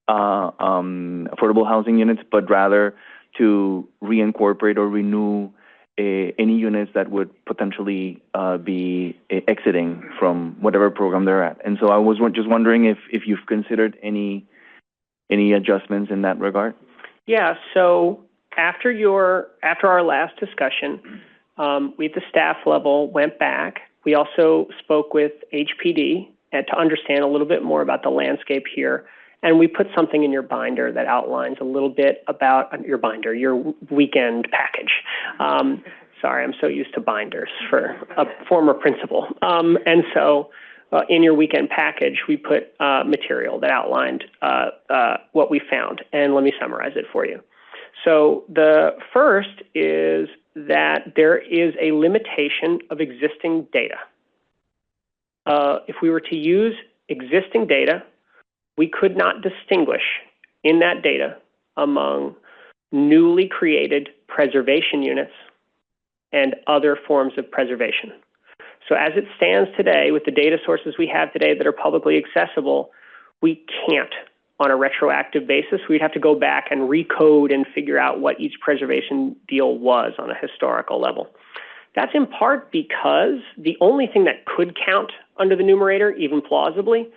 affordable housing units, but rather to reincorporate or renew any units that would potentially be exiting from whatever program they're at. And so I was just wondering if you've considered any adjustments in that regard. Yeah, so after our last discussion, we at the staff level went back. We also spoke with HPD to understand a little bit more about the landscape here. And we put something in your binder that outlines a little bit about your weekend package. Sorry, I'm so used to binders for a former principal. And so in your weekend package, we put material that outlined what we found. And let me summarize it for you. So the first is that there is a limitation of existing data. If we were to use existing data, we could not distinguish in that data among newly created preservation units and other forms of preservation. So as it stands today, with the data sources we have today that are publicly accessible, we can't, on a retroactive basis. We'd have to go back and recode and figure out what each preservation deal was on a historical level. That's in part because the only thing that could count under the numerator, even plausibly,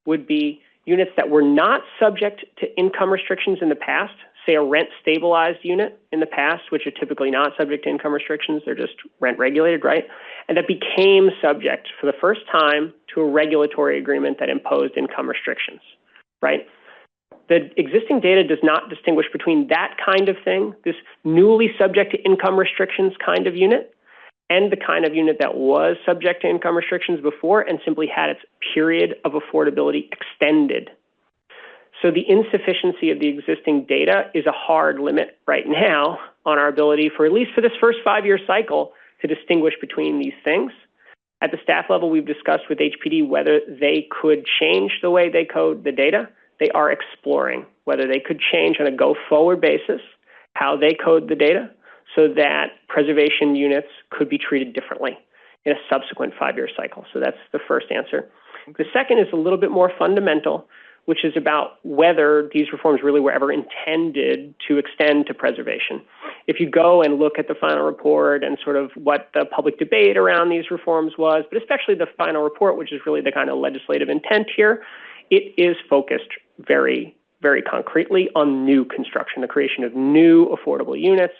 would be units that were not subject to income restrictions in the past, say a rent-stabilized unit in the past, which are typically not subject to income restrictions, they're just rent-regulated, right? And that became subject for the first time to a regulatory agreement that imposed income restrictions, right? The existing data does not distinguish between that kind of thing, this newly subject to income restrictions kind of unit, and the kind of unit that was subject to income restrictions before and simply had its period of affordability extended. So the insufficiency of the existing data is a hard limit right now on our ability, for at least for this first 5-year cycle, to distinguish between these things. At the staff level, we've discussed with HPD whether they could change the way they code the data. They are exploring whether they could change on a go-forward basis how they code the data so that preservation units could be treated differently in a subsequent 5-year cycle. So that's the first answer. The second is a little bit more fundamental, which is about whether these reforms really were ever intended to extend to preservation. If you go and look at the final report and sort of what the public debate around these reforms was, but especially the final report, which is really the kind of legislative intent here, it is focused very, very concretely on new construction, the creation of new affordable units.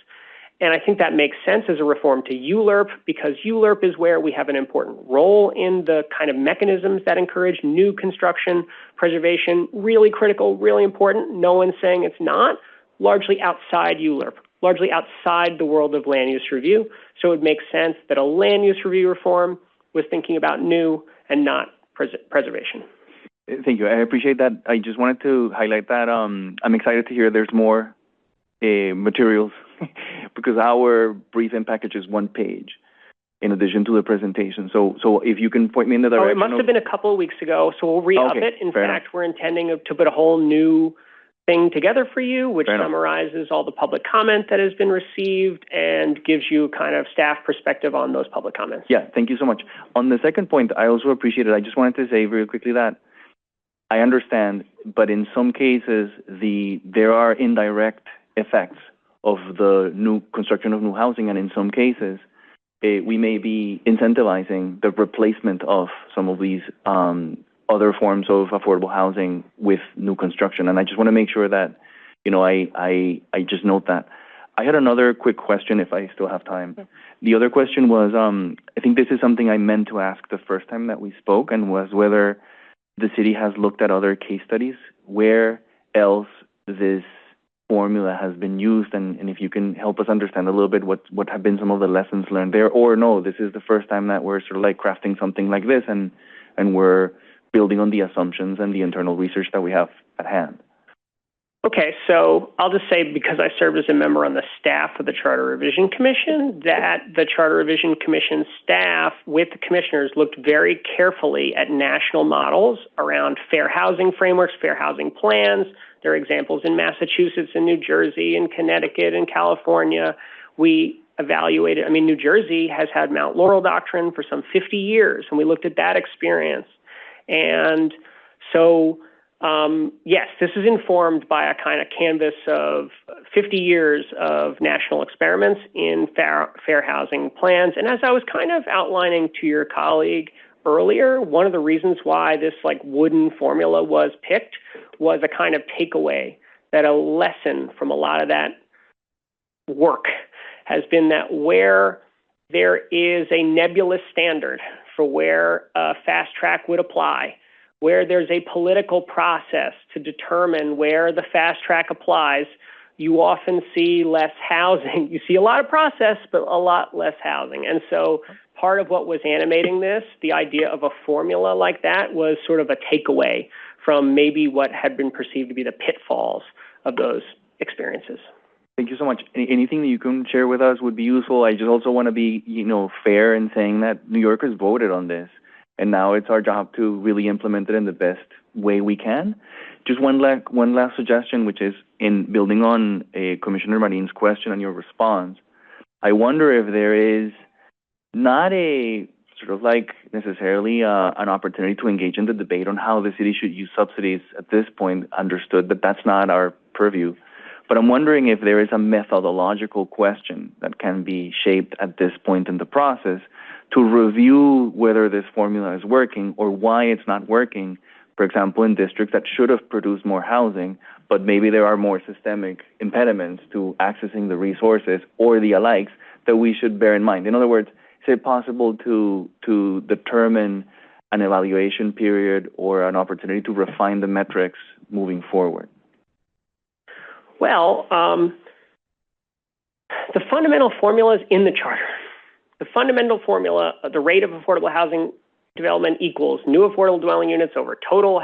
And I think that makes sense as a reform to ULURP, because ULURP is where we have an important role in the kind of mechanisms that encourage new construction, preservation, really critical, really important. No one's saying it's not, largely outside ULURP, largely outside the world of land use review. So it makes sense that a land use review reform was thinking about new and not preservation. Thank you. I appreciate that. I just wanted to highlight that I'm excited to hear there's more materials because our briefing package is 1 page in addition to the presentation. So if you can point me in the direction. It must have been a couple of weeks ago, so we'll re-up it. In fact, we're intending to put a whole new thing together for you, which summarizes all the public comment that has been received and gives you kind of staff perspective on those public comments. Yeah, thank you so much. On the second point, I also appreciate it. I just wanted to say very quickly that I understand, but in some cases, there are indirect effects of the new construction of new housing, and in some cases, we may be incentivizing the replacement of some of these other forms of affordable housing with new construction. And I just want to make sure that, I just note that. I had another quick question if I still have time. The other question was, I think this is something I meant to ask the first time that we spoke, and was whether the city has looked at other case studies where else this formula has been used, and if you can help us understand a little bit what have been some of the lessons learned there, or no, this is the first time that we're sort of like crafting something like this, and we're building on the assumptions and the internal research that we have at hand. Okay, so I'll just say, because I served as a member on the staff of the Charter Revision Commission, that the Charter Revision Commission staff with the commissioners looked very carefully at national models around fair housing frameworks, fair housing plans. There are examples in Massachusetts and New Jersey and Connecticut and California. We evaluated, New Jersey has had Mount Laurel Doctrine for some 50 years, and we looked at that experience. And so, yes, this is informed by a kind of canvas of 50 years of national experiments in fair housing plans. And as I was kind of outlining to your colleague earlier, one of the reasons why this wooden formula was picked was a kind of takeaway, that a lesson from a lot of that work has been that where there is a nebulous standard for where a fast track would apply, where there's a political process to determine where the fast track applies, you often see less housing. You see a lot of process, but a lot less housing. And so part of what was animating this, the idea of a formula like that, was sort of a takeaway from maybe what had been perceived to be the pitfalls of those experiences. Thank you so much. Anything that you can share with us would be useful. I just also want to be, fair in saying that New Yorkers voted on this, and now it's our job to really implement it in the best way we can. Just one last suggestion, which is in building on Commissioner Marin's question and your response. I wonder if there is not a sort of necessarily an opportunity to engage in the debate on how the city should use subsidies at this point, understood that that's not our purview. But I'm wondering if there is a methodological question that can be shaped at this point in the process to review whether this formula is working or why it's not working, for example, in districts that should have produced more housing, but maybe there are more systemic impediments to accessing the resources or the alikes that we should bear in mind. In other words, is it possible to determine an evaluation period or an opportunity to refine the metrics moving forward? Well, the fundamental formula is in the charter. The fundamental formula, the rate of affordable housing development equals new affordable dwelling units over total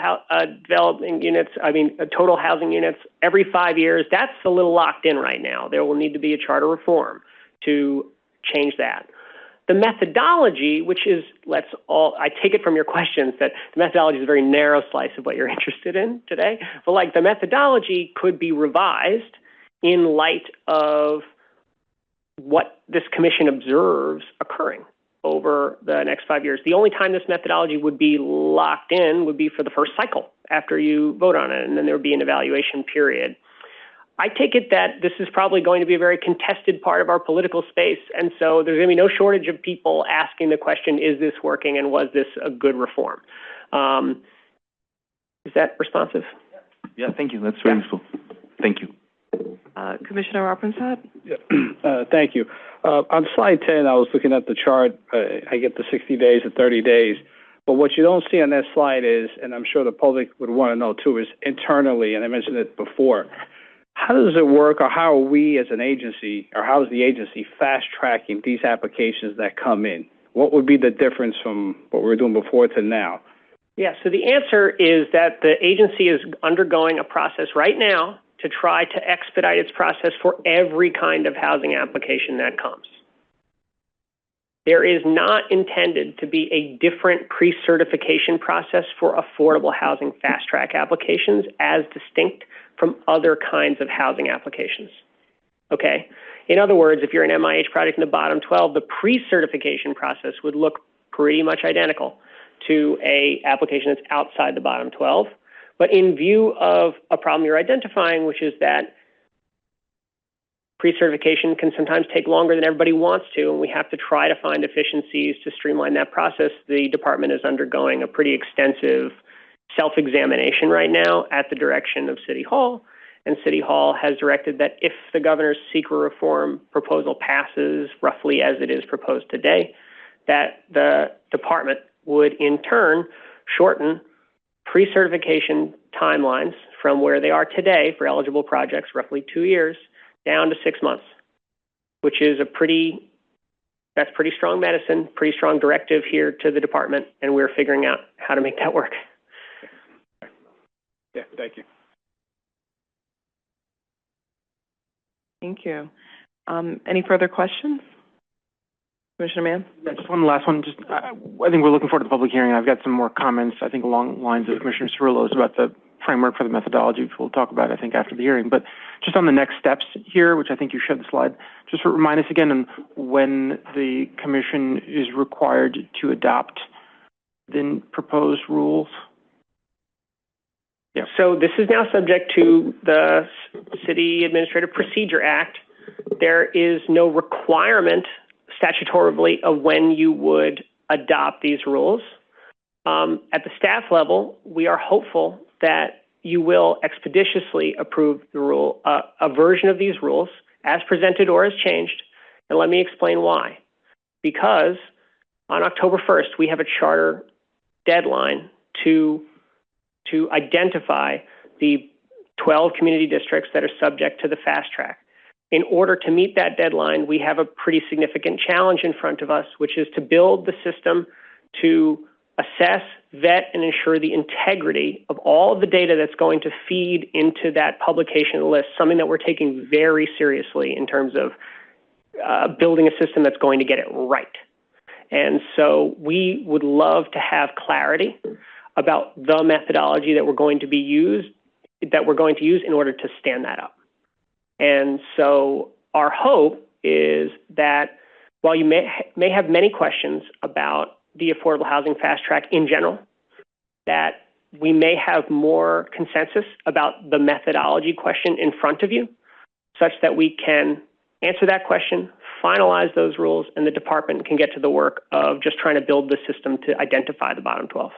total housing units every 5 years. That's a little locked in right now. There will need to be a charter reform to change that. The methodology, which is, I take it from your questions that the methodology is a very narrow slice of what you're interested in today, but the methodology could be revised in light of what this commission observes occurring over the next 5 years. The only time this methodology would be locked in would be for the first cycle after you vote on it, and then there would be an evaluation period. I take it that this is probably going to be a very contested part of our political space, and so there's going to be no shortage of people asking the question, is this working and was this a good reform? Is that responsive? Yeah, thank you. That's very useful. Thank you. Commissioner Arpensad? Yeah. Thank you. On slide 10, I was looking at the chart. I get the 60 days and 30 days. But what you don't see on that slide is, and I'm sure the public would want to know too, is internally, and I mentioned it before, how does it work, or how are we as an agency, or how is the agency fast-tracking these applications that come in? What would be the difference from what we were doing before to now? Yeah, so the answer is that the agency is undergoing a process right now to try to expedite its process for every kind of housing application that comes. There is not intended to be a different pre-certification process for affordable housing fast-track applications as distinct from other kinds of housing applications. Okay? In other words, if you're an MIH project in the bottom 12, the pre-certification process would look pretty much identical to a application that's outside the bottom 12. But in view of a problem you're identifying, which is that pre-certification can sometimes take longer than everybody wants to, and we have to try to find efficiencies to streamline that process, the department is undergoing a pretty extensive self-examination right now at the direction of City Hall. And City Hall has directed that if the governor's secret reform proposal passes roughly as it is proposed today, that the department would in turn shorten pre-certification timelines from where they are today for eligible projects, roughly 2 years, down to 6 months, which is that's pretty strong medicine, pretty strong directive here to the department, and we're figuring out how to make that work. Yeah, thank you. Thank you. Any further questions? Commissioner Mann? Yeah, just one last one. I think we're looking forward to the public hearing. I've got some more comments, I think, along the lines of Commissioner Cirillo's about the framework for the methodology, which we'll talk about, I think, after the hearing. But just on the next steps here, which I think you showed the slide, just remind us again on when the commission is required to adopt the proposed rules. Yeah. So this is now subject to the City Administrative Procedure Act. There is no requirement statutorily of when you would adopt these rules. At the staff level, we are hopeful that you will expeditiously approve the rule, a version of these rules as presented or as changed. And let me explain why. Because on October 1st, we have a charter deadline to identify the 12 community districts that are subject to the fast track. In order to meet that deadline, we have a pretty significant challenge in front of us, which is to build the system to assess, vet, and ensure the integrity of all of the data that's going to feed into that publication list, something that we're taking very seriously in terms of building a system that's going to get it right. And so we would love to have clarity about the methodology that we're going to use in order to stand that up. And so our hope is that while you may have many questions about the affordable housing fast track in general, that we may have more consensus about the methodology question in front of you, such that we can answer that question, finalize those rules, and the department can get to the work of just trying to build the system to identify the bottom 12.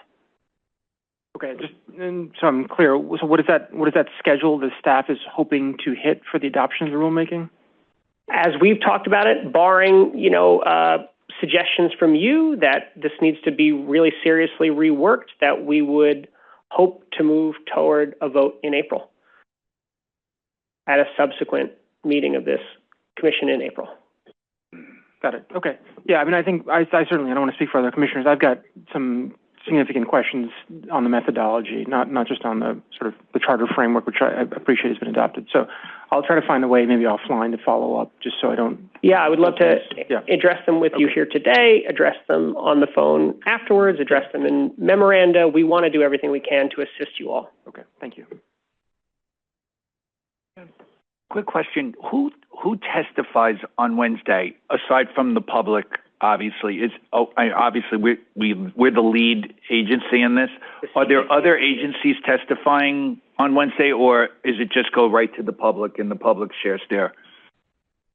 Okay, just so I'm clear, so what is that schedule the staff is hoping to hit for the adoption of the rulemaking? As we've talked about it, barring, suggestions from you that this needs to be really seriously reworked, that we would hope to move toward a vote in April at a subsequent meeting of this commission in April. Got it. Okay. Yeah, I mean, I think I certainly, I don't want to speak for other commissioners. I've got some significant questions on the methodology, not just on the sort of the charter framework, which I appreciate has been adopted. So I'll try to find a way, maybe offline, to follow up, just so I don't. Yeah, I would love to address them with you here today, address them on the phone afterwards, address them in memoranda. We want to do everything we can to assist you all. Okay, thank you. Quick question: Who testifies on Wednesday aside from the public? Obviously, we're the lead agency in this. Are there other agencies testifying on Wednesday, or is it just go right to the public and the public shares there?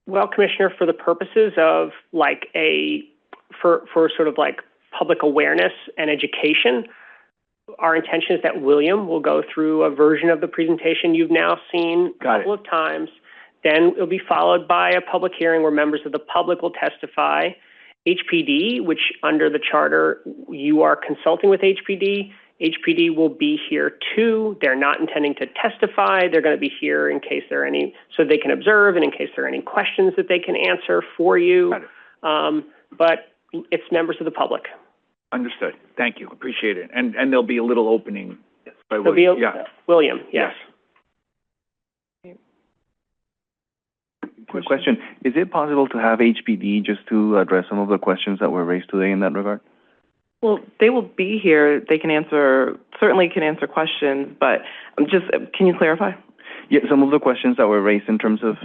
Well, Commissioner, for the purposes of for sort of like public awareness and education, our intention is that William will go through a version of the presentation you've now seen a couple of times. Then it'll be followed by a public hearing where members of the public will testify. HPD, which under the charter, you are consulting with HPD. HPD will be here too. They're not intending to testify. They're going to be here in case there are any, so they can observe and in case there are any questions that they can answer for you. But it's members of the public. Understood. Thank you. Appreciate it. And there'll be a little opening. By William. William, yes. quick question. Is it possible to have HPD just to address some of the questions that were raised today in that regard? Well, they will be here. They can certainly can answer questions, but can you clarify? Yeah, some of the questions that were raised in terms of,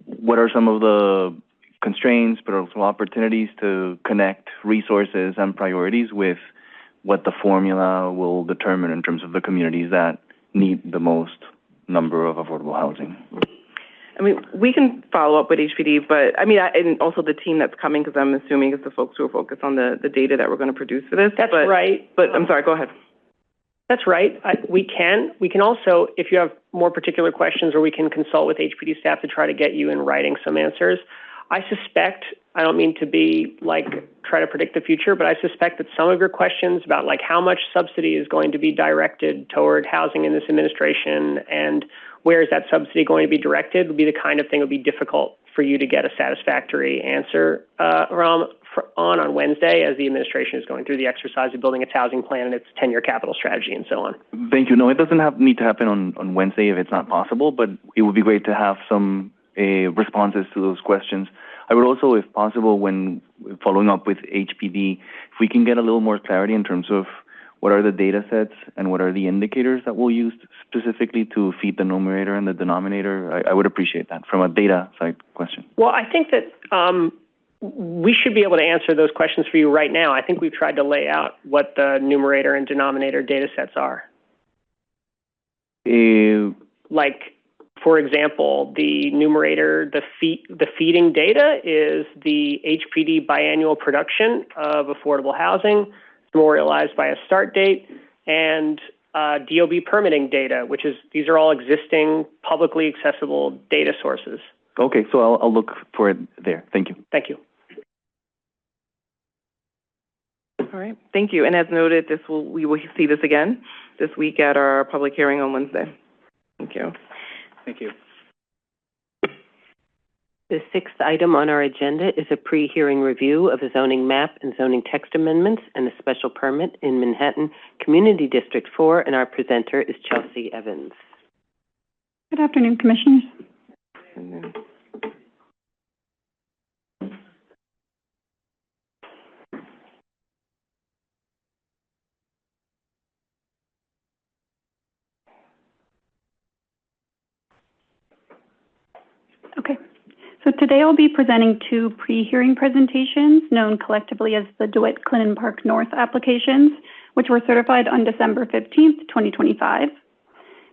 what are some of the constraints, but also opportunities to connect resources and priorities with what the formula will determine in terms of the communities that need the most number of affordable housing. I mean, we can follow up with HPD, but and also the team that's coming, because I'm assuming it's the folks who are focused on the data that we're going to produce for this. That's right. But I'm sorry, go ahead. That's right. We can also, if you have more particular questions, or we can consult with HPD staff to try to get you in writing some answers. I suspect, I don't mean to be try to predict the future, but I suspect that some of your questions about how much subsidy is going to be directed toward housing in this administration and where is that subsidy going to be directed would be the kind of thing that would be difficult for you to get a satisfactory answer on Wednesday, as the administration is going through the exercise of building its housing plan and its 10-year capital strategy and so on. Thank you. No, it doesn't need to happen on Wednesday if it's not possible, but it would be great to have some responses to those questions. I would also, if possible, when following up with HPD, if we can get a little more clarity in terms of what are the data sets and what are the indicators that we'll use specifically to feed the numerator and the denominator, I would appreciate that from a data side question. Well, I think that we should be able to answer those questions for you right now. I think we've tried to lay out what the numerator and denominator data sets are. For example, the numerator, the feeding data is the HPD biannual production of affordable housing, memorialized by a start date, and DOB permitting data, these are all existing publicly accessible data sources. Okay, so I'll look for it there. Thank you. Thank you. All right, thank you. And as noted, we will see this again this week at our public hearing on Wednesday. Thank you. Thank you. The sixth item on our agenda is a pre-hearing review of a zoning map and zoning text amendments and a special permit in Manhattan Community District 4, and our presenter is Chelsea Evans. Good afternoon, Commissioners. Okay, so today I'll be presenting two pre-hearing presentations known collectively as the DeWitt Clinton Park North applications, which were certified on December 15th, 2025.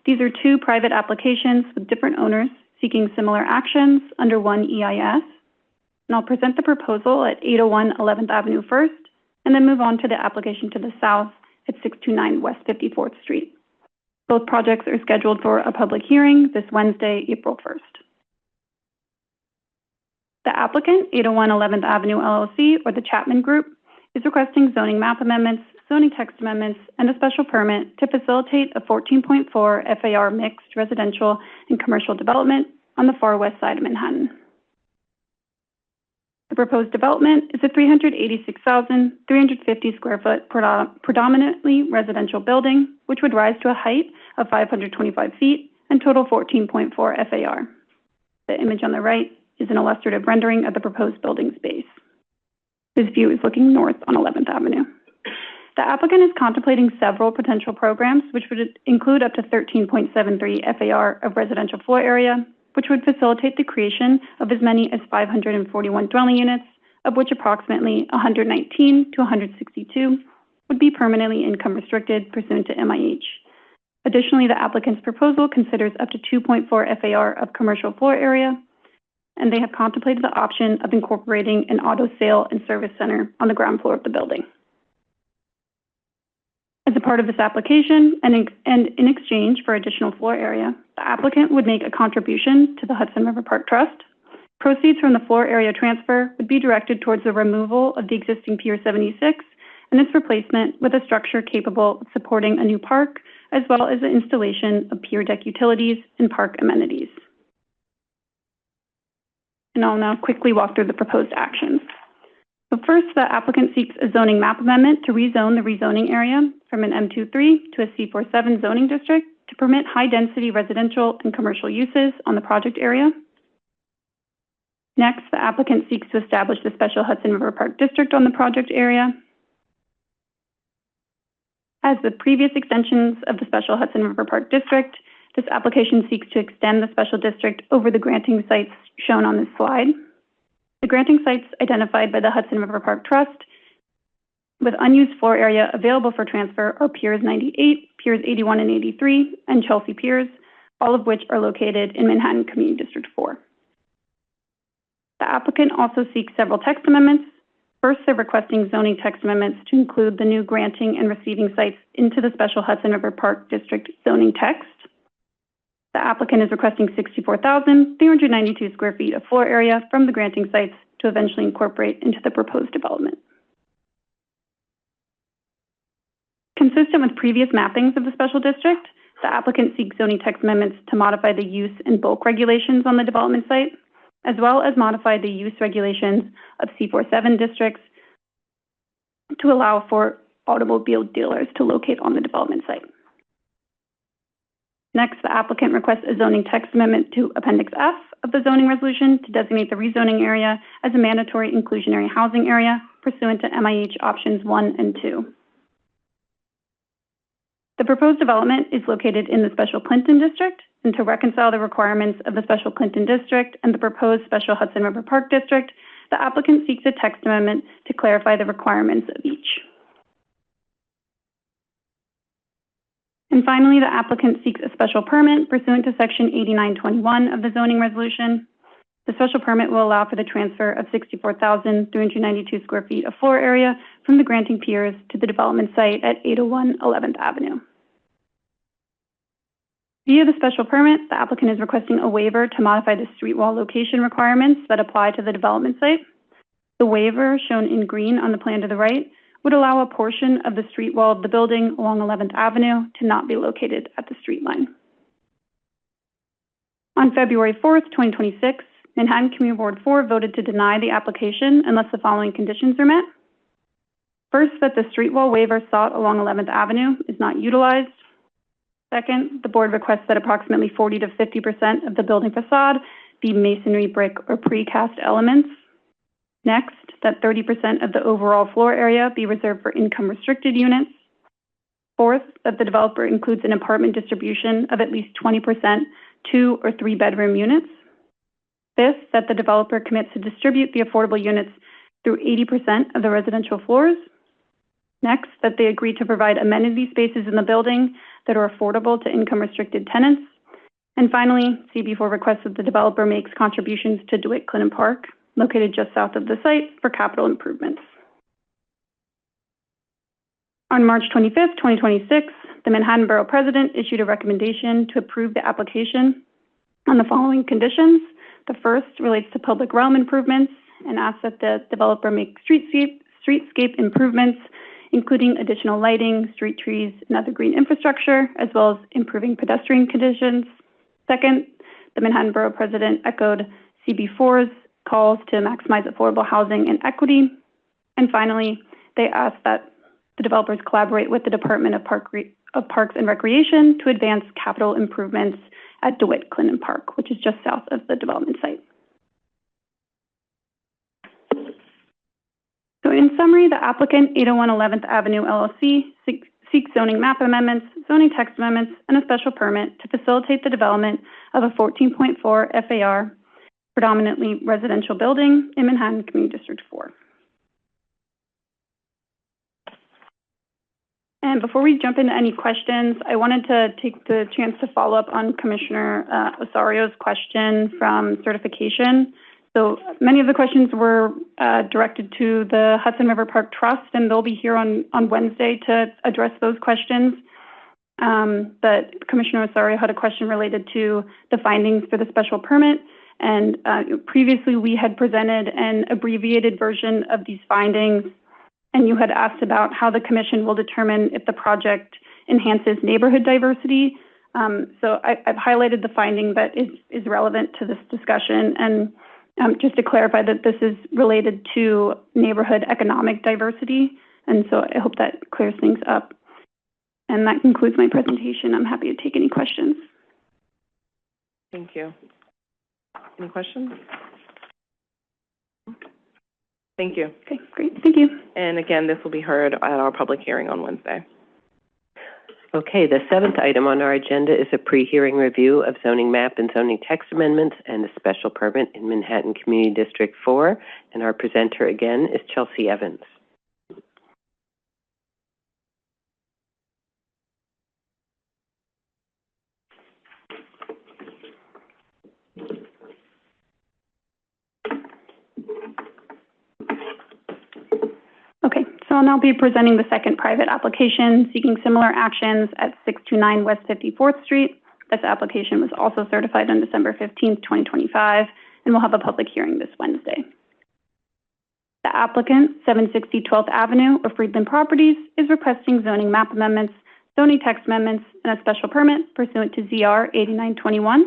These are two private applications with different owners seeking similar actions under one EIS. And I'll present the proposal at 801 11th Avenue first, and then move on to the application to the south at 629 West 54th Street. Both projects are scheduled for a public hearing this Wednesday, April 1st. The applicant, 801 11th Avenue LLC, or the Chapman Group, is requesting zoning map amendments, zoning text amendments, and a special permit to facilitate a 14.4 FAR mixed residential and commercial development on the far west side of Manhattan. The proposed development is a 386,350 square foot predominantly residential building, which would rise to a height of 525 feet and total 14.4 FAR. The image on the right is an illustrative rendering of the proposed building space. This view is looking north on 11th Avenue. The applicant is contemplating several potential programs, which would include up to 13.73 FAR of residential floor area, which would facilitate the creation of as many as 541 dwelling units, of which approximately 119 to 162 would be permanently income restricted pursuant to MIH. Additionally, the applicant's proposal considers up to 2.4 FAR of commercial floor area, and they have contemplated the option of incorporating an auto sale and service center on the ground floor of the building. As a part of this application, and in exchange for additional floor area, the applicant would make a contribution to the Hudson River Park Trust. Proceeds from the floor area transfer would be directed towards the removal of the existing Pier 76 and its replacement with a structure capable of supporting a new park, as well as the installation of pier deck utilities and park amenities. And I'll now quickly walk through the proposed actions. So first, the applicant seeks a zoning map amendment to rezone the rezoning area from an M23 to a C47 zoning district to permit high-density residential and commercial uses on the project area. Next, the applicant seeks to establish the special Hudson River Park District on the project area. As with previous extensions of the special Hudson River Park District, this application seeks to extend the special district over the granting sites shown on this slide. The granting sites identified by the Hudson River Park Trust with unused floor area available for transfer are Piers 98, Piers 81 and 83, and Chelsea Piers, all of which are located in Manhattan Community District 4. The applicant also seeks several text amendments. First, they're requesting zoning text amendments to include the new granting and receiving sites into the special Hudson River Park District zoning text. The applicant is requesting 64,392 square feet of floor area from the granting sites to eventually incorporate into the proposed development. Consistent with previous mappings of the special district, the applicant seeks zoning text amendments to modify the use and bulk regulations on the development site, as well as modify the use regulations of C47 districts to allow for automobile dealers to locate on the development site. Next, the applicant requests a zoning text amendment to Appendix F of the zoning resolution to designate the rezoning area as a mandatory inclusionary housing area pursuant to MIH options 1 and 2. The proposed development is located in the Special Clinton District, and to reconcile the requirements of the Special Clinton District and the proposed Special Hudson River Park District, the applicant seeks a text amendment to clarify the requirements of each. And finally, the applicant seeks a special permit pursuant to Section 8921 of the zoning resolution. The special permit will allow for the transfer of 64,392 square feet of floor area from the granting piers to the development site at 801 11th Avenue. Via the special permit, the applicant is requesting a waiver to modify the street wall location requirements that apply to the development site. The waiver, shown in green on the plan to the right, would allow a portion of the street wall of the building along 11th Avenue to not be located at the street line. On February 4th, 2026, Manhattan Community Board 4 voted to deny the application unless the following conditions are met. First, that the street wall waiver sought along 11th Avenue is not utilized. Second, the board requests that approximately 40 to 50% of the building facade be masonry, brick, or precast elements. Next, that 30% of the overall floor area be reserved for income-restricted units. Fourth, that the developer includes an apartment distribution of at least 20% 2 or 3 bedroom units. Fifth, that the developer commits to distribute the affordable units through 80% of the residential floors. Next, that they agree to provide amenity spaces in the building that are affordable to income-restricted tenants. And finally, CB4 requests that the developer makes contributions to DeWitt Clinton Park, located just south of the site, for capital improvements. On March 25th, 2026, the Manhattan Borough President issued a recommendation to approve the application on the following conditions. The first relates to public realm improvements and asks that the developer make streetscape improvements, including additional lighting, street trees, and other green infrastructure, as well as improving pedestrian conditions. Second, the Manhattan Borough President echoed CB4's calls to maximize affordable housing and equity. And finally, they asked that the developers collaborate with the Department of Parks and Recreation to advance capital improvements at DeWitt Clinton Park, which is just south of the development site. So in summary, the applicant, 801 11th Avenue LLC, seeks zoning map amendments, zoning text amendments, and a special permit to facilitate the development of a 14.4 FAR, predominantly residential building in Manhattan Community District 4. And before we jump into any questions, I wanted to take the chance to follow up on Commissioner Osario's question from certification. So many of the questions were directed to the Hudson River Park Trust, and they'll be here on Wednesday to address those questions. But Commissioner Osorio had a question related to the findings for the special permit. And previously we had presented an abbreviated version of these findings, and you had asked about how the commission will determine if the project enhances neighborhood diversity. So I've highlighted the finding that is relevant to this discussion. And just to clarify that this is related to neighborhood economic diversity. And so I hope that clears things up. And that concludes my presentation. I'm happy to take any questions. Thank you. Any questions? Thank you. Okay, great. Thank you. And again, this will be heard at our public hearing on Wednesday. Okay, the seventh item on our agenda is a pre-hearing review of zoning map and zoning text amendments and a special permit in Manhattan Community District 4. And our presenter again is Chelsea Evans. Okay, so I'll now be presenting the second private application seeking similar actions at 629 West 54th Street. This application was also certified on December 15th, 2025, and will have a public hearing this Wednesday. The applicant, 760 12th Avenue of Friedland Properties, is requesting zoning map amendments, zoning text amendments, and a special permit pursuant to ZR 8921.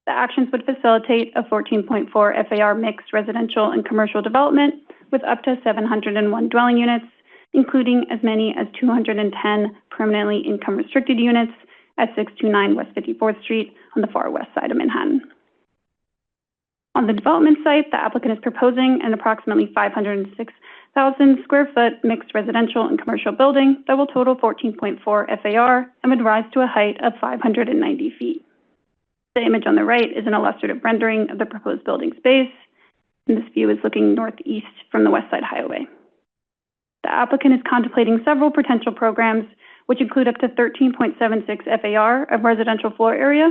The actions would facilitate a 14.4 FAR mixed residential and commercial development with up to 701 dwelling units, including as many as 210 permanently income restricted units at 629 West 54th Street on the far west side of Manhattan. On the development site, the applicant is proposing an approximately 506,000 square foot mixed residential and commercial building that will total 14.4 FAR and would rise to a height of 590 feet. The image on the right is an illustrative rendering of the proposed building space, and this view is looking northeast from the West Side Highway. The applicant is contemplating several potential programs, which include up to 13.76 FAR of residential floor area.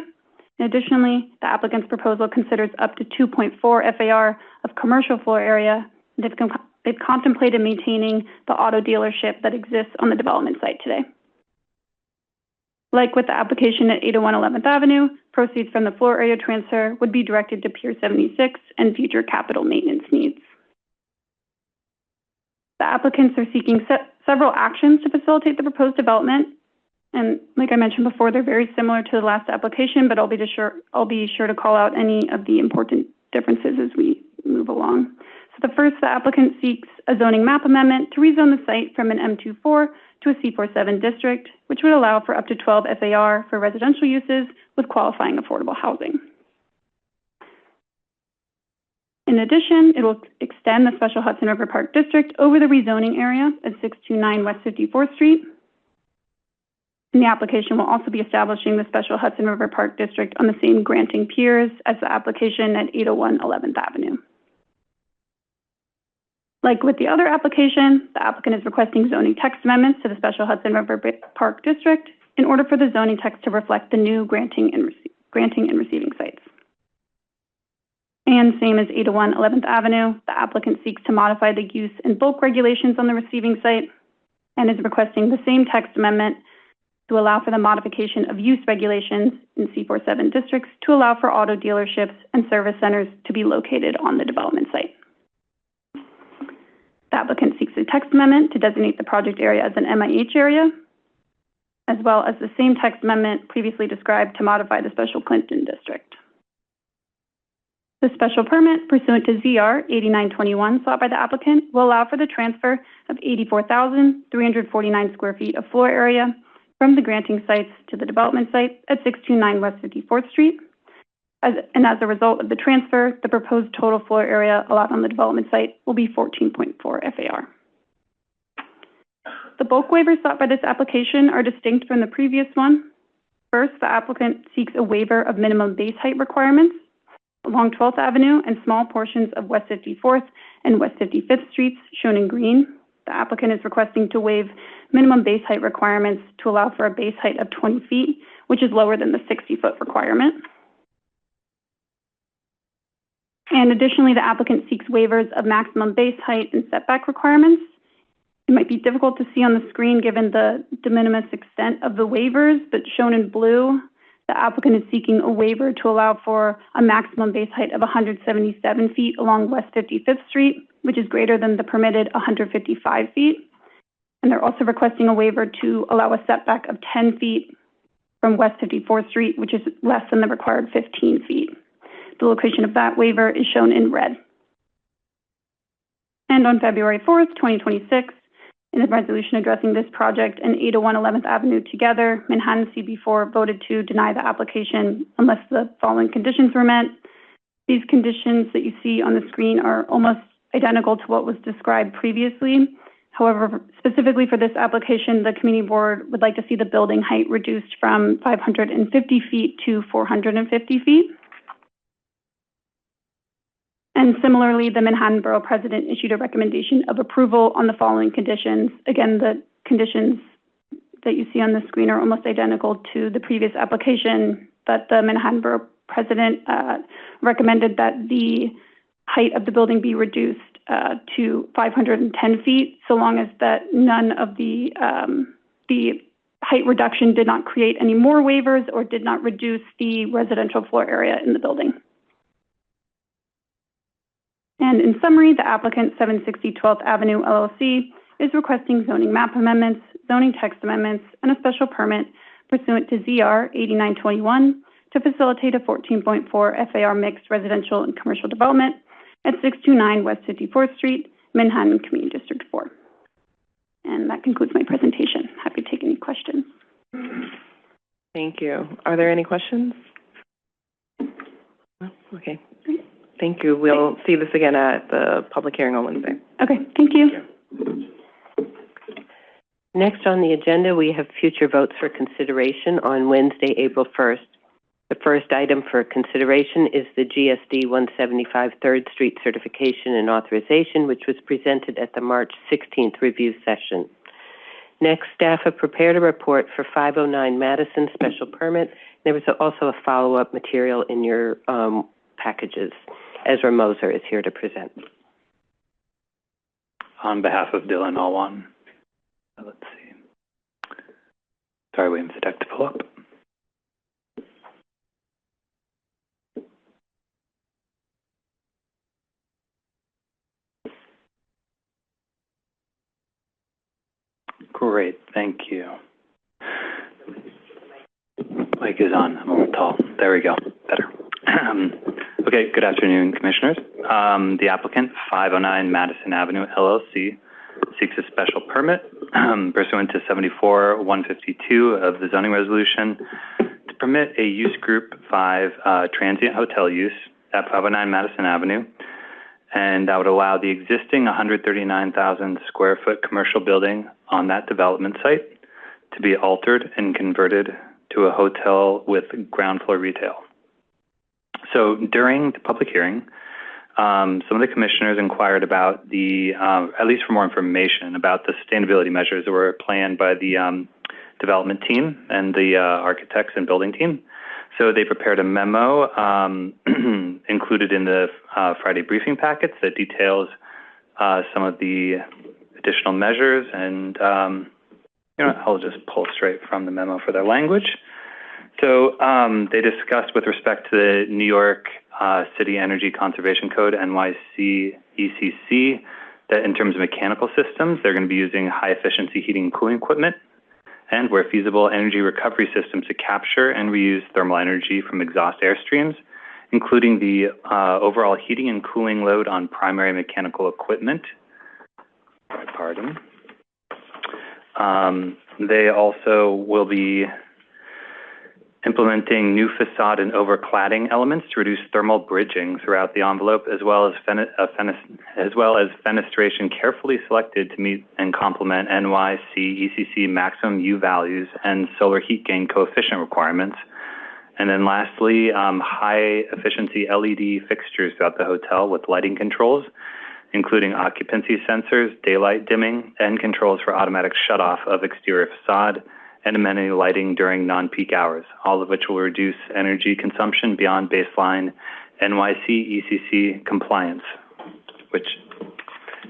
And additionally, the applicant's proposal considers up to 2.4 FAR of commercial floor area. They've contemplated maintaining the auto dealership that exists on the development site today. Like with the application at 801 11th Avenue, proceeds from the floor area transfer would be directed to Pier 76 and future capital maintenance needs. The applicants are seeking several actions to facilitate the proposed development. And like I mentioned before, they're very similar to the last application, but I'll be sure to call out any of the important differences as we move along. So the first, the applicant seeks a zoning map amendment to rezone the site from an M24 to a C47 district, which would allow for up to 12 FAR for residential uses with qualifying affordable housing. In addition, it will extend the Special Hudson River Park District over the rezoning area at 629 West 54th Street. And the application will also be establishing the Special Hudson River Park District on the same granting piers as the application at 801 11th Avenue. Like with the other application, the applicant is requesting zoning text amendments to the Special Hudson River Park District in order for the zoning text to reflect the new granting and receiving sites. And same as 801 11th Avenue, the applicant seeks to modify the use and bulk regulations on the receiving site and is requesting the same text amendment to allow for the modification of use regulations in C47 districts to allow for auto dealerships and service centers to be located on the development site. The applicant seeks a text amendment to designate the project area as an MIH area, as well as the same text amendment previously described to modify the Special Clinton District. The special permit pursuant to ZR 8921 sought by the applicant will allow for the transfer of 84,349 square feet of floor area from the granting sites to the development site at 629 West 54th Street. As a result of the transfer, the proposed total floor area allowed on the development site will be 14.4 FAR. The bulk waivers sought by this application are distinct from the previous one. First, the applicant seeks a waiver of minimum base height requirements along 12th Avenue and small portions of West 54th and West 55th Streets shown in green. The applicant is requesting to waive minimum base height requirements to allow for a base height of 20 feet, which is lower than the 60-foot requirement. And additionally, the applicant seeks waivers of maximum base height and setback requirements. It might be difficult to see on the screen given the de minimis extent of the waivers, but shown in blue, the applicant is seeking a waiver to allow for a maximum base height of 177 feet along West 55th Street, which is greater than the permitted 155 feet. And they're also requesting a waiver to allow a setback of 10 feet from West 54th Street, which is less than the required 15 feet. The location of that waiver is shown in red. And on February 4th, 2026, in a resolution addressing this project and 801 11th Avenue together, Manhattan CB4 voted to deny the application unless the following conditions were met. These conditions that you see on the screen are almost identical to what was described previously. However, specifically for this application, the community board would like to see the building height reduced from 550 feet to 450 feet. And similarly, the Manhattan Borough President issued a recommendation of approval on the following conditions. Again, the conditions that you see on the screen are almost identical to the previous application, but the Manhattan Borough President recommended that the height of the building be reduced to 510 feet, so long as that none of the height reduction did not create any more waivers or did not reduce the residential floor area in the building. And in summary, the applicant, 760 12th Avenue LLC, is requesting zoning map amendments, zoning text amendments, and a special permit pursuant to ZR 8921 to facilitate a 14.4 FAR mixed residential and commercial development at 629 West 54th Street, Manhattan Community District 4. And that concludes my presentation. Happy to take any questions. Thank you. Are there any questions? Okay. Thank you. We'll see this again at the public hearing on Wednesday. Okay, thank you. Next on the agenda, we have future votes for consideration on Wednesday, April 1st. The first item for consideration is the GSD 175 3rd Street certification and authorization, which was presented at the March 16th review session. Next, staff have prepared a report for 509 Madison special permit. There was also a follow-up material in your packages. Ezra Moser is here to present. On behalf of Dylan Alwan. Let's see. Sorry, waiting for the deck to pull up. Great, thank you. Mic is on. I'm a little tall. There we go. Better. Okay, good afternoon, Commissioners. The applicant, 509 Madison Avenue, LLC, seeks a special permit pursuant to 74-152 of the zoning resolution to permit a use group 5 transient hotel use at 509 Madison Avenue, and that would allow the existing 139,000 square foot commercial building on that development site to be altered and converted to a hotel with ground floor retail. So during the public hearing, some of the commissioners inquired about the, at least for more information, about the sustainability measures that were planned by the development team and the architects and building team. So they prepared a memo included in the Friday briefing packets that details some of the additional measures, and I'll just pull straight from the memo for their language. So they discussed with respect to the New York City Energy Conservation Code, NYC ECC, that in terms of mechanical systems, they're going to be using high-efficiency heating and cooling equipment, and where feasible, energy recovery systems to capture and reuse thermal energy from exhaust air streams, including the overall heating and cooling load on primary mechanical equipment. Pardon. They also will be implementing new facade and overcladding elements to reduce thermal bridging throughout the envelope, as well as fenestration carefully selected to meet and complement NYC ECC maximum U values and solar heat gain coefficient requirements. And then lastly, high efficiency LED fixtures throughout the hotel with lighting controls, including occupancy sensors, daylight dimming, and controls for automatic shutoff of exterior facade, and amenity lighting during non-peak hours, all of which will reduce energy consumption beyond baseline NYC ECC compliance, which,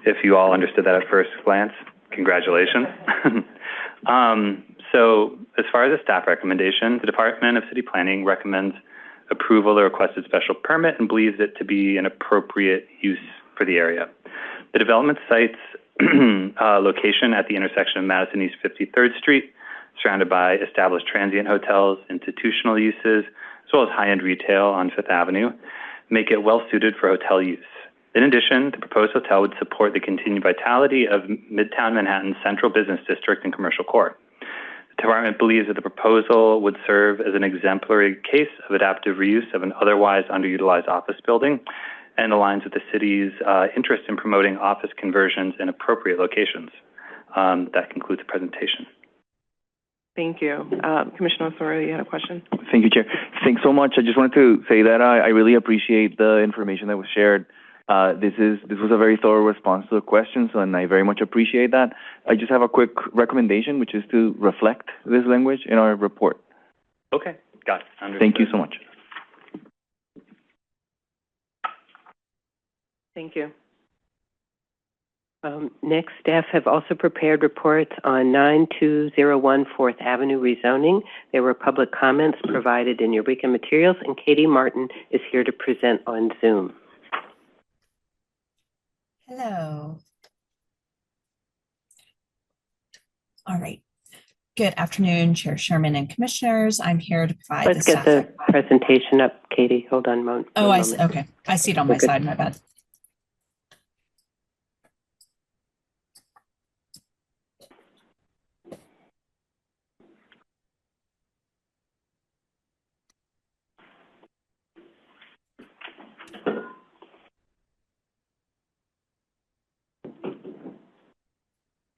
if you all understood that at first glance, congratulations. So as far as the staff recommendation, the Department of City Planning recommends approval of the requested special permit and believes it to be an appropriate use for the area. The development site's location at the intersection of Madison East 53rd Street, surrounded by established transient hotels, institutional uses, as well as high-end retail on Fifth Avenue, make it well-suited for hotel use. In addition, the proposed hotel would support the continued vitality of Midtown Manhattan's central business district and commercial core. The department believes that the proposal would serve as an exemplary case of adaptive reuse of an otherwise underutilized office building, and aligns with the city's interest in promoting office conversions in appropriate locations. That concludes the presentation. Thank you. Commissioner Osorio, you had a question? Thank you, Chair. Thanks so much. I just wanted to say that I really appreciate the information that was shared. This was a very thorough response to the questions, and I very much appreciate that. I just have a quick recommendation, which is to reflect this language in our report. Okay, got it. Understood. Thank you so much. Thank you. Next, staff have also prepared reports on 9201 4th Avenue rezoning. There were public comments provided in Eureka materials, and Katie Martin is here to present on Zoom. Hello. All right. Good afternoon, Chair Sherman and Commissioners. I'm here to provide Let's get the presentation up, Katie. Hold on a moment. Oh, I see. Okay. I see it on my side. My bad.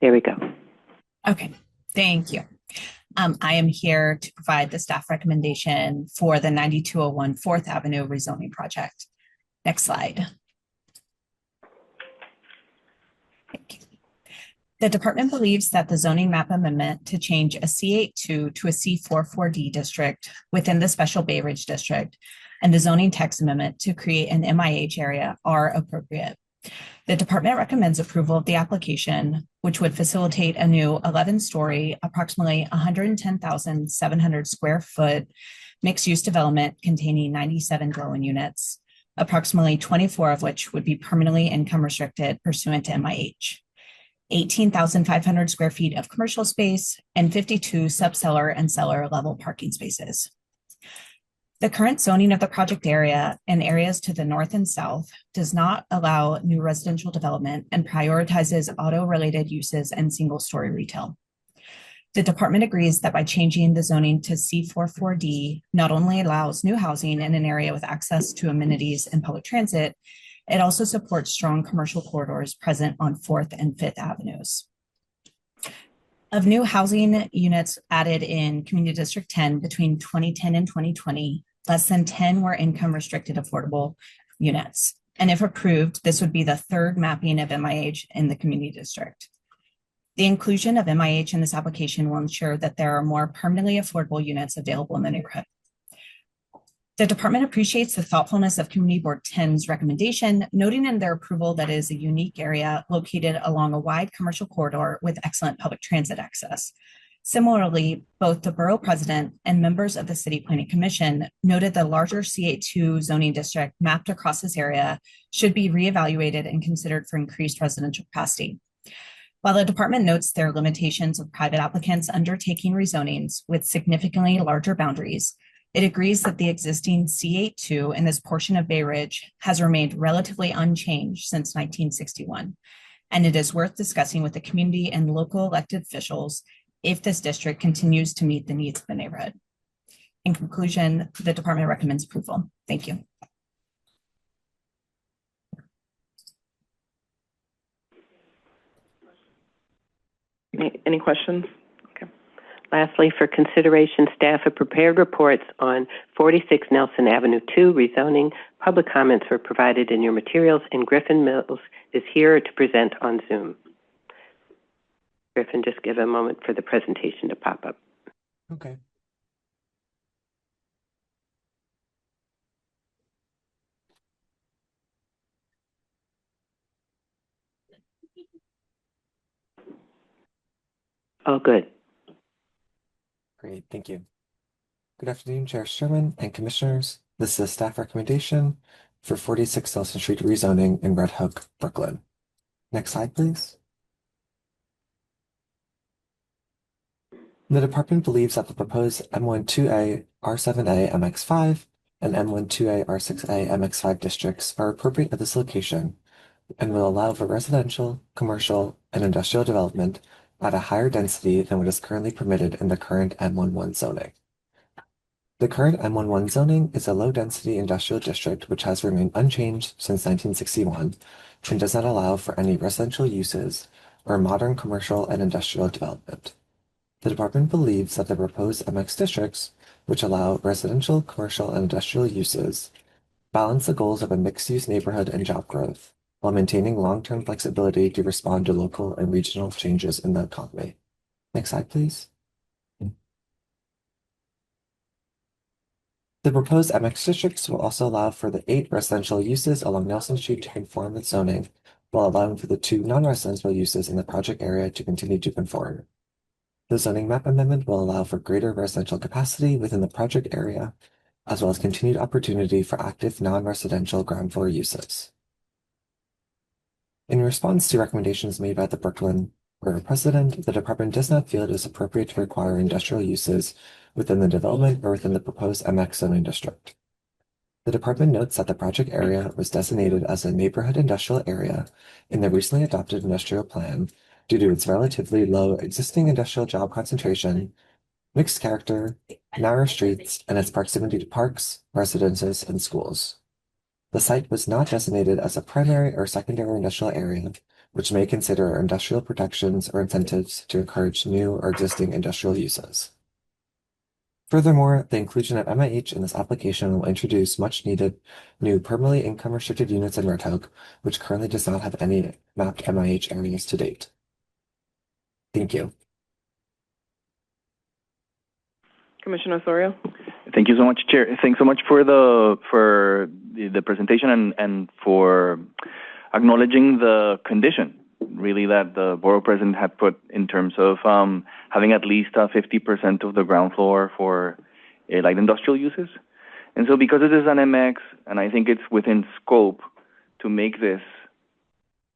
There we go. Okay, thank you. I am here to provide the staff recommendation for the 9201 4th Avenue rezoning project. Next slide. Thank you. The department believes that the zoning map amendment to change a C82 to a C44D district within the Special Bay Ridge District and the zoning text amendment to create an MIH area are appropriate. The department recommends approval of the application, which would facilitate a new 11-story, approximately 110,700 square foot mixed-use development containing 97 dwelling units, approximately 24 of which would be permanently income restricted pursuant to MIH, 18,500 square feet of commercial space, and 52 subcellar and cellar level parking spaces. The current zoning of the project area and areas to the north and south does not allow new residential development and prioritizes auto-related uses and single-story retail. The department agrees that by changing the zoning to C44D not only allows new housing in an area with access to amenities and public transit, it also supports strong commercial corridors present on 4th and 5th Avenues. Of new housing units added in Community District 10 between 2010 and 2020, less than 10 were income restricted affordable units. And if approved, this would be the third mapping of MIH in the community district. The inclusion of MIH in this application will ensure that there are more permanently affordable units available in the neighborhood. The department appreciates the thoughtfulness of Community Board 10's recommendation, noting in their approval that it is a unique area located along a wide commercial corridor with excellent public transit access. Similarly, both the borough president and members of the City Planning Commission noted the larger C82 zoning district mapped across this area should be reevaluated and considered for increased residential capacity. While the department notes there are limitations of private applicants undertaking rezonings with significantly larger boundaries, it agrees that the existing C82 in this portion of Bay Ridge has remained relatively unchanged since 1961, and it is worth discussing with the community and local elected officials if this district continues to meet the needs of the neighborhood. In conclusion, the department recommends approval. Thank you. Any questions? Okay. Lastly, for consideration, staff have prepared reports on 46 Nelson Avenue 2 rezoning. Public comments were provided in your materials, and Griffin Mills is here to present on Zoom. Griffin, just give a moment for the presentation to pop up. Okay. Oh, good. Great, thank you. Good afternoon, Chair Sherman and Commissioners. This is a staff recommendation for 46 Nelson Street rezoning in Red Hook, Brooklyn. Next slide, please. The department believes that the proposed M12A R7A MX5 and M12A R6A MX5 districts are appropriate at this location and will allow for residential, commercial, and industrial development at a higher density than what is currently permitted in the current M11 zoning. The current M11 zoning is a low-density industrial district which has remained unchanged since 1961 and does not allow for any residential uses or modern commercial and industrial development. The department believes that the proposed MX districts, which allow residential, commercial, and industrial uses, balance the goals of a mixed-use neighborhood and job growth, while maintaining long-term flexibility to respond to local and regional changes in the economy. Next slide, please. The proposed MX districts will also allow for the 8 residential uses along Nelson Street to conform with zoning, while allowing for the 2 non-residential uses in the project area to continue to conform. The zoning map amendment will allow for greater residential capacity within the project area, as well as continued opportunity for active non-residential ground floor uses. In response to recommendations made by the Brooklyn Borough President, the department does not feel it is appropriate to require industrial uses within the development or within the proposed MX zoning district. The department notes that the project area was designated as a neighborhood industrial area in the recently adopted industrial plan due to its relatively low existing industrial job concentration, mixed character, narrow streets, and its proximity to parks, residences, and schools. The site was not designated as a primary or secondary industrial area, which may consider industrial protections or incentives to encourage new or existing industrial uses. Furthermore, the inclusion of MIH in this application will introduce much needed new permanently income restricted units in Red Hook, which currently does not have any mapped MIH areas to date. Thank you. Commissioner Osorio? Thank you so much, Chair. Thanks so much for the presentation and for acknowledging the condition, really, that the borough president had put in terms of having at least 50% of the ground floor for light industrial uses. And so because it is an MX, and I think it's within scope to make this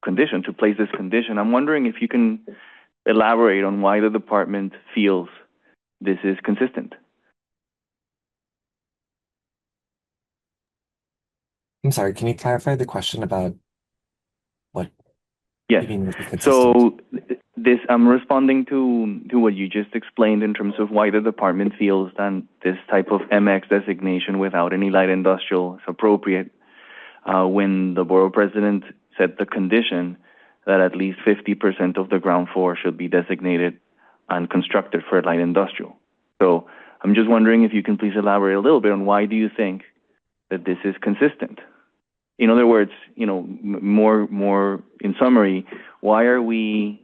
condition, to place this condition, I'm wondering if you can elaborate on why the department feels this is consistent. I'm sorry, can you clarify the question about what Yes. you mean with consistent? So this, I'm responding to what you just explained in terms of why the department feels that this type of MX designation without any light industrial is appropriate, when the borough president set the condition that at least 50% of the ground floor should be designated and constructed for light industrial. So I'm just wondering if you can please elaborate a little bit on why do you think that this is consistent? In other words, more in summary, why are we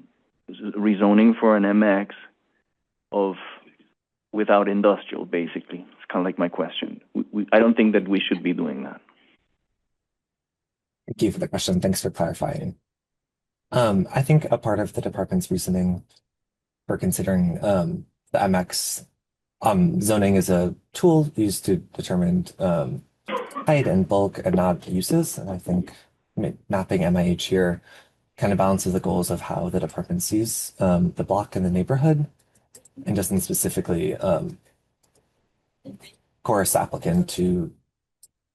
rezoning for an MX of without industrial, basically? It's kind of like my question. I don't think that we should be doing that. Thank you for the question. Thanks for clarifying. I think a part of the department's reasoning for considering the MX zoning is a tool used to determine height and bulk and not uses. And I think mapping MIH here kind of balances the goals of how the department sees the block in the neighborhood and doesn't specifically coerce the applicant to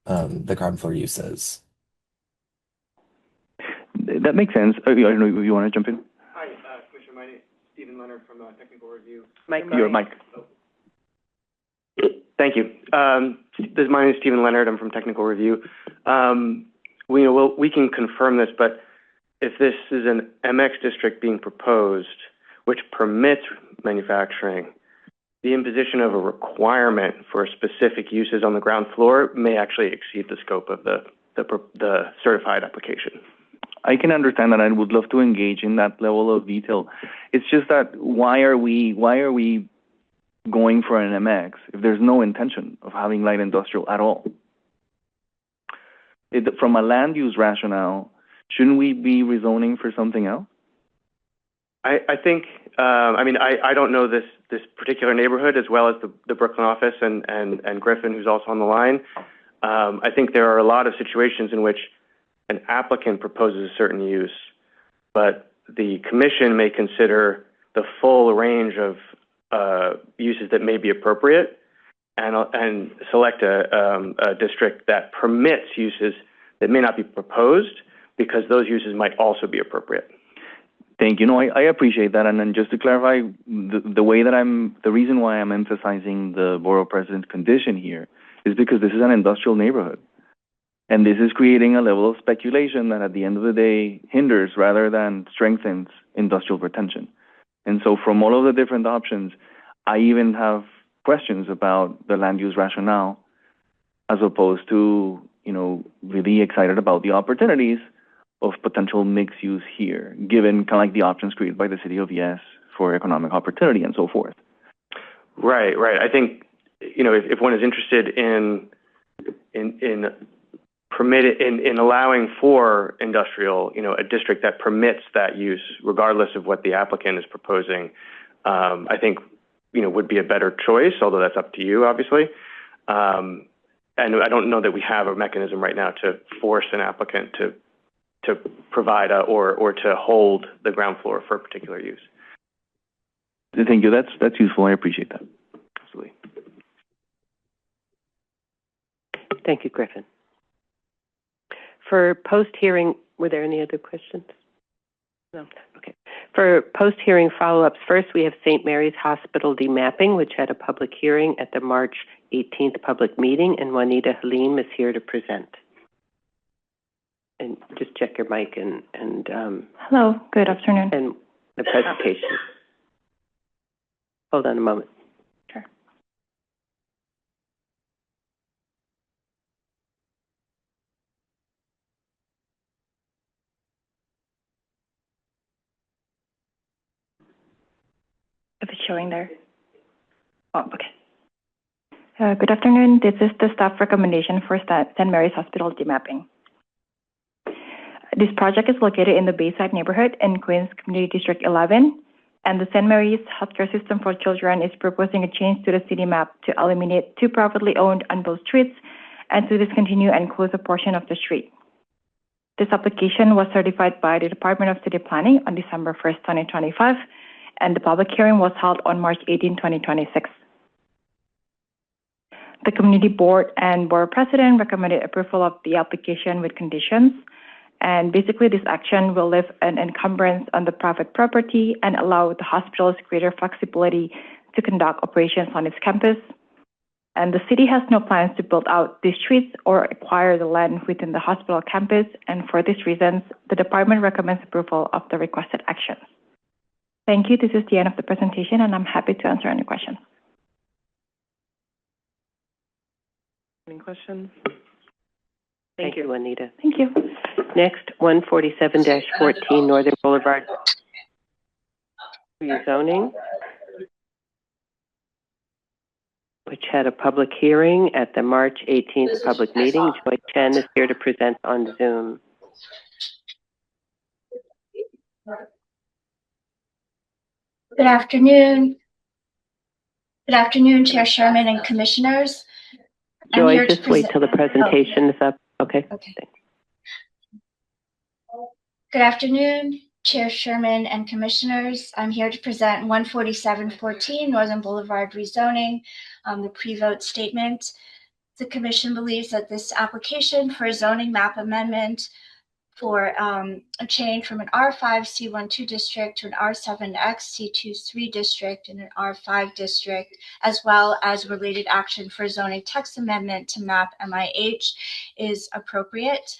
the ground floor uses. That makes sense. I don't know, you want to jump in? Hi, Commissioner. My name is Stephen Leonard from Technical Review. Your mic. Thank you. My name is Stephen Leonard. I'm from Technical Review. We can confirm this, but if this is an MX district being proposed, which permits manufacturing, the imposition of a requirement for specific uses on the ground floor may actually exceed the scope of the certified application. I can understand that. I would love to engage in that level of detail. It's just that why are we going for an MX if there's no intention of having light industrial at all? From a land use rationale, shouldn't we be rezoning for something else? I think, I don't know this particular neighborhood as well as the Brooklyn office and Griffin, who's also on the line. I think there are a lot of situations in which an applicant proposes a certain use, but the commission may consider the full range of uses that may be appropriate and select a district that permits uses that may not be proposed because those uses might also be appropriate. Thank you. No, I appreciate that. And then just to clarify, the reason why I'm emphasizing the borough president's condition here is because this is an industrial neighborhood. And this is creating a level of speculation that at the end of the day hinders rather than strengthens industrial retention. And so from all of the different options, I even have questions about the land use rationale as opposed to, really excited about the opportunities of potential mixed use here, given kind of like the options created by the city of Yes for economic opportunity and so forth. Right. I think, if one is interested in allowing for industrial, a district that permits that use, regardless of what the applicant is proposing, I think, would be a better choice, although that's up to you, obviously. And I don't know that we have a mechanism right now to force an applicant to provide or to hold the ground floor for a particular use. Thank you. That's useful. I appreciate that. Absolutely. Thank you, Griffin. For post-hearing, were there any other questions? No. Okay. For post-hearing follow-ups, first we have St. Mary's Hospital demapping, which had a public hearing at the March 18th public meeting, and Juanita Halim is here to present. And just check your mic and hello, good afternoon. And the presentation. Hold on a moment. Sure. If it's showing there. Oh, okay. Good afternoon. This is the staff recommendation for St. Mary's Hospital demapping. This project is located in the Bayside neighborhood in Queens Community District 11, and the St. Mary's Healthcare System for Children is proposing a change to the city map to eliminate 2 privately owned unbuilt streets and to discontinue and close a portion of the street. This application was certified by the Department of City Planning on December 1st, 2025, and the public hearing was held on March 18, 2026. The community board and borough president recommended approval of the application with conditions. And basically, this action will lift an encumbrance on the private property and allow the hospitals greater flexibility to conduct operations on its campus. And the city has no plans to build out these streets or acquire the land within the hospital campus. And for these reasons, the department recommends approval of the requested actions. Thank you. This is the end of the presentation, and I'm happy to answer any questions. Any questions? Thank you, Juanita. Thank you. Next, 147-14 Northern Boulevard rezoning, which had a public hearing at the March 18th public meeting. Joy Chen is here to present on Zoom. Good afternoon. Good afternoon, Chair Sherman and Commissioners. Joy, just wait till the presentation is up. Okay. Okay. Good afternoon, Chair Sherman and Commissioners. I'm here to present 14714 Northern Boulevard rezoning, the pre-vote statement. The Commission believes that this application for a zoning map amendment for a change from an R5 C12 district to an R7X C23 district and an R5 district, as well as related action for zoning text amendment to map MIH is appropriate.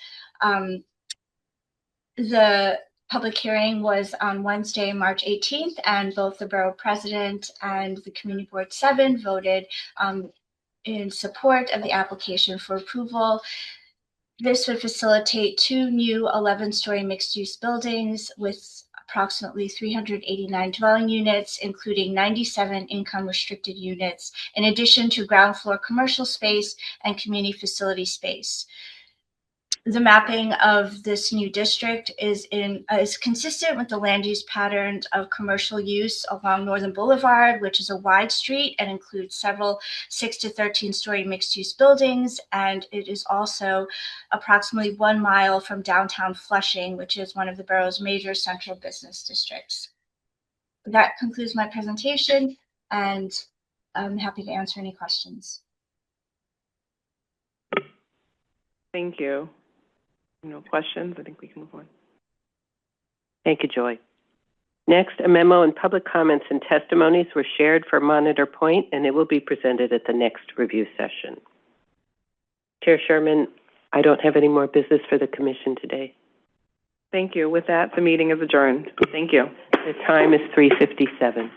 The public hearing was on Wednesday, March 18th, and both the borough president and the community board 7 voted in support of the application for approval. This would facilitate 2 new 11-story mixed-use buildings with approximately 389 dwelling units, including 97 income-restricted units, in addition to ground floor commercial space and community facility space. The mapping of this new district is consistent with the land use patterns of commercial use along Northern Boulevard, which is a wide street and includes several 6 to 13-story mixed-use buildings, and it is also approximately 1 mile from downtown Flushing, which is one of the borough's major central business districts. That concludes my presentation, and I'm happy to answer any questions. Thank you. No questions? I think we can move on. Thank you, Joy. Next, a memo and public comments and testimonies were shared for Monitor Point, and it will be presented at the next review session. Chair Sherman, I don't have any more business for the commission today. Thank you. With that, the meeting is adjourned. Thank you. The time is 3:57.